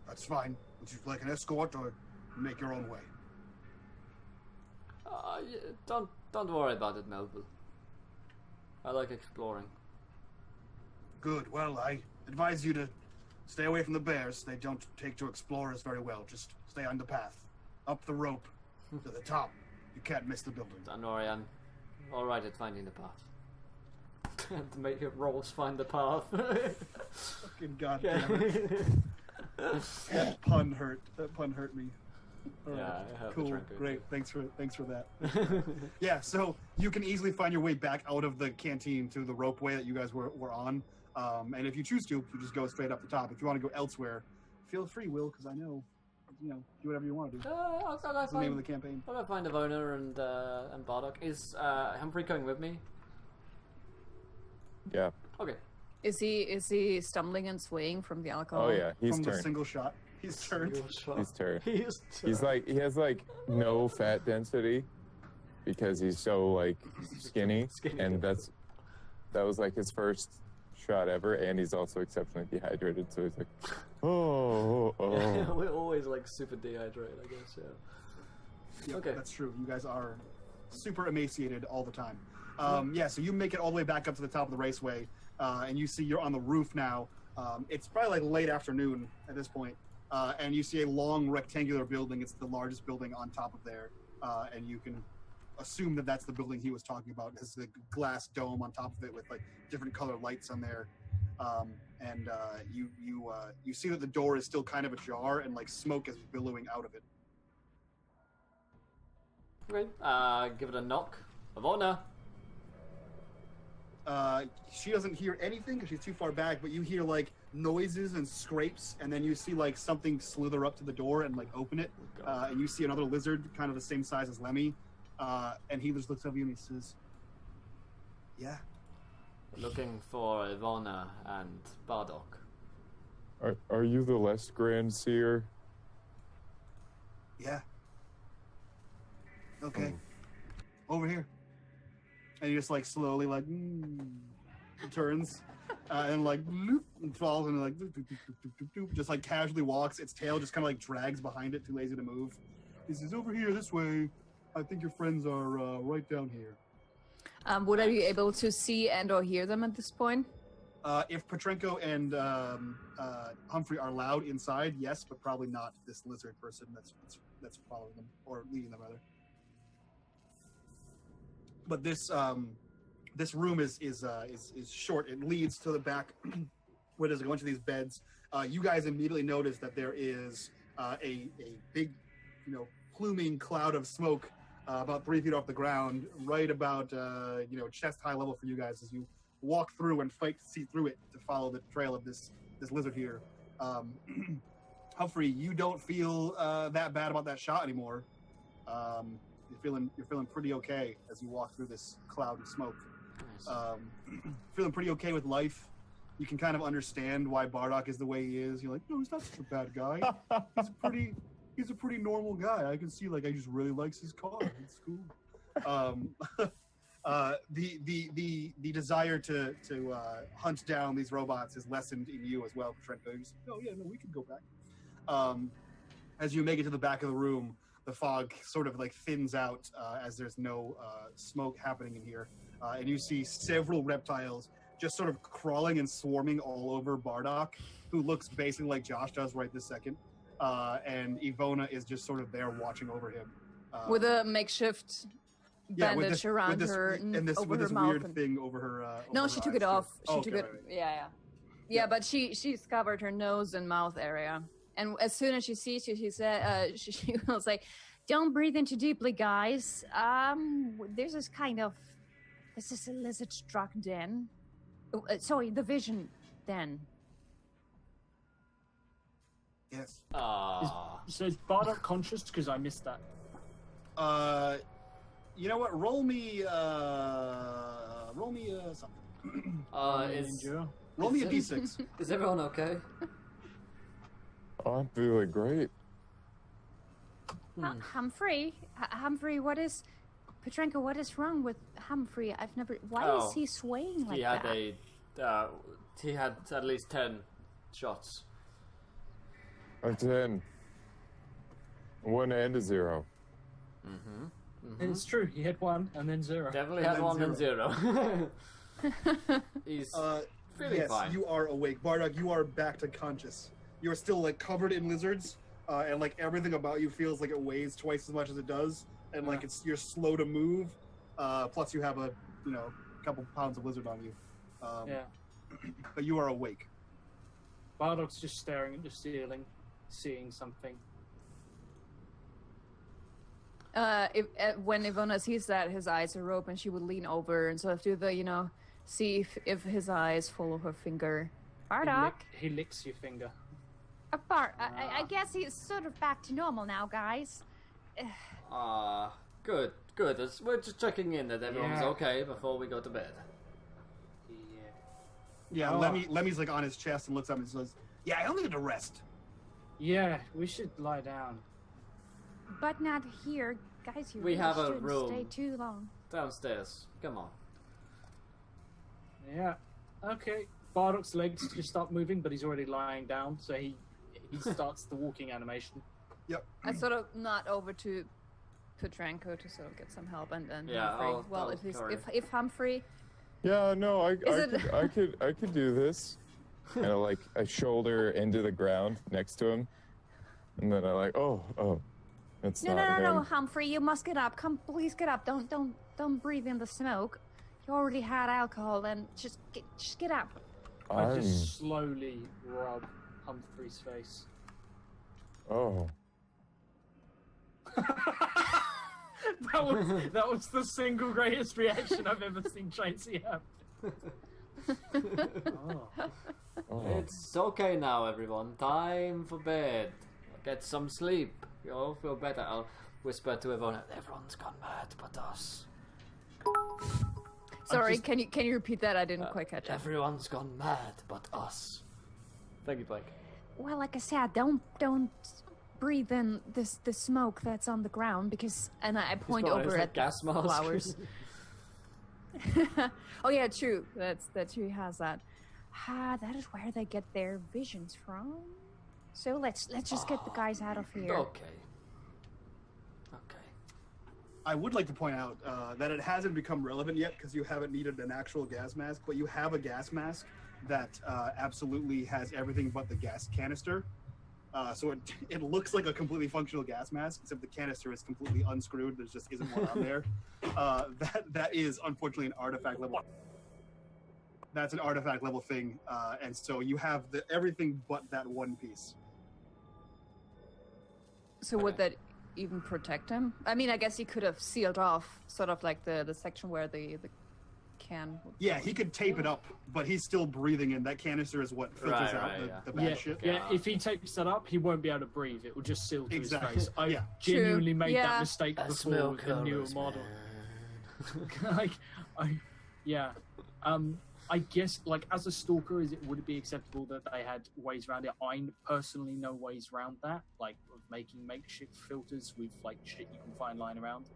That's fine. Would you like an escort or make your own way? Don't worry about it, Melville. I like exploring. Good. Well, I advise you to stay away from the bears. They don't take to explorers very well. Just stay on the path. Up the rope to the top. You can't miss the building. Don't worry, I'm alright at finding the path. To make your rolls find the path. Fucking goddamn it. That pun hurt. That pun hurt me. Yeah, I have cool. Great. Thanks for that. Yeah, so you can easily find your way back out of the canteen to the ropeway that you guys were on. And if you choose to, you just go straight up the top. If you want to go elsewhere, feel free, Will, because I know do whatever you want to do. I'll go That's the name of the campaign. I'll go find Ivona and Bardock. Is Humphrey coming with me? Yeah. Okay. Is he stumbling and swaying from the alcohol? Oh yeah, he's From the turned. single shot. He's turned. He's turned. He's He has like no fat density because he's so like skinny. And that was like his first shot ever, and he's also exceptionally dehydrated, so he's like, oh. Yeah, we're always like super dehydrated, I guess. Yeah. Yep, Okay. That's true. You guys are super emaciated all the time. So you make it all the way back up to the top of the raceway, and you see you're on the roof now. It's probably like late afternoon at this point, and you see a long rectangular building. It's the largest building on top of there, and you can assume that that's the building he was talking about. It has the glass dome on top of it with like different color lights on there, and you see that the door is still kind of ajar and like smoke is billowing out of it. Okay. Give it a knock. Ivona. She doesn't hear anything because she's too far back, but you hear like noises and scrapes, and then you see like something slither up to the door and like open it, and you see another lizard kind of the same size as Lemmy, and he just looks at you and he says, "Yeah." Looking for Ivona and Bardock. Are you the less grand seer? Yeah. Okay. Over here. And he just like slowly like turns and like and falls and like just like casually walks. Its tail just kind of like drags behind it, too lazy to move. He says, "Over here, this way. I think your friends are right down here." Would I be able to see and or hear them at this point? If Petrenko and Humphrey are loud inside, yes, but probably not this lizard person that's following them or leading them rather. But this room is short. It leads to the back, where there's a bunch of these beds. You guys immediately notice that there is a big, pluming cloud of smoke about 3 feet off the ground, right about chest high level for you guys as you walk through and fight to see through it to follow the trail of this lizard here. Humphrey, you don't feel that bad about that shot anymore. You're feeling pretty okay as you walk through this cloud of smoke. Feeling pretty okay with life. You can kind of understand why Bardock is the way he is. You're like, no, he's not such a bad guy. He's a pretty normal guy. I can see like I just really likes his car. It's cool. The desire to hunt down these robots is lessened in you as well, Petrenko. You just, oh yeah, no, we can go back. As you make it to the back of the room, the fog sort of like thins out as there's no smoke happening in here. And you see several reptiles just sort of crawling and swarming all over Bardock, who looks basically like Josh does right this second. And Ivona is just sort of there watching over him. With a makeshift bandage around her and this, over with her this mouth weird thing over her No, over she her took eyes, it off. too. She Okay, took it. right. Yeah, but she's covered her nose and mouth area. And as soon as she sees you, she said, she will say, "Don't breathe in too deeply, guys. This is a lizard-struck den. Sorry, the vision den." Yes. So is Bardock conscious? Because I missed that. You know what? Roll me something. Roll me a d6. Is everyone okay? Oh, I'm feeling great. Humphrey, what is Petrenko? What is wrong with Humphrey? Why is he swaying like that? He had at least 10 shots. A 10. 1 and a 0. And it's true. He had 1 and then 0. Definitely had 1 and 0. He's feeling fine. You are awake. Bardock, you are back to conscious. You are still like covered in lizards, and like everything about you feels like it weighs twice as much as it does, and like you're slow to move. Plus you have a couple pounds of lizard on you. But you are awake. Bardock's just staring at the ceiling, seeing something. When Ivona sees that his eyes are open, she would lean over and sort of do the, see if his eyes follow her finger. Bardock. He licks your finger. I guess he's sort of back to normal now, guys. Good. We're just checking in that everyone's okay before we go to bed. Yeah, Lemmy's like on his chest and looks up and says, "Yeah, I only need to rest." Yeah, we should lie down. But not here, guys. You We really have a shouldn't room. stay too long. Downstairs. Come on. Yeah. Okay. Bardock's legs just start moving, but he's already lying down, so he starts the walking animation. Yep. I sort of nod over to Petranko to sort of get some help, and then Yeah, Humphrey. I'll If Humphrey, Yeah, no, I could do this. And I shoulder into the ground next to him, and then oh, it's No, not him. Humphrey, you must get up. Come, please get up. Don't breathe in the smoke. You already had alcohol, and just get up. I just slowly rub Humphrey's face. Oh. That was the single greatest reaction I've ever seen Tracy have. Oh. It's okay now, everyone. Time for bed. Get some sleep. You'll feel better. I'll whisper to Ivona. Everyone's gone mad but us. sorry, can you repeat that? I didn't quite catch up. Everyone's gone mad but us. Thank you, Blake. Well, like I said, don't breathe in the smoke that's on the ground because. And I point over at gas the mask. flowers. Oh yeah, true. That's true. He has that. That is where they get their visions from. So let's just get the guys out of here. Okay. I would like to point out that it hasn't become relevant yet because you haven't needed an actual gas mask, but you have a gas mask that absolutely has everything but the gas canister. So it looks like a completely functional gas mask, except the canister is completely unscrewed. There just isn't one on there. That is unfortunately an artifact level. That's an artifact level thing, and so you have everything but that one piece. So would that even protect him? I mean, I guess he could have sealed off sort of like the section where the can. Yeah, he could tape it up, but he's still breathing in. That canister is what filters out the bad shit. Yeah, if he tapes that up, he won't be able to breathe. It will just seal to his face. I genuinely made that mistake before with the newer model. I guess, as a stalker, would it be acceptable that they had ways around it? I personally know ways around that, of making makeshift filters with shit you can find lying around.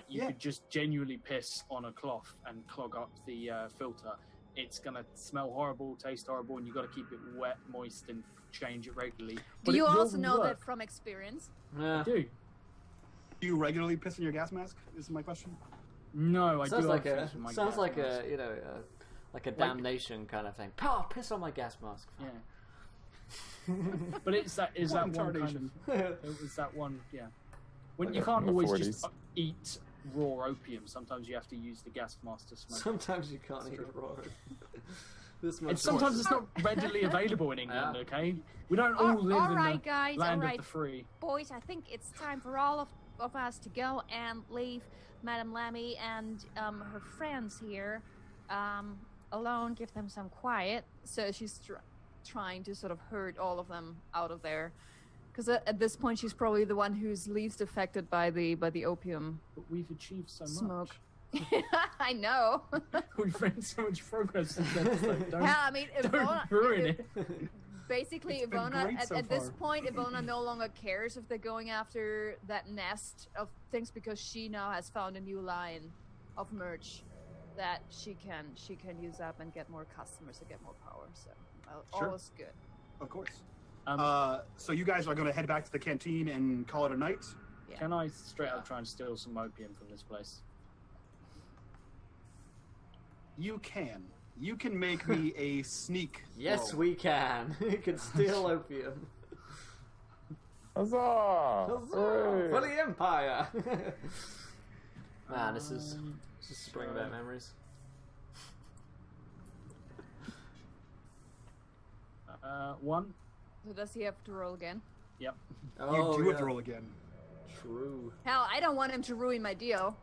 You could just genuinely piss on a cloth and clog up the filter. It's gonna smell horrible, taste horrible, and you've got to keep it wet, moist, and change it regularly. Do you also know that from experience? Yeah. I do. Do you regularly piss in your gas mask? Is my question. No, I sounds do. Sounds like a damnation kind of thing. Oh, piss on my gas mask. Yeah. But is that one kind of? It was that one. Yeah. When you can't always 40s. just eat raw opium. Sometimes you have to use the gas mask to smoke. Sometimes you can't eat raw opium. Sometimes it's not readily available in England. Okay, we don't all live in the land of the free. Boys, I think it's time for all of us to go and leave Madame Lammy and her friends here alone. Give them some quiet. So she's trying to sort of herd all of them out of there. Because at this point, she's probably the one who's least affected by the opium. But we've achieved so smoke. I know. We've made so much progress since then. Don't ruin it. Basically, Ivona, at this point, Ivona no longer cares if they're going after that nest of things because she now has found a new line of merch that she can use up and get more customers and get more power. So all is good. Of course. So you guys are going to head back to the canteen and call it a night? Yeah. Can I straight up try and steal some opium from this place? You can. You can make me a sneak. Yes, we can. We can steal opium. Huzzah! Huzzah! For the Empire! Man, this is bringing back memories. One. So does he have to roll again? Yep. You do have to roll again. True. Hell, I don't want him to ruin my deal.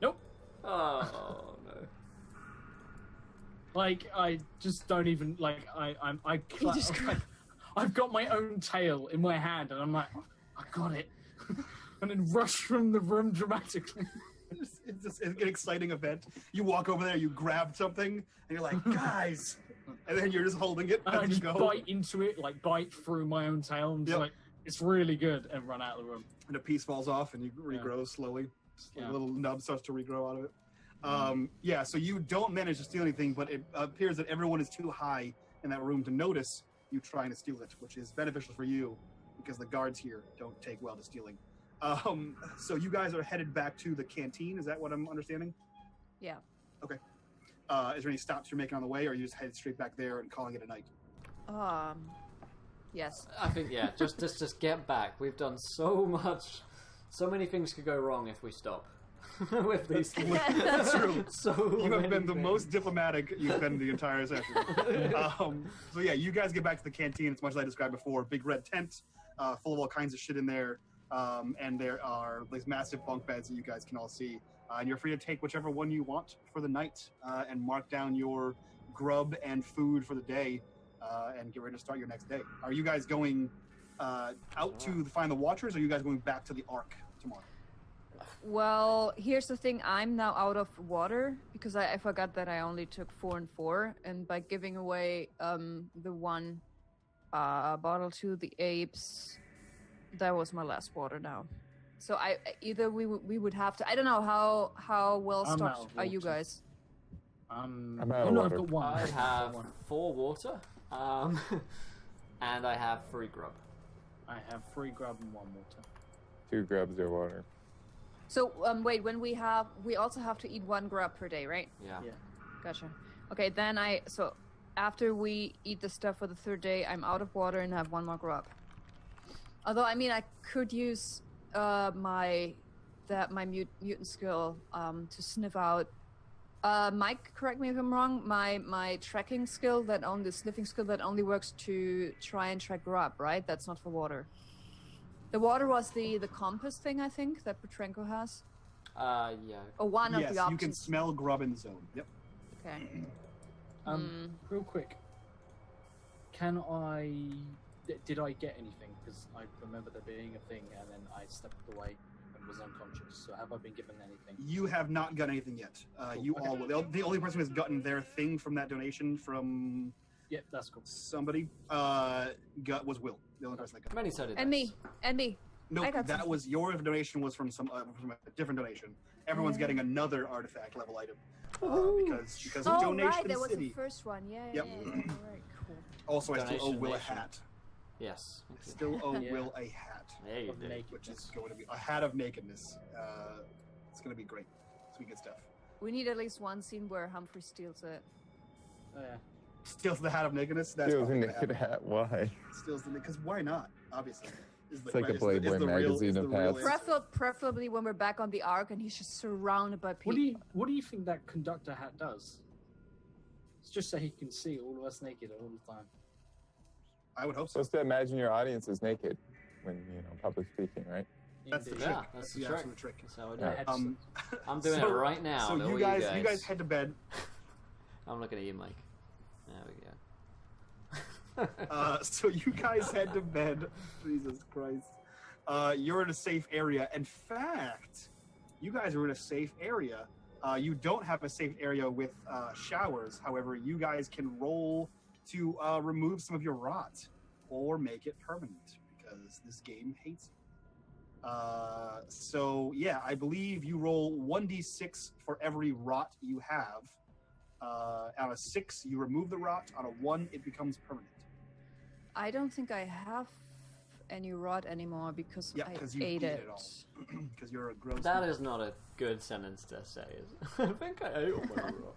Nope. Oh, no. Like, I just don't even, like, I've got my own tail in my hand, and I'm like, I got it. And then rush from the room dramatically. It's an exciting event. You walk over there, you grab something, and you're like, guys! And then you're just holding it And I as you just go. bite into it, like, bite through my own tail, and just like, it's really good, and run out of the room. And a piece falls off, and you regrow slowly. A little nub starts to regrow out of it. So you don't manage to steal anything, but it appears that everyone is too high in that room to notice you trying to steal it, which is beneficial for you because the guards here don't take well to stealing. So you guys are headed back to the canteen. Is that what I'm understanding? Yeah. Okay. Is there any stops you're making on the way, or are you just headed straight back there and calling it a night? Yes. I think just get back. We've done so much. So many things could go wrong if we stop with these things. That's true. So you have been the things. most diplomatic you've been the entire session. So yeah, you guys get back to the canteen. It's much as I described before. Big red tent, full of all kinds of shit in there. And there are these massive bunk beds that you guys can all see. And you're free to take whichever one you want for the night and mark down your grub and food for the day and get ready to start your next day. Are you guys going out to find the Watchers, or are you guys going back to the Ark tomorrow? Well, here's the thing. I'm now out of water because I forgot that I only took 4 and 4. And by giving away the one bottle to the apes, that was my last water now. So either we would have to. I don't know how well stocked are you guys. I'm out of water. I've got one. I have 4 water, and I have 3 grub. I have 3 grub and 1 water. 2 grubs of water. So wait, when we also have to eat 1 grub per day, right? Yeah. Gotcha. Okay, then so after we eat the stuff for the 3rd day, I'm out of water and have 1 more grub. Although I mean, I could use my mutant skill to sniff out. Mike, correct me if I'm wrong. My tracking skill the sniffing skill that only works to try and track grub, right? That's not for water. The water was the compass thing, I think, that Petrenko has. Yeah. Or one of the options. You can smell grub in the zone. Yep. Okay. Real quick. Did I get anything? Because I remember there being a thing, and then I stepped away and was unconscious. So have I been given anything? You have not got anything yet. Cool. You Okay. all will. The only person who's gotten their thing from that donation from That's cool. somebody was Will. The only person that got. Many so did And me. No, I got that something. was your donation was from from a different donation. Everyone's getting another artifact level item because of donation right, that was city. the first one. Yeah. Yep. All right, cool. Also, I still owe Donation Will a nation. hat. Yes. Thank you. Still owe Yeah. Will a hat, Yeah, you did. Naked. which is going to be a hat of nakedness. It's going to be great. Sweet good stuff. We need at least one scene where Humphrey steals it. Oh, yeah. Steals the hat of nakedness. That's Steals a probably gonna naked happen. hat. Why? Steals the because why not? Obviously, It's like a Playboy magazine of hats. Preferably when we're back on the Ark and he's just surrounded by people. What do you think that conductor hat does? It's just so he can see all of us naked all the time. I would hope so. Supposed to imagine your audience is naked when public speaking, right? That's the Indeed. trick. Yeah, that's the absolute trick. trick. That's how I do Yeah, it. it's- I'm doing it right now. So to all you guys head to bed. I'm looking at you, Mike. There we go. So you guys head to bed. Jesus Christ. You're in a safe area. In fact, you guys are in a safe area. You don't have a safe area with showers. However, you guys can roll to remove some of your rot or make it permanent because this game hates you. So yeah, I believe you roll 1d6 for every rot you have. On a 6, you remove the rot. On a 1, it becomes permanent. I don't think I have any rot anymore because Yeah, I because you ate ate it. it all. Because you're a gross. That is not a good sentence to say, is it? I think I ate all my rot.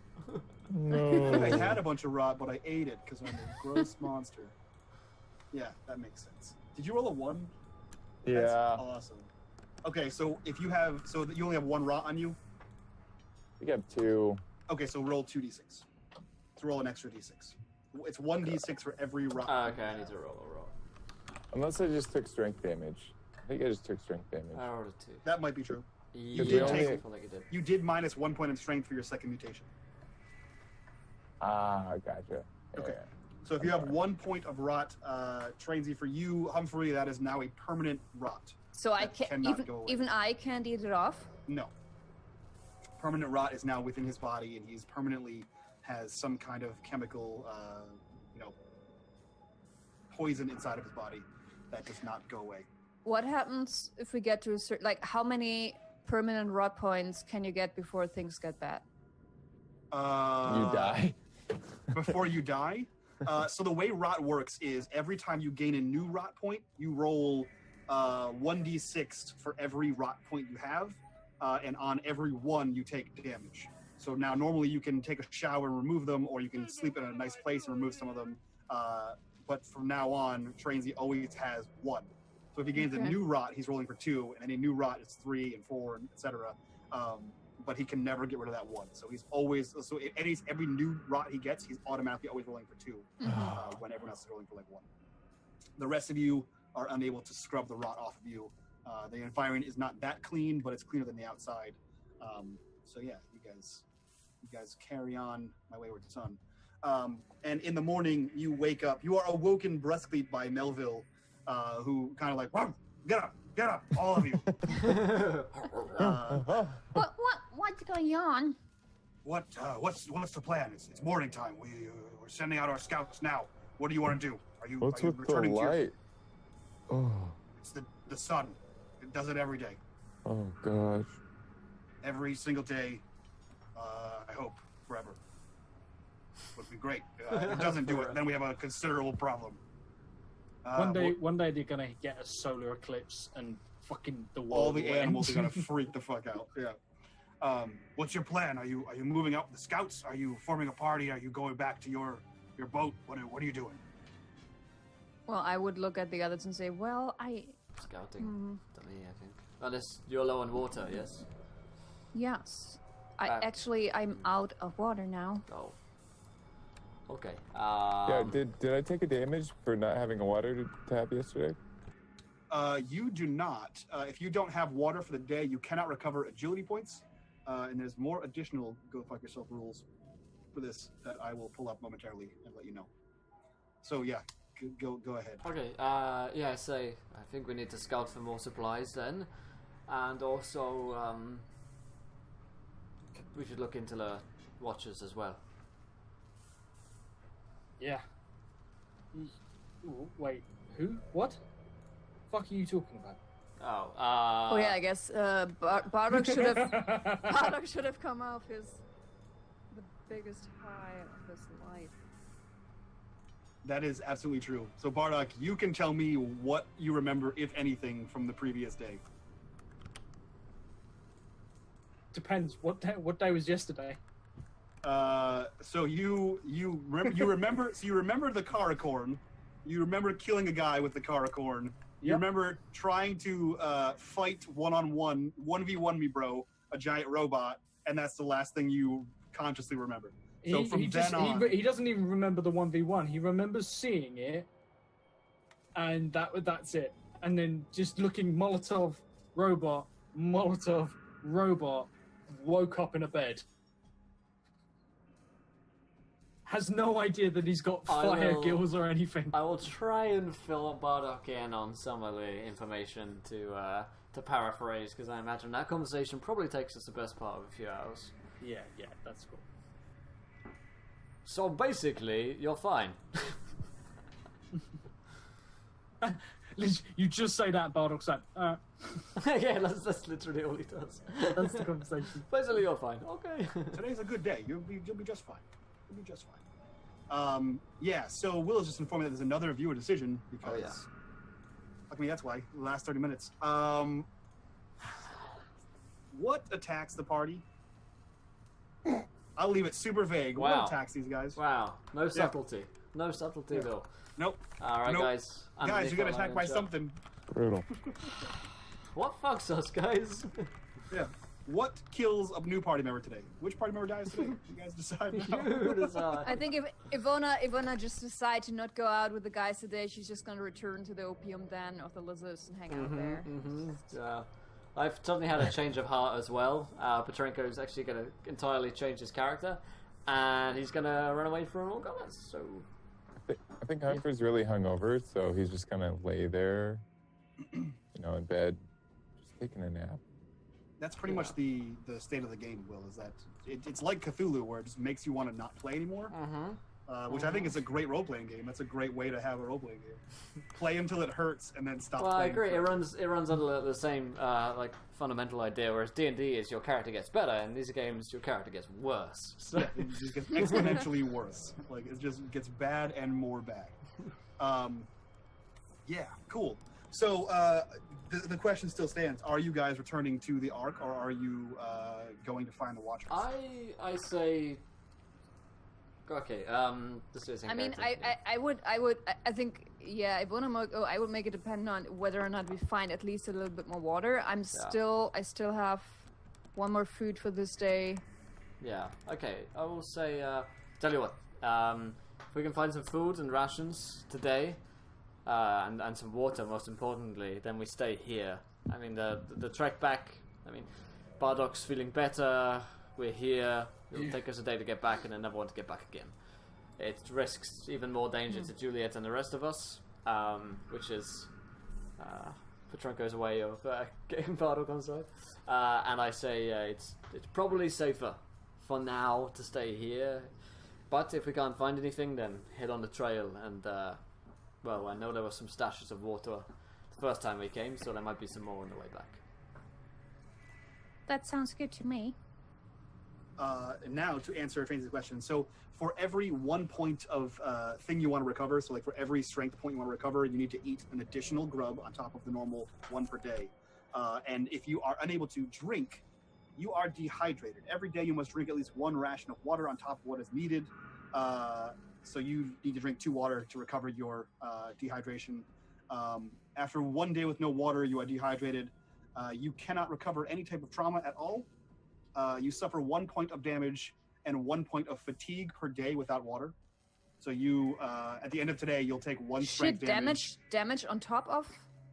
No. I had a bunch of rot, but I ate it because I'm a gross monster. Yeah, that makes sense. Did you roll a 1? Yeah. That's awesome. Okay, so if you have, so you only have 1 rot on you. We got 2. Okay, so roll 2d6. So roll an extra d6. It's 1d6 for every rot. Okay, I need to roll a roll. Unless I just took strength damage. I think I just took strength damage. I rolled a 2. That might be true. You did I take- feel like you did. You did minus 1 point of strength for your second mutation. Gotcha. Okay. Yeah. So if you have 1 point of rot, Trainsy, for you, Humphrey, that is now a permanent rot. So I can't even I can't eat it off. No. Permanent rot is now within his body, and he's permanently has some kind of chemical, poison inside of his body that does not go away. What happens if we get to a certain, like, how many permanent rot points can you get before things get bad? You die. Before you die? So the way rot works is every time you gain a new rot point, you roll 1d6 for every rot point you have, and on every one you take damage. So now normally you can take a shower and remove them, or you can sleep in a nice place and remove some of them. But from now on, Trainsy always has 1. So if he gains a new rot, he's rolling for 2, and any new rot is 3 and 4, and etc. But he can never get rid of that 1. So he's always every new rot he gets, he's automatically always rolling for 2, when everyone else is rolling for like 1. The rest of you are unable to scrub the rot off of you. The environment is not that clean, but it's cleaner than the outside. So yeah, you guys carry on, my wayward son. And in the morning, you wake up. You are awoken brusquely by Melville, who kind of like, get up, all of you. What's going on? What's the plan? It's morning time. We're sending out our scouts now. What do you want to do? What's are you with the returning light? It's the sun. It does it every day. Oh gosh. Every single day. I hope forever. Would be great. If it doesn't do it, then we have a considerable problem. One day they're gonna get a solar eclipse and fucking the world. All the animals are gonna freak the fuck out. Yeah. What's your plan? Are you moving out with the scouts? Are you forming a party? Are you going back to your boat? What are you doing? Well, I would look at the others and say, well, Scouting. To me, I think. Unless you're low on water, yes? Yes. I'm out of water now. Oh. Okay. Yeah, did I take a damage for not having a water to tap yesterday? You do not. If you don't have water for the day, you cannot recover agility points. And there's more additional go fuck yourself rules for this that I will pull up momentarily and let you know. So yeah, go ahead. Okay. Yeah. I think we need to scout for more supplies then, and also we should look into the watchers as well. Yeah. Wait, who? What? Fuck are you talking about? Oh. Oh yeah, I guess Bardock should have come off the biggest high of his life. That is absolutely true. So Bardock, you can tell me what you remember, if anything, from the previous day. Depends. What day was yesterday? So you remember the Caracorn. You remember killing a guy with the Caracorn. You remember trying to fight 1v1 me, bro, a giant robot, and that's the last thing you consciously remember. So he doesn't even remember the 1v1. He remembers seeing it, and that's it. And then just looking Molotov, robot, woke up in a bed. Has no idea that he's got fire gills or anything. I will try and fill Bardock in on some of the information to paraphrase, because I imagine that conversation probably takes us the best part of a few hours. Yeah, that's cool. So basically, you're fine. You just say that, Bardock said. Yeah, that's literally all he does. That's the conversation. Basically, you're fine. Okay. Today's a good day. You'll be just fine. You'll be just fine. Yeah. So Will is just informing that there's another viewer decision because. Fuck me. That's why. The last 30 minutes. What attacks the party? I'll leave it super vague. Wow. What attacks these guys? Wow. No subtlety. No subtlety, though. Nope. Alright, guys. Guys, you get attacked by something. Brutal. What fucks us, guys? Yeah. What kills a new party member today? Which party member dies today? You guys decide now. You decide. I think if Ivona just decide to not go out with the guys today, she's just going to return to the opium den of the lizards and hang out there. Yeah. I've suddenly had a change of heart as well. Petrenko's actually going to entirely change his character. And he's gonna run away from all comers, so... I think Humphrey's really hungover, so he's just gonna lay there, in bed, just taking a nap. That's pretty much the state of the game, Will, is that it's like Cthulhu, where it just makes you want to not play anymore. Which I think is a great role-playing game. That's a great way to have a role-playing game. Play until it hurts, and then stop playing. I agree. It runs under the same fundamental idea, whereas D&D is your character gets better, and these games your character gets worse. So. Yeah, it just gets exponentially worse. Like, it just gets bad and more bad. Yeah, cool. So the question still stands: are you guys returning to the Ark, or are you going to find the Watchers? I say. Okay. This is. I mean, I think, yeah. I would make it depend on whether or not we find at least a little bit more water. I still have one more food for this day. Yeah. Okay. I will say. Tell you what. If we can find some food and rations today, and some water, most importantly, then we stay here. I mean, the trek back. I mean, Bardoc's feeling better. We're here. It'll take us a day to get back, and then never want to get back again. It risks even more danger to Juliet and the rest of us, which is Petrenko's way of getting Bardock on side. And I say it's probably safer for now to stay here. But if we can't find anything, then head on the trail. And well, I know there were some stashes of water the first time we came, so there might be some more on the way back. That sounds good to me. Now, to answer Tracy's question, so for every 1 point of thing you want to recover, so like for every strength point you want to recover, you need to eat an additional grub on top of the normal one per day. And if you are unable to drink, you are dehydrated. Every day you must drink at least one ration of water on top of what is needed. So you need to drink 2 water to recover your dehydration. After 1 day with no water, you are dehydrated. You cannot recover any type of trauma at all. You suffer 1 point of damage and 1 point of fatigue per day without water. So you, at the end of today, you'll take 1 strength damage. Damage on top of?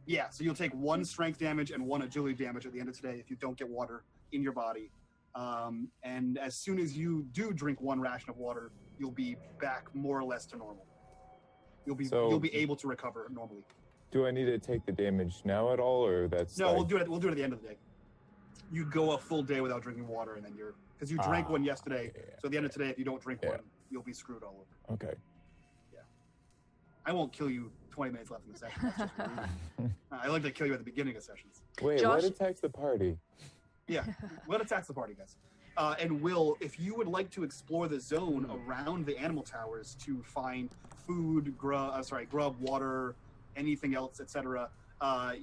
Yeah, so you'll take 1 strength damage and 1 agility damage at the end of today if you don't get water in your body. And as soon as you do drink 1 ration of water, you'll be back more or less to normal. You'll be able to recover normally. Do I need to take the damage now at all, or that's no? We'll do it. We'll do it at the end of the day. You go a full day without drinking water, and then because you drank 1 yesterday. Yeah. So at the end of today, if you don't drink 1, you'll be screwed all over. Okay. Yeah. I won't kill you 20 minutes left in the session. That's just rude. I like to kill you at the beginning of sessions. Wait, Josh? what attacks the party? Yeah, what attacks the party, guys? And Will, if you would like to explore the zone around the animal towers to find food, grub, water, anything else, etc.,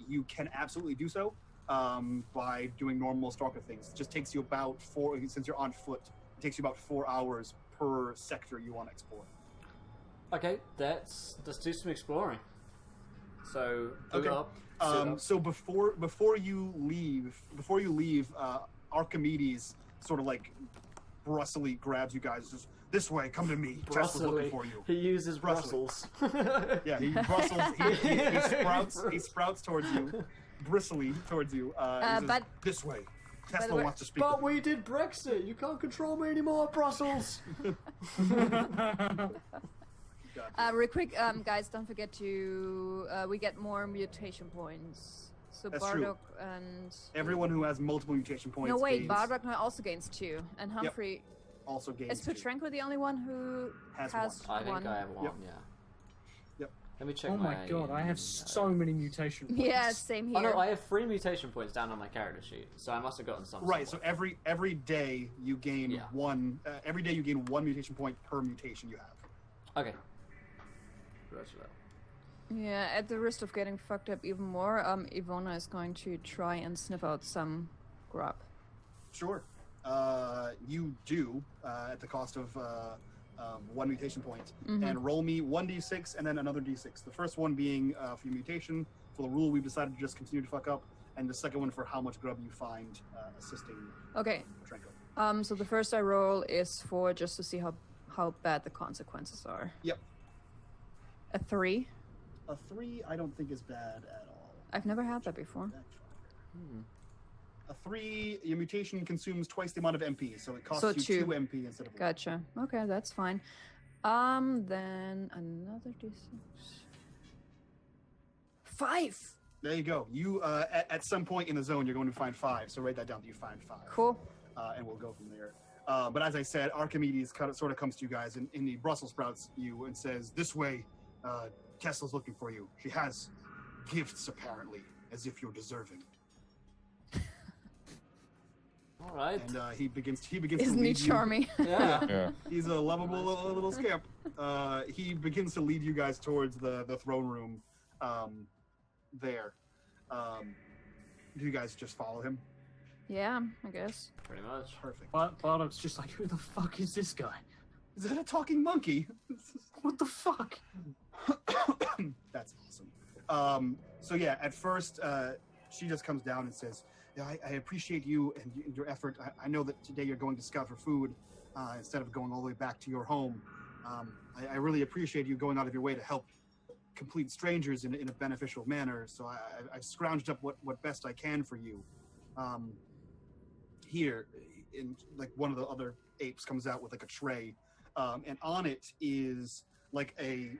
you can absolutely do so. By doing normal stalker things. It just takes you about 4, since you're on foot, it takes you about 4 hours per sector you want to explore. Okay, let's do some exploring. So, up. So before you leave, Archimedes sort of like brusquely grabs you guys, just this way, come to me. Tess was looking for you. He uses Brussels. Yeah, he sprouts towards you. Bristly towards you. But this way. Tesla wants to speak. But we did Brexit. You can't control me anymore, Brussels. Real quick, guys, don't forget to we get more mutation points. So That's Bardock true. and everyone who has multiple mutation points. no, wait, gains, Bardock now also gains 2, and Humphrey also gains. is Petrenko the only one who has I think one? I have 1. Yep. Yeah. Yep. Let me check. Oh my god, I have so many mutation points. Yeah, same here. Oh no, I have 3 mutation points down on my character sheet, so I must have gotten some. Right. somewhere. So every day you gain 1. Every day you gain 1 mutation point per mutation you have. Okay. Roger that. Yeah, at the risk of getting fucked up even more, Ivona is going to try and sniff out some grub. Sure. You do at the cost of 1 mutation point, and roll me 1d6 and then another d6. The first one being for your mutation. For the rule, we've decided to just continue to fuck up, and the second one for how much grub you find assisting. Okay. Petrenko. So the first I roll is for just to see how bad the consequences are. Yep. A 3. A 3, I don't think is bad at all. I've never had that before. Your mutation consumes twice the amount of MP, so it costs you 2 MP instead of 1. Gotcha. Okay, that's fine. Then another D6. 5. There you go. You at some point in the zone, you're going to find 5. So write that down that you find 5. Cool. And we'll go from there. But as I said, Archimedes sort of comes to you guys in the Brussels sprouts you and says, "This way, Kessel's looking for you. She has gifts apparently, as if you're deserving." All right. And he begins Isn't to he lead charming? Yeah. He's a lovable little scamp. He begins to lead you guys towards the throne room there. Do you guys just follow him? Yeah, I guess. Pretty much. Perfect. Bardock's just like, who the fuck is this guy? Is that a talking monkey? What the fuck? That's awesome. So yeah, at first, she just comes down and says, "Yeah, I appreciate you and your effort. I know that today you're going to scout for food instead of going all the way back to your home. I really appreciate you going out of your way to help complete strangers in a beneficial manner. So I've scrounged up what best I can for you. Here, in like one of the other apes comes out with like a tray, and on it is like the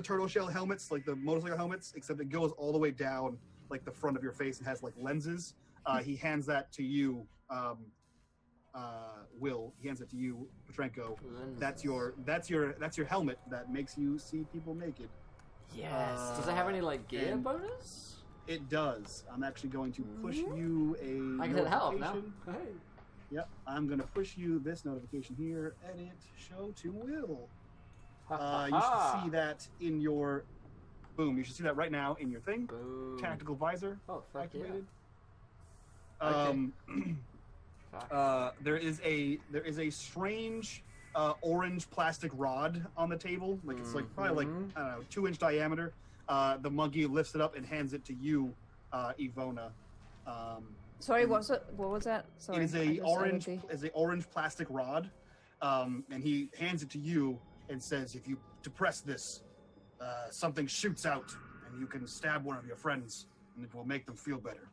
turtle shell helmets, like the motorcycle helmets, except it goes all the way down like the front of your face and has like lenses. He hands that to you, Will. He hands it to you, Petrenko. That's your helmet that makes you see people naked. Yes. Does it have any like gear bonus? It does. I'm actually going to push you a I can help now. notification. Hey. Yep, I'm going to push you this notification here. Edit, show to Will. You should see that in your... Boom, you should see that right now in your thing. Boom. Tactical visor activated. There is a strange orange plastic rod on the table. Like it's like probably like, I don't know, 2-inch diameter. The monkey lifts it up and hands it to you, Ivona. Sorry, what was that? Sorry, it is a orange plastic rod, and he hands it to you and says, "If you depress this, something shoots out, and you can stab one of your friends, and it will make them feel better."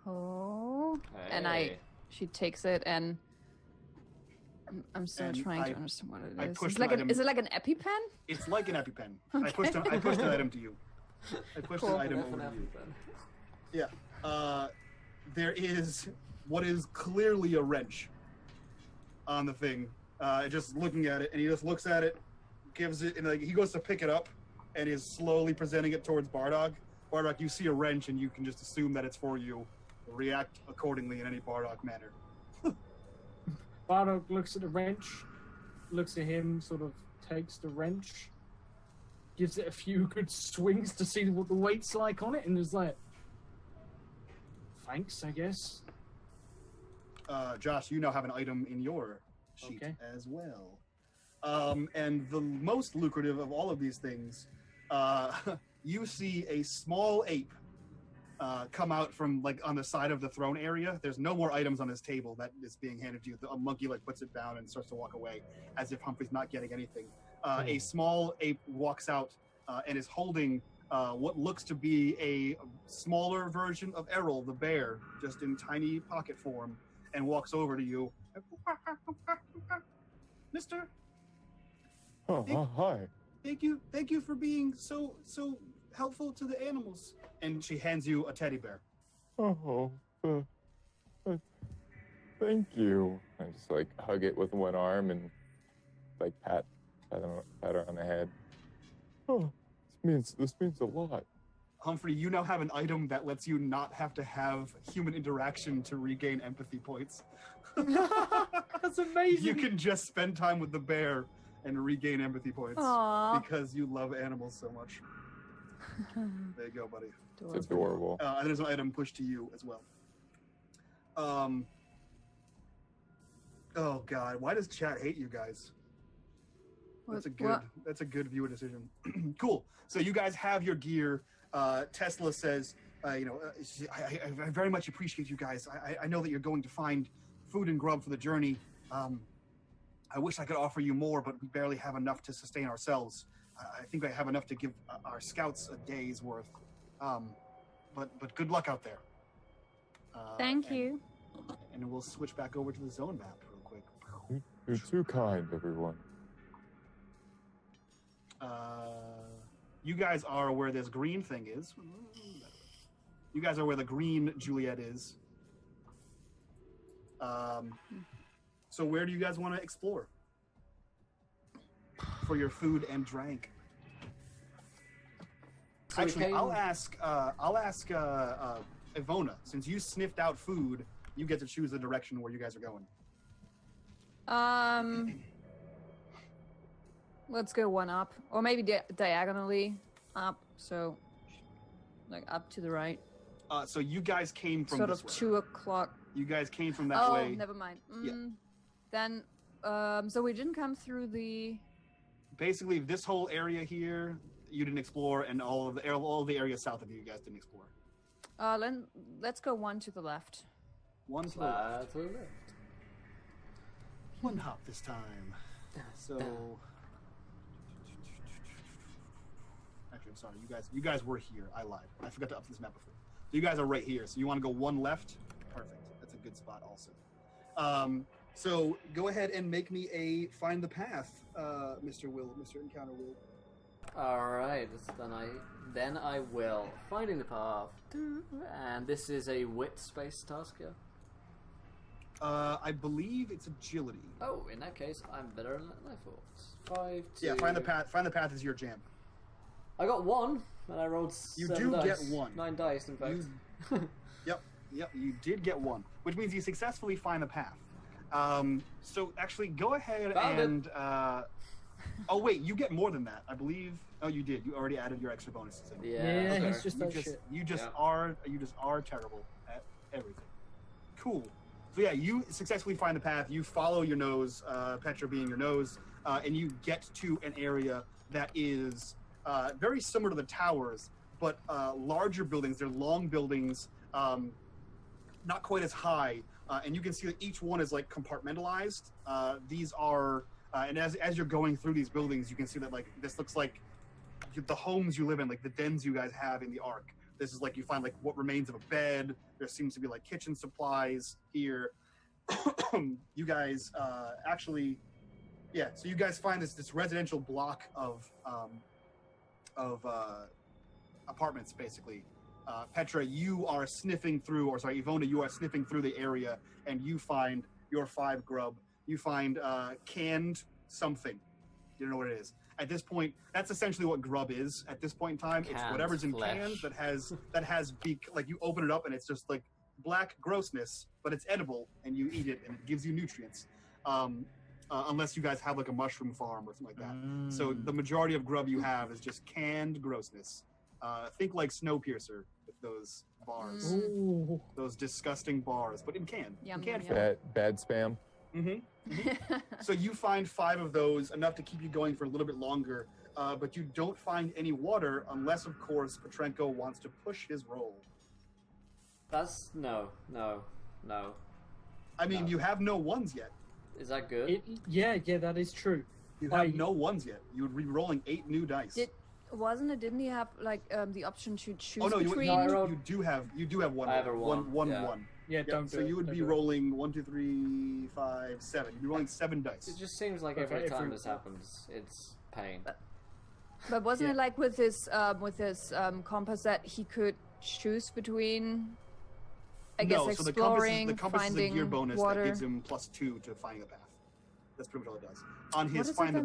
Oh, Hey. and she takes it, and I'm still trying to understand what it is. Is it like an EpiPen? It's like an EpiPen. Okay. I pushed an item to you. I pushed an item over to you. Yeah. There is what is clearly a wrench on the thing. Just looking at it, and he just looks at it, gives it, and like he goes to pick it up, and is slowly presenting it towards Bardock. Bardock, you see a wrench, and you can just assume that it's for you. React accordingly in any Bardock manner. Bardock looks at the wrench, looks at him, sort of takes the wrench, gives it a few good swings to see what the weight's like on it, and is like, thanks, I guess. Josh, you now have an item in your sheet as well. And the most lucrative of all of these things, you see a small ape come out from like on the side of the throne area. There's no more items on this table that is being handed to you. A monkey like puts it down and starts to walk away as if Humphrey's not getting anything. A small ape walks out and is holding what looks to be a smaller version of Errol the bear, just in tiny pocket form, and walks over to you. Mister? Hi. Thank you for being so helpful to the animals. And she hands you a teddy bear. Thank you. I just like hug it with one arm and like pat her on the head. Oh, this means a lot. Humphrey, you now have an item that lets you not have to have human interaction to regain empathy points. That's amazing. You can just spend time with the bear and regain empathy points. Aww. Because you love animals so much. There you go, buddy. It's adorable. And there's an item pushed to you as well. Oh God, why does chat hate you guys? That's a good viewer decision. Cool. So you guys have your gear. Tesla says, I very much appreciate you guys. I know that you're going to find food and grub for the journey. I wish I could offer you more, but we barely have enough to sustain ourselves. I think I have enough to give our scouts a day's worth. but good luck out there. Thank you. And we'll switch back over to the zone map real quick. You're too kind, everyone. You guys are where this green thing is. You guys are where the green Juliet is. So where do you guys want to explore for your food and drink? So actually, I'll ask Ivona, since you sniffed out food, you get to choose the direction where you guys are going. Let's go one up, or maybe diagonally up. So, like up to the right. So you guys came from sort this of way. 2 o'clock. You guys came from that way. Oh, never mind. Yeah. Then, so we didn't come through the. Basically, this whole area here you didn't explore, and all of the area south of you guys didn't explore. Let's go one to the left. One to the left. One hop this time. So, actually, I'm sorry. You guys were here. I lied. I forgot to update this map before. So you guys are right here. So you want to go one left? Perfect. That's a good spot, also. So go ahead and make me a find the path, Mr. Encounter Will. All right, then I will finding the path, and this is a wit space task, yeah. I believe it's agility. Oh, in that case, I'm better than I thought. 5, 2... Yeah, find the path. Find the path is your jam. I got 1, and I rolled 7 You do dice. get 1. 9 dice, in fact. Yep, you did get 1, which means you successfully find the path. So actually, go ahead and... oh wait, you get more than that, I believe. Oh, you did. You already added your extra bonuses in. Yeah, okay. he's just shit. You just are terrible at everything. Cool. So yeah, you successfully find the path. You follow your nose, Petra being your nose, and you get to an area that is very similar to the towers, but larger buildings. They're long buildings, not quite as high, and you can see that each one is like compartmentalized. These are, and as you're going through these buildings, you can see that like this looks like the homes you live in, like the dens you guys have in the Ark. This is like you find like what remains of a bed. There seems to be like kitchen supplies here. You guys actually, yeah. So you guys find this residential block of apartments basically. Petra, you are sniffing through, or sorry, Ivona, you are sniffing through the area, and you find your 5 grub. You find canned something. You don't know what it is. At this point, that's essentially what grub is. At this point in time, it's whatever's in cans that has like you open it up and it's just like black grossness, but it's edible and you eat it and it gives you nutrients. Unless you guys have like a mushroom farm or something like that. So the majority of grub you have is just canned grossness. Think like Snowpiercer with those bars, those disgusting bars, but in can. Yum, in can yum, form. Bad spam. So you find 5 of those, enough to keep you going for a little bit longer, but you don't find any water unless, of course, Petrenko wants to push his roll. That's no. I mean, you have no 1s yet. Is that good? Yeah, that is true. You have no 1s yet. You would be rolling 8 new dice. Didn't he have like the option to choose no, between? you do have 1. I have a 1. One. Yeah, don't so do you would be rolling 1, 2, 3, 5, 7. You'd be rolling 7 dice. It just seems like every time this happens, it's pain. But wasn't it like with this compass that he could choose between? I guess exploring, the compass finding is a gear bonus water. that gives him +2 to finding the path. That's pretty much all it does. On his find the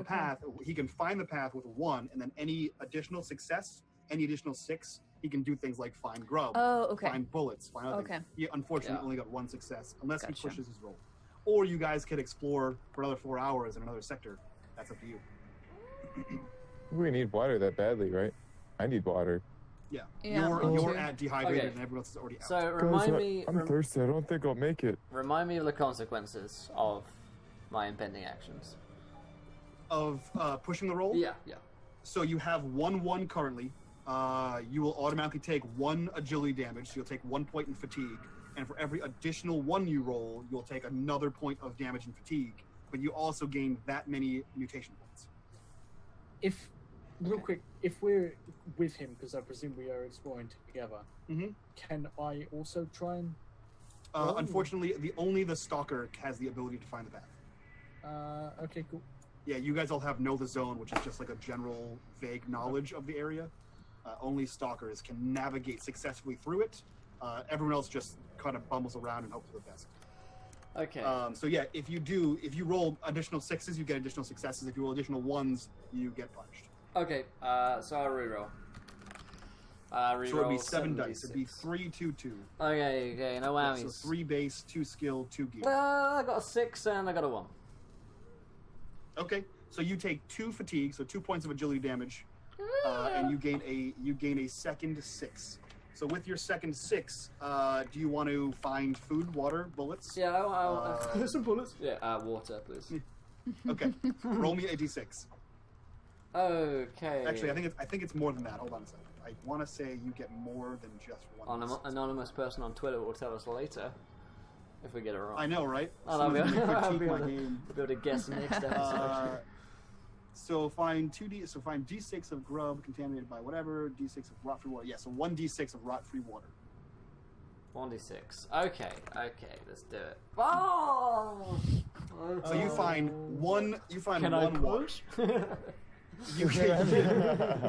path, he can find the path with 1, and then any additional success, any additional 6, he can do things like find grub, find bullets, find other things. He unfortunately only got 1 success, unless he pushes his roll. Or you guys could explore for another 4 hours in another sector. That's up to you. We need water that badly, right? I need water. Yeah. You're at dehydrated and everyone else is already out. So remind me... I'm thirsty. I don't think I'll make it. Remind me of the consequences of my impending actions. Of pushing the roll? Yeah. So you have 1/1 currently. You will automatically take 1 agility damage, so you'll take 1 point in fatigue. And for every additional 1 you roll, you'll take another point of damage and fatigue. But you also gain that many mutation points. real quick, if we're with him, because I presume we are exploring together, can I also try and... Unfortunately, only the stalker has the ability to find the path. Okay, cool. Yeah, you guys all have Know the Zone, which is just like a general, vague knowledge of the area. Only stalkers can navigate successfully through it. Everyone else just kind of bumbles around and hopes for the best. Okay. So yeah, if you roll additional 6s, you get additional successes. If you roll additional 1s, you get punished. Okay, so I'll reroll. So it'd be 7 dice. It'd be 3, 2, 2. Okay, no whammies. So 3 base, 2 skill, 2 gear. I got a 6 and I got a 1. Okay, so you take 2 fatigue, so 2 points of agility damage, and you gain a second 6. So with your second 6, do you want to find food, water, bullets? Yeah, I'll some bullets. Yeah, water, please. Okay, roll me a d6. Okay. Actually, I think it's more than that. Hold on a second. I want to say you get more than just 1. An anonymous person on Twitter will tell us later if we get it wrong. I know, right? I'll be able to guess next episode. So find d6 of grub contaminated by whatever, d6 of rot-free water. Yeah, so 1d6 of rot-free water. 1d6. Okay, let's do it. Oh! So you find one. You find Can one I push?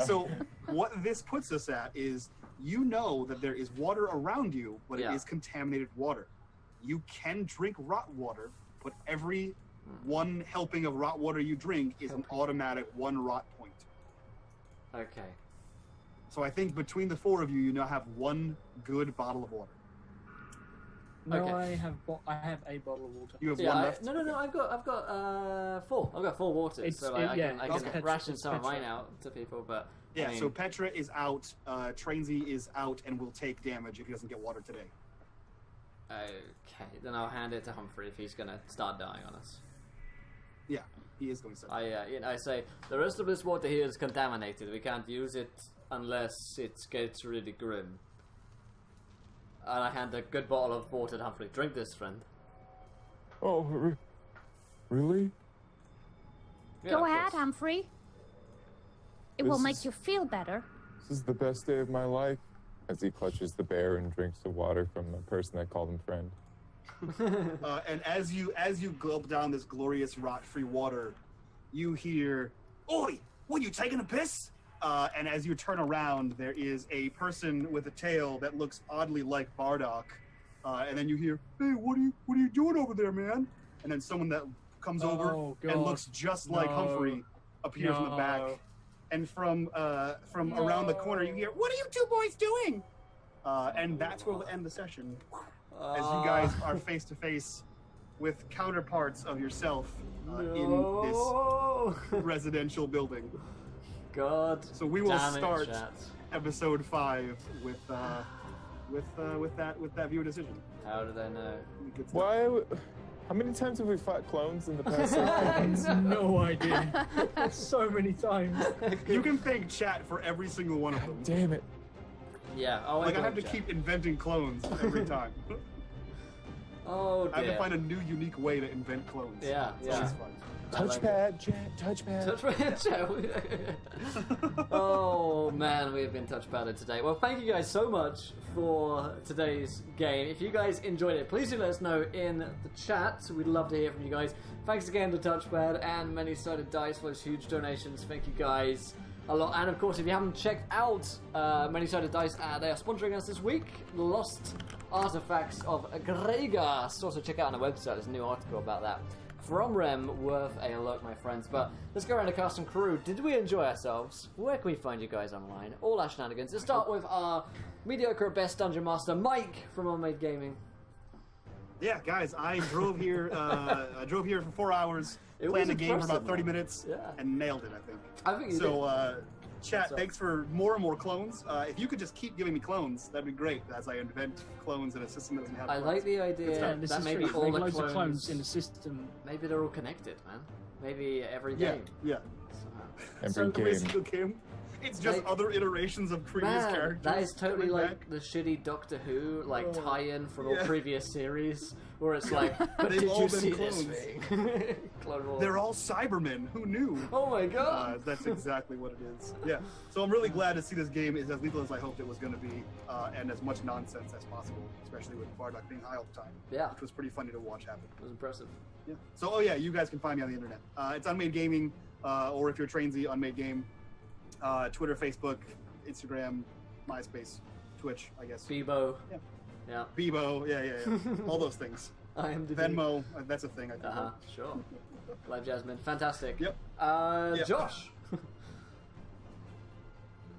So what this puts us at is, you know that there is water around you, but it is contaminated water. You can drink rot water, but every one helping of rot water you drink is an automatic 1 rot point. Okay. So I think between the 4 of you, you now have 1 good bottle of water. No, Okay. I have a bottle of water. You have 1 left? No, I've got 4. I've got 4 waters, so I can ration some of mine out to people, but... Yeah, I mean, so Petra is out, Trainsy is out, and will take damage if he doesn't get water today. Okay, then I'll hand it to Humphrey if he's gonna start dying on us. Yeah, he is going to. I say, the rest of this water here is contaminated. We can't use it unless it gets really grim. And I hand a good bottle of water to Humphrey. Drink this, friend. Oh, really? Yeah, Go of ahead, course. Humphrey. It will make you feel better. This is the best day of my life. As he clutches the bear and drinks the water from the person that called him friend. And as you gulp down this glorious rot-free water, you hear, "Oi, what, you taking a piss?" And as you turn around, there is a person with a tail that looks oddly like Bardock. And then you hear, "Hey, what are you doing over there, man?" And then someone that comes over and looks just like Humphrey appears in the back. And from around the corner, you hear, "What are you two boys doing?" And that's where we'll end the session. As you guys are face to face with counterparts of yourself in this residential building. God. So we will damn it, start chat. episode 5 with that viewer decision. How did I know? Why? How many times have we fought clones in the past? No idea. So many times. You can thank chat for every single one of them. Damn it. Yeah. Oh, Like I have to keep inventing clones every time. Oh dear. I have to find a new, unique way to invent clones. Yeah, So yeah. it's fun. Touchpad, chat. Touchpad. Oh man, we have been touchpadded today. Well, thank you guys so much for today's game. If you guys enjoyed it, please do let us know in the chat. We'd love to hear from you guys. Thanks again to Touchpad and Many-Sided Dice for those huge donations. Thank you guys a lot. And of course, if you haven't checked out Many-Sided Dice, they are sponsoring us this week. Lost Artifacts of Gregas. Also check out on the website, there's a new article about that from Rem, worth a look, my friends. But let's go around the cast and crew. Did we enjoy ourselves? Where can we find you guys online? All our shenanigans. Let's start with our mediocre at best dungeon master, Mike from Unmade Gaming. Yeah, guys, I drove here. I drove here for 4 hours, played the game for about 30 minutes, and nailed it. I think you did. So, chat, thanks for more and more clones. If you could just keep giving me clones, that'd be great. As I invent clones in a system that doesn't have. I clones. like the idea that maybe all the clones in the system. Maybe they're all connected, man. Maybe every game. Yeah. Every So game. every single game. It's just other iterations of previous characters. That is totally coming like back. the shitty Doctor Who tie-in from all previous series, where it's like, but They've did all you been see this clones. thing? Clone Wars. They're all Cybermen. Who knew? Oh my god! That's exactly what it is. Yeah. So I'm really glad to see this game is as lethal as I hoped it was going to be, and as much nonsense as possible, especially with Bardock being high all the time. Yeah. Which was pretty funny to watch happen. It was impressive. Yeah. So, you guys can find me on the internet. It's Unmade Gaming, or if you're Trainsy, Unmade Game. Twitter, Facebook, Instagram, MySpace, Twitch, I guess. Bebo. Yeah. Yeah. Bebo, yeah. All those things. Venmo, that's a thing, I think. Sure. Live Jasmine. Fantastic. Yep. Josh.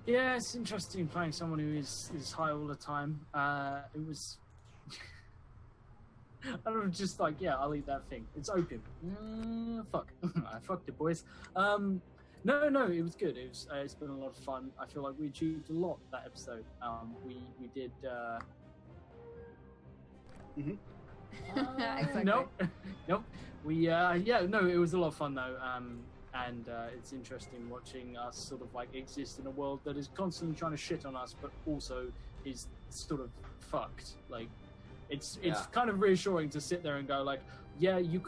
Yeah, it's interesting playing someone who is high all the time. It was... I don't know, just I'll eat that thing. It's opium. Fuck. I fucked it, boys. No, it was good. It's been a lot of fun. I feel like we achieved a lot that episode. We did. Exactly. Nope. It was a lot of fun though. And it's interesting watching us sort of exist in a world that is constantly trying to shit on us, but also is sort of fucked. It's kind of reassuring to sit there and go you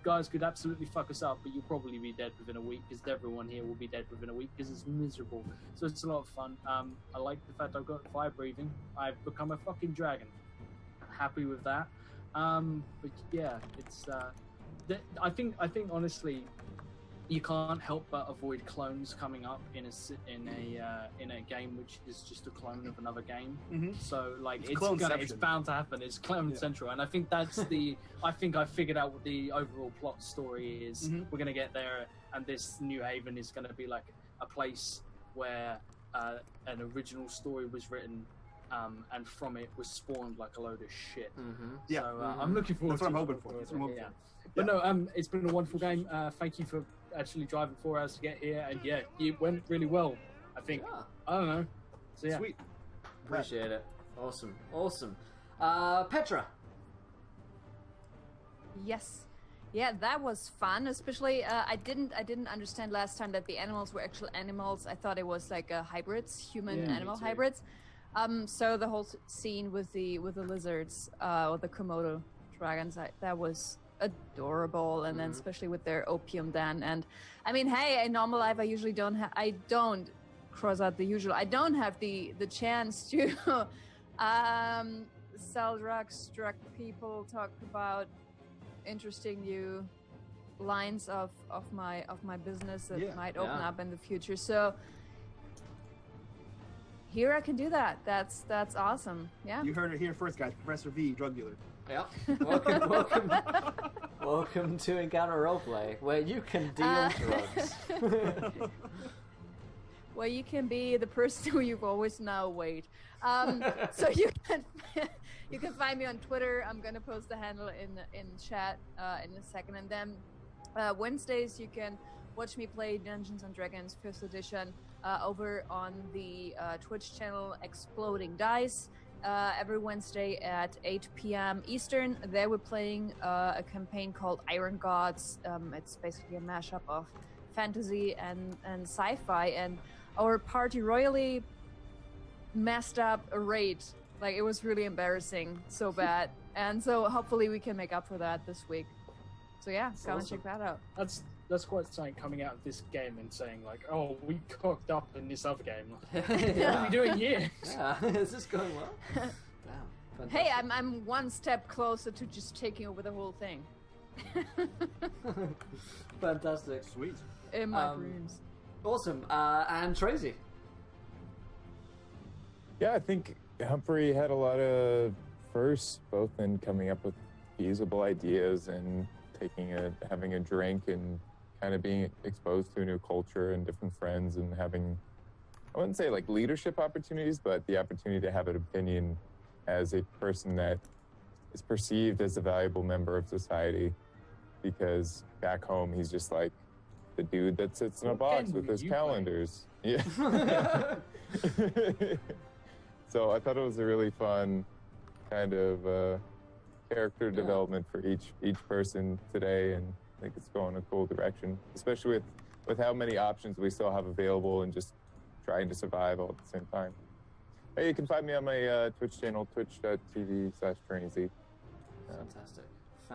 guys could absolutely fuck us up, but you'll probably be dead within a week because everyone here will be dead within a week because it's miserable. So it's a lot of fun. I like the fact I've got fire breathing. I've become a fucking dragon. I'm happy with that. But yeah, it's. I think honestly, you can't help but avoid clones coming up in a game which is just a clone of another game. Mm-hmm. So it's bound to happen. It's clone central, and I think that's I think I figured out what the overall plot story is. Mm-hmm. We're gonna get there, and this New Haven is gonna be a place where an original story was written. And from it was spawned a load of shit. Mm-hmm. So I'm looking forward. That's what to I'm hoping for. That's what I'm hoping for. But no, it's been a wonderful game. Thank you for actually driving 4 hours to get here, and it went really well. I think. Yeah. I don't know. So yeah. Sweet. Appreciate it. Awesome. Petra. Yes. Yeah, that was fun. Especially, I didn't understand last time that the animals were actual animals. I thought it was hybrids, human-animal hybrids. So the whole scene with the lizards, or the Komodo dragons, that was adorable. And then especially with their opium den. And I mean, hey, in normal life, I don't cross out the usual. I don't have the chance to sell drugs, drug people, talk about interesting new lines of my business that might open up in the future. So here I can do that. That's awesome. Yeah. You heard it here first, guys. Professor V, drug dealer. Yep. Welcome to Encounter Roleplay, where you can deal drugs. Well, you can be the person who you've always now wait. So you can find me on Twitter. I'm gonna post the handle in chat in a second, and then Wednesdays you can watch me play Dungeons and Dragons 5th edition over on the Twitch channel Exploding Dice. Every Wednesday at 8 p.m. Eastern. There we're playing a campaign called Iron Gods. It's basically a mashup of fantasy and sci-fi, and our party royally messed up a raid. It was really embarrassing, so bad. And so hopefully we can make up for that this week. So yeah, That's come awesome. and check that out. That's quite something coming out of this game and saying oh, we cocked up in this other game. Yeah. What are we doing here? Yeah, is this going well? Damn. Fantastic. Hey, I'm one step closer to just taking over the whole thing. Fantastic. Sweet. In my dreams. Awesome. And Tracy. Yeah, I think Humphrey had a lot of firsts, both in coming up with feasible ideas and having a drink and kind of being exposed to a new culture and different friends and having, I wouldn't say leadership opportunities, but the opportunity to have an opinion as a person that is perceived as a valuable member of society, because back home he's just the dude that sits in a box with his calendars. Yeah. So I thought it was a really fun kind of character development for each person today, and I think it's going a cool direction, especially with how many options we still have available and just trying to survive all at the same time. Hey, you can find me on my Twitch channel, twitch.tv/TrainyZ. Fantastic.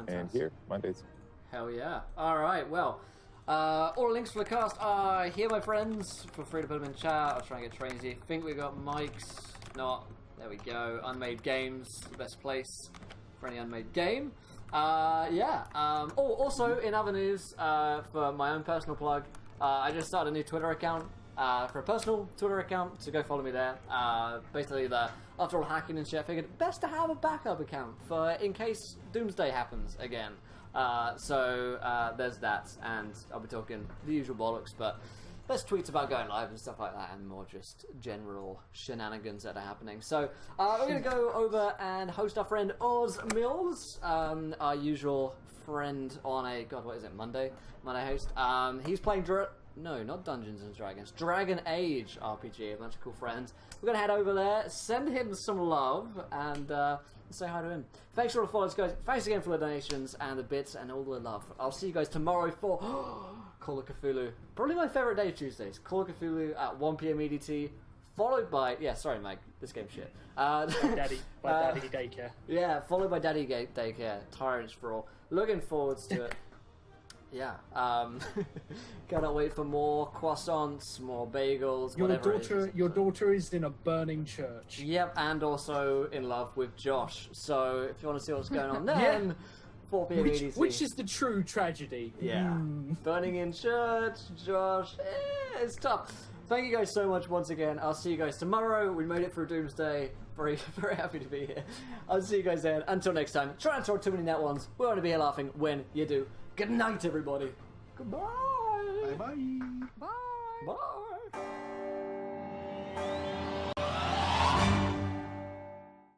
And here, Mondays. Hell yeah. Alright, well, all links for the cast are here, my friends. Feel free to put them in chat. I'll try and get Trainsy. I think we got mics. Not. There we go. Unmade Games, the best place for any unmade game. Also, in other news, for my own personal plug, I just started a new Twitter account. For a personal Twitter account, so go follow me there. Basically, after all hacking and shit, I figured best to have a backup account for in case Doomsday happens again. There's that, and I'll be talking the usual bollocks, but less tweets about going live and stuff like that, and more just general shenanigans that are happening. So we're going to go over and host our friend Oz Mills, our usual friend on a Monday host. He's playing No, not Dungeons and Dragons. Dragon Age RPG, a bunch of cool friends. We're going to head over there, send him some love, and say hi to him. Thanks for all the follows, guys. Thanks again for the donations and the bits and all the love. I'll see you guys tomorrow for Call of Cthulhu. Probably my favourite day, Tuesdays. Call of Cthulhu at 1 PM EDT, followed by... Yeah, sorry, Mike. This game's shit. Daddy Daycare. Yeah, followed by Daddy Daycare. Tyrants for all. Looking forward to it. Yeah, cannot wait for more croissants, more bagels, Your daughter is in a burning church. Yep, and also in love with Josh. So if you want to see what's going on then, 4 PM EDC. Which is the true tragedy. Yeah, burning in church, Josh, it's tough. Thank you guys so much once again. I'll see you guys tomorrow. We made it through Doomsday. Very, very happy to be here. I'll see you guys then. Until next time, try not to talk too many net ones. We're going to be here laughing when you do. Good night, everybody. Goodbye. Bye-bye. Bye. Bye.